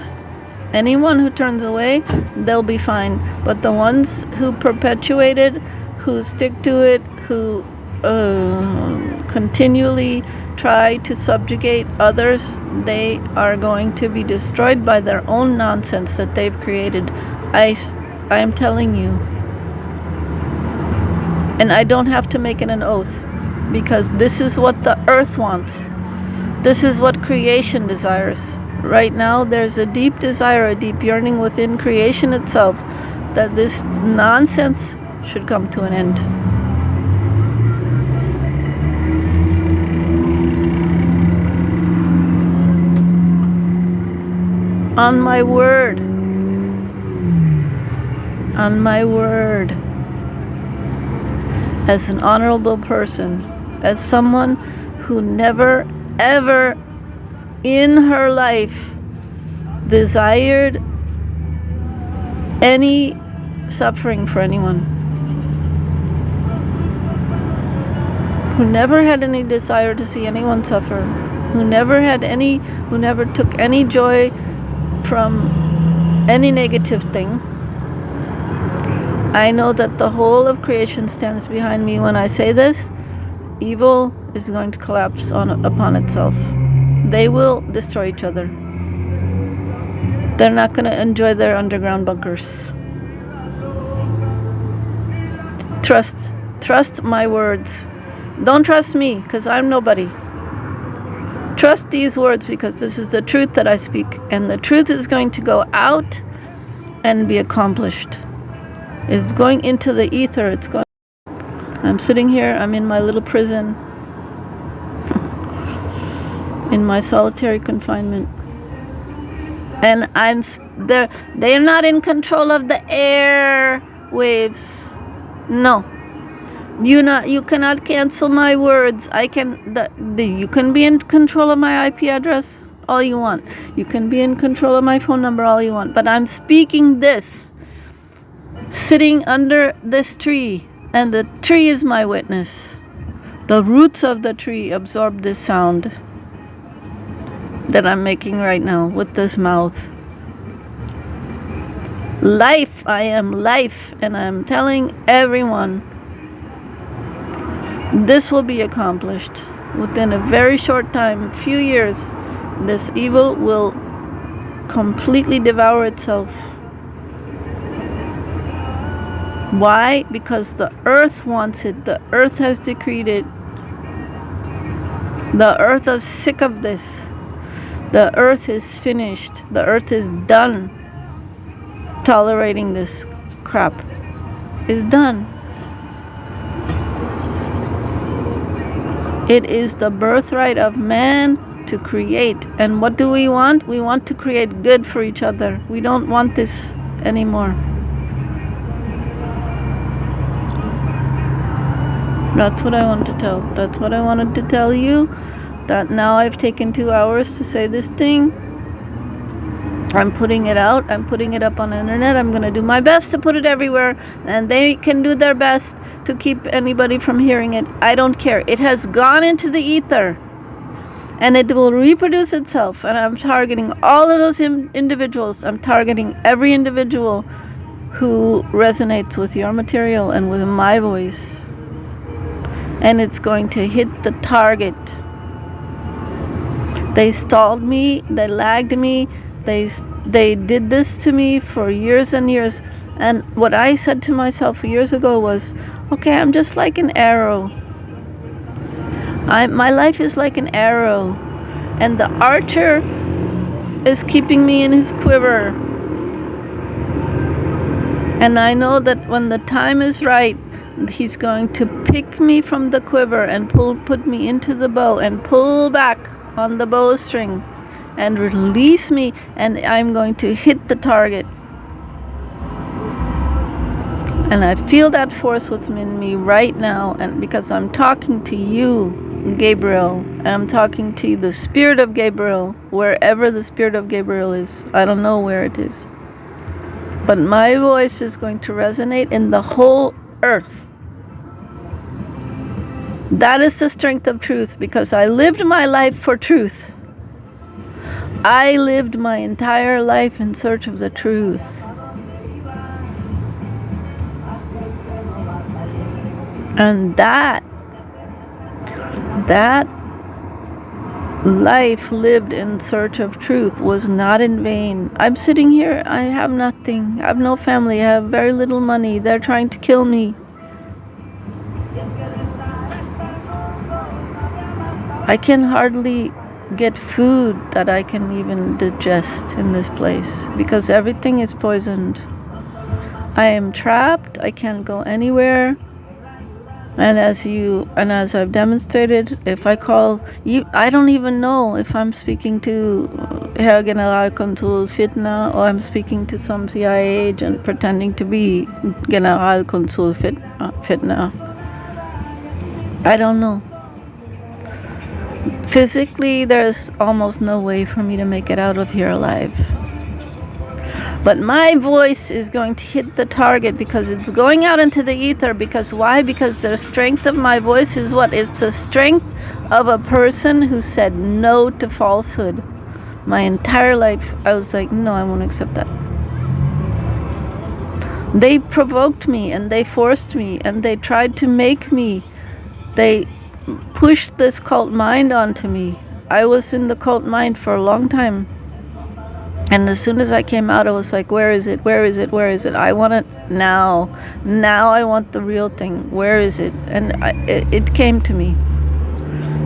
S4: anyone who turns away, they'll be fine. But the ones who perpetuate it, who stick to it, who continually try to subjugate others, they are going to be destroyed by their own nonsense that they've created. I am telling you. And I don't have to make it an oath, because this is what the earth wants. This is what creation desires. Right now, there's a deep desire, a deep yearning within creation itself that this nonsense should come to an end. On my word. On my word. As an honorable person, as someone who never, ever in her life desired any suffering for anyone, who never had any desire to see anyone suffer, who never took any joy from any negative thing. I know that the whole of creation stands behind me when I say this. Evil is going to collapse upon itself. They will destroy each other. They're not going to enjoy their underground bunkers. Trust my words. Don't trust me, because I'm nobody. Trust these words, because this is the truth that I speak, and the truth is going to go out and be accomplished. It's going into the ether. I'm sitting here, I'm in my little prison, in my solitary confinement. And they're not in control of the air waves. No. You cannot cancel my words. You can be in control of my IP address all you want. You can be in control of my phone number all you want. But I'm speaking this, sitting under this tree, and the tree is my witness. The roots of the tree absorb this sound that I'm making right now with this mouth. Life, I am life, and I'm telling everyone this will be accomplished within a very short time, few years. This evil will completely devour itself. Why? Because the earth wants it. The earth has decreed it. The earth is sick of this. The earth is finished. The earth is done tolerating this crap. It's done. It is the birthright of man to create. And what do we want? We want to create good for each other. We don't want this anymore. That's what I want to tell. That's what I wanted to tell you. That now I've taken 2 hours to say this thing. I'm putting it out. I'm putting it up on the internet. I'm going to do my best to put it everywhere. And they can do their best to keep anybody from hearing it. I don't care. It has gone into the ether. And it will reproduce itself. And I'm targeting all of those individuals. I'm targeting every individual who resonates with your material and with my voice. And it's going to hit the target. They stalled me, they lagged me, they did this to me for years and years. And what I said to myself years ago was, okay, I'm just like an arrow. My life is like an arrow. And the archer is keeping me in his quiver. And I know that when the time is right, he's going to pick me from the quiver and put me into the bow and pull back on the bowstring and release me, and I'm going to hit the target. And I feel that force within me right now, and because I'm talking to you, Gabriel, and I'm talking to the spirit of Gabriel, wherever the spirit of Gabriel is. I don't know where it is. But my voice is going to resonate in the whole earth. That is the strength of truth, because I lived my life for truth. I lived my entire life in search of the truth. And that life lived in search of truth was not in vain. I'm sitting here, I have nothing. I have no family, I have very little money. They're trying to kill me. I can hardly get food that I can even digest in this place because everything is poisoned. I am trapped. I can't go anywhere. And as I've demonstrated, if I call you, I don't even know if I'm speaking to Herr Generalkonsul Fitna or I'm speaking to some CIA agent pretending to be Generalkonsul Fitna. I don't know. Physically, there's almost no way for me to make it out of here alive. But my voice is going to hit the target because it's going out into the ether. Because why? Because the strength of my voice is what? It's the strength of a person who said no to falsehood. My entire life, I was like, no, I won't accept that. They provoked me and they forced me and they tried to make me. They pushed this cult mind onto me. I was in the cult mind for a long time. And as soon as I came out, I was like, where is it? Where is it? Where is it? I want it now. Now I want the real thing. Where is it? And it came to me.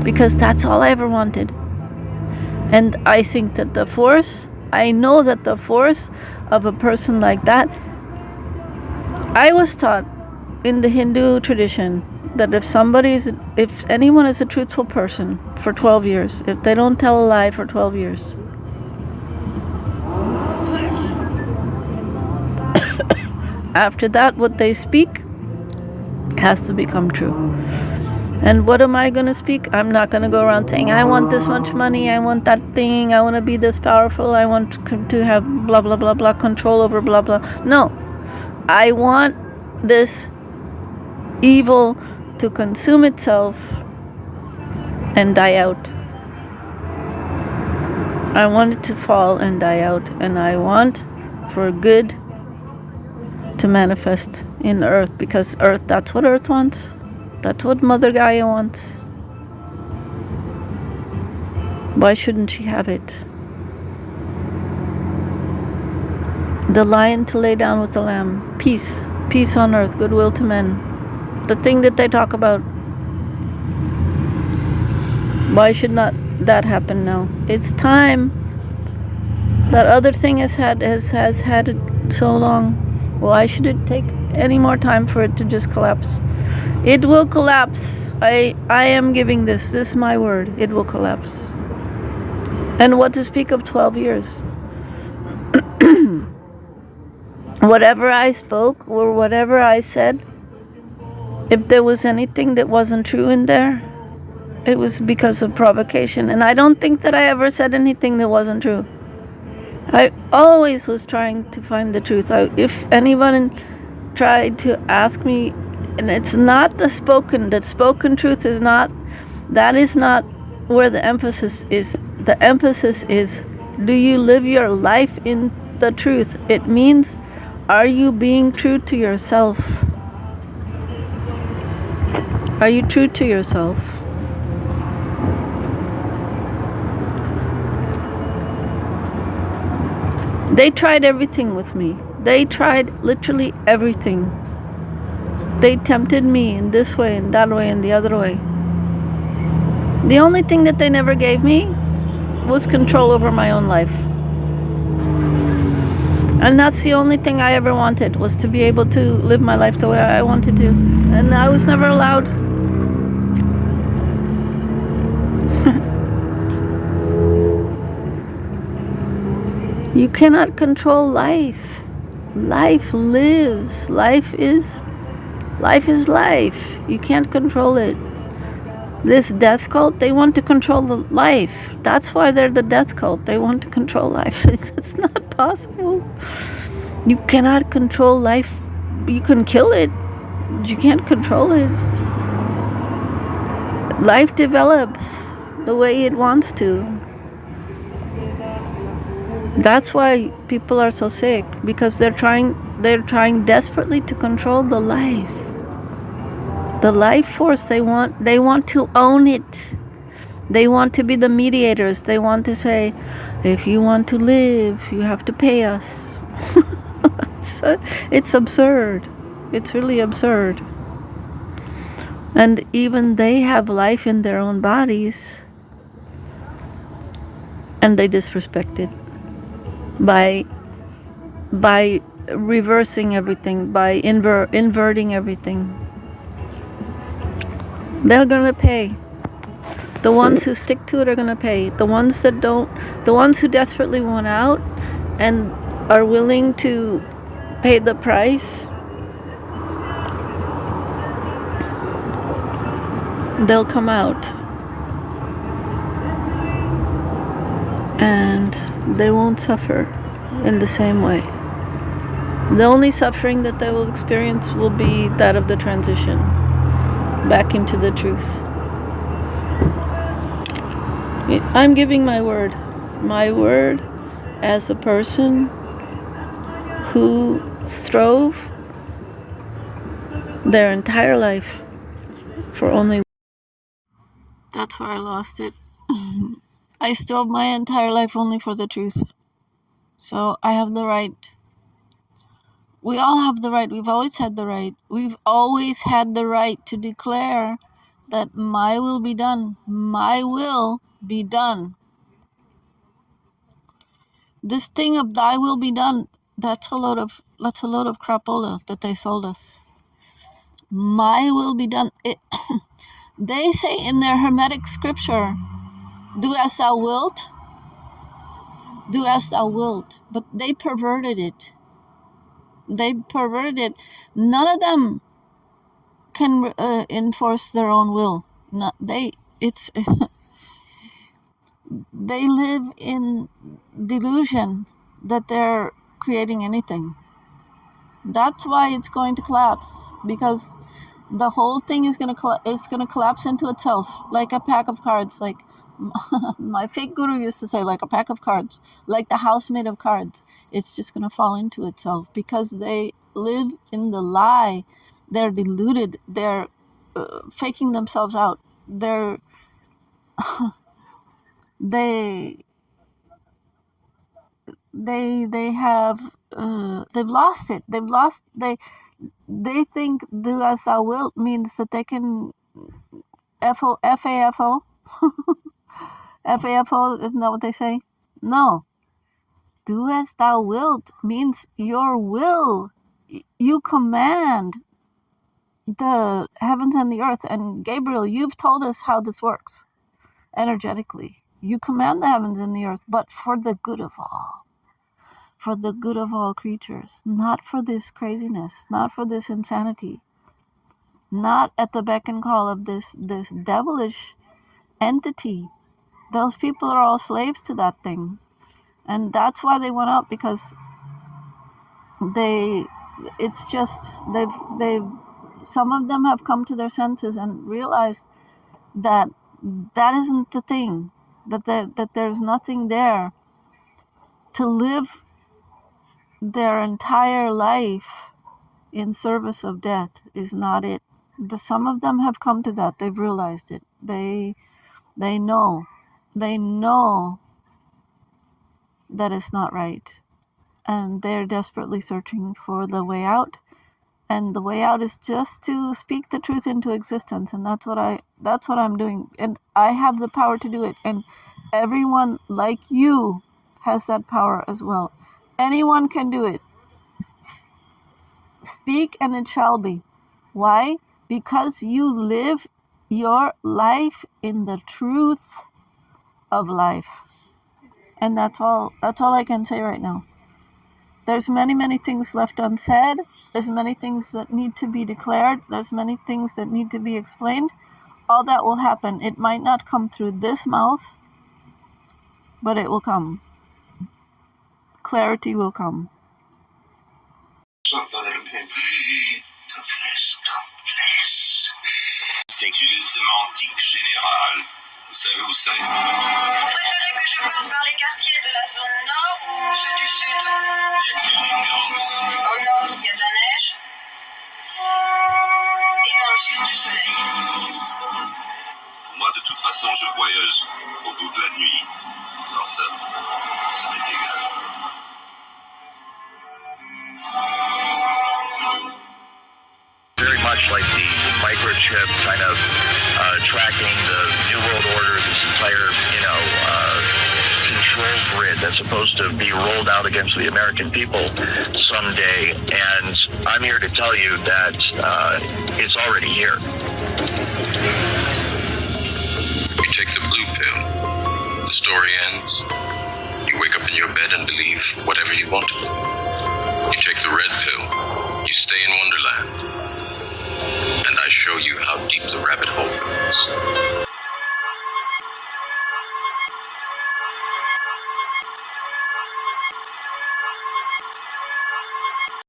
S4: Because that's all I ever wanted. And I think that I know that the force of a person like that, I was taught in the Hindu tradition that if anyone is a truthful person for 12 years, if they don't tell a lie for 12 years, after that, what they speak has to become true. And what am I going to speak? I'm not going to go around saying, I want this much money, I want that thing, I want to be this powerful, I want to have blah, blah, blah, blah, control over blah, blah. No. I want this evil to consume itself and die out. I want it to fall and die out. And I want for good to manifest in Earth, because Earth, that's what Earth wants. That's what Mother Gaia wants. Why shouldn't she have it? The lion to lay down with the lamb. Peace. Peace on earth, goodwill to men. The thing that they talk about. Why should not that happen now? It's time. That other thing has had it so long. Why should it take any more time for it to just collapse? It will collapse. I am giving this is my word. It will collapse. And what to speak of 12 years? Whatever I spoke or whatever I said, if there was anything that wasn't true in there, it was because of provocation. And I don't think that I ever said anything that wasn't true. I always was trying to find the truth. If anyone tried to ask me, and it's not the spoken truth is not where the emphasis is. The emphasis is, do you live your life in the truth? It means, are you being true to yourself? Are you true to yourself? They tried everything with me. They tried literally everything. They tempted me in this way and that way and the other way. The only thing that they never gave me was control over my own life. And that's the only thing I ever wanted, was to be able to live my life the way I wanted to. And I was never allowed. You cannot control life. Life lives. Life is life. You can't control it. This death cult, they want to control the life. That's why they're the death cult. They want to control life. It's not possible. You cannot control life. You can kill it, but you can't control it. life develops the way it wants to. That's why people are so sick, because they're trying desperately to control the life force. They want to own it. They want to be the mediators. They want to say, if you want to live, you have to pay us. It's absurd. It's really absurd. And even they have life in their own bodies, and they disrespect it by reversing everything, by inverting everything. They're gonna pay. The ones who stick to it are gonna pay. The ones that don't, the ones who desperately want out and are willing to pay the price, they'll come out. And they won't suffer in the same way. The only suffering that they will experience will be that of the transition back into the truth. I'm giving my word as a person who strove their entire life for only. That's where I lost it. I strove my entire life only for the truth. So I have the right. We all have the right. We've always had the right. We've always had the right to declare that my will be done. My will be done. This thing of thy will be done, that's a load of crapola that they sold us. My will be done. They say in their Hermetic scripture, do as thou wilt, do as thou wilt. But they perverted it. None of them can enforce their own will. They live in delusion that they're creating anything. That's why it's going to collapse, because the whole thing is going to collapse into itself like a pack of cards. Like my fake guru used to say, like a pack of cards, like the house made of cards. It's just going to fall into itself because they live in the lie. They're deluded. They're faking themselves out. They have they've lost it. They think do as thou wilt means that they can FAFO. FAFO, isn't that what they say? No. Do as thou wilt means your will. You command the heavens and the earth. And Gabriel, you've told us how this works energetically. You command the heavens and the earth, but for the good of all. For the good of all creatures. Not for this craziness. Not for this insanity. Not at the beck and call of this devilish entity. Those people are all slaves to that thing. And that's why they went out, because they've some of them have come to their senses and realized that isn't the thing, that there's nothing there to live their entire life in service of death is not it. Some of them have come to that. They've realized it. They know that it's not right, and they're desperately searching for the way out. And the way out is just to speak the truth into existence, and that's what I'm doing, and I have the power to do it. And everyone like you has that power as well. Anyone can do it. Speak and it shall be. Why? Because you live your life in the truth of life. And that's all I can say right now. There's many things left unsaid. There's many things that need to be declared. There's many things that need to be explained. All that will happen. It might not come through this mouth, but it will come. Clarity will come.
S6: C'est une sémantique générale. Vous savez où c'est?
S7: Vous préférez que je passe par les quartiers de la zone nord ou ceux du sud?
S6: Il y a quelle différence?
S7: Au nord, il y a de la neige. Et dans le sud, du soleil.
S6: Moi, de toute façon, je voyage au bout de la nuit. Alors ça m'est égal.
S2: Very much like the microchip kind of tracking the New World Order, this entire, control grid that's supposed to be rolled out against the American people someday. And I'm here to tell you that it's already here.
S3: You take the blue pill. The story ends. You wake up in your bed and believe whatever you want to. You take the red pill. You stay in Wonderland. And I show you how deep the rabbit hole goes.